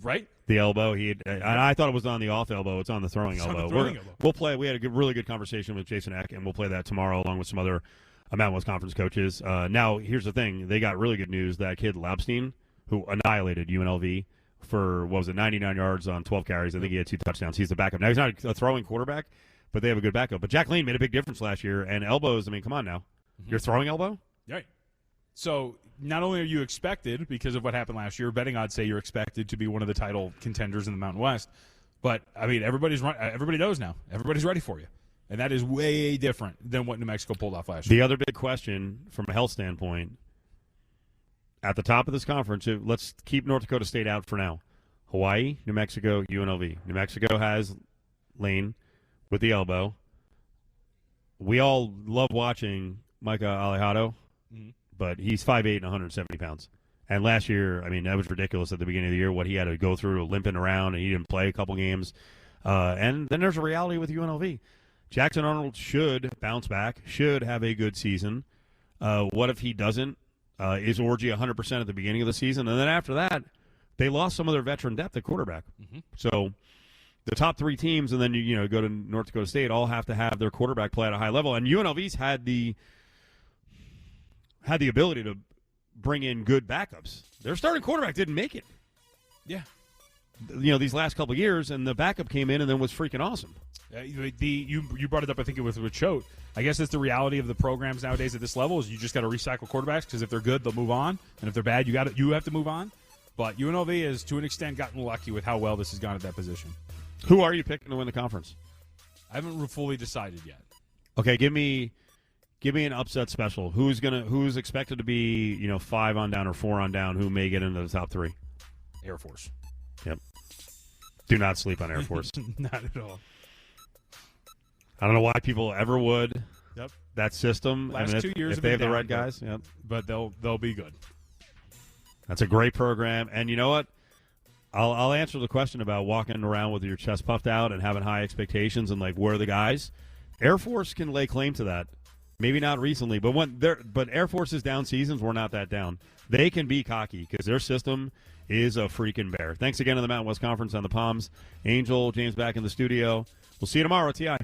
Right? The elbow. I thought it was on the off elbow. It's on the throwing elbow. We'll play. We had a really good conversation with Jason Eck, and we'll play that tomorrow along with some other Mountain West Conference coaches. Now, here's the thing. They got really good news. That kid, Labstein, who annihilated UNLV, for, 99 yards on 12 carries. I think he had 2 touchdowns. He's the backup. Now, he's not a throwing quarterback, but they have a good backup. But Jack Lane made a big difference last year, and elbows, I mean, come on now. You're throwing elbow? Right. So not only are you expected, because of what happened last year, betting odds say you're expected to be one of the title contenders in the Mountain West, but, I mean, everybody knows now. Everybody's ready for you. And that is way different than what New Mexico pulled off last year. The other big question from a health standpoint, at the top of this conference, let's keep North Dakota State out for now. Hawaii, New Mexico, UNLV. New Mexico has Lane with the elbow. We all love watching Micah Alejado, but he's 5'8" and 170 pounds. And last year, I mean, that was ridiculous at the beginning of the year, what he had to go through limping around, and he didn't play a couple games. And then there's a reality with UNLV. Jackson Arnold should bounce back, should have a good season. What if he doesn't? Is Orji 100% at the beginning of the season? And then after that, they lost some of their veteran depth at quarterback. So the top 3 teams, and then you go to North Dakota State, all have to have their quarterback play at a high level. And UNLV's had the ability to bring in good backups. Their starting quarterback didn't make it. Yeah. These last couple of years, and the backup came in and then was freaking awesome. You brought it up, I think it was with Choate. I guess it's the reality of the programs nowadays at this level is you just got to recycle quarterbacks because if they're good, they'll move on, and if they're bad, you have to move on. But UNLV has, to an extent, gotten lucky with how well this has gone at that position. Who are you picking to win the conference? I haven't fully decided yet. Okay, give me an upset special. Who's expected to be 5 on down or 4 on down? Who may get into the top 3? Air Force. Yep. Do not sleep on Air Force. Not at all. I don't know why people ever would. Yep. That system. Last 2 years, if they have the right guys. Yep. But they'll be good. That's a great program, and you know what? I'll answer the question about walking around with your chest puffed out and having high expectations and where are the guys? Air Force can lay claim to that. Maybe not recently, but Air Force's down seasons were not that down. They can be cocky because their system is a freaking bear. Thanks again to the Mountain West Conference on the Palms. Angel, James back in the studio. We'll see you tomorrow at TI.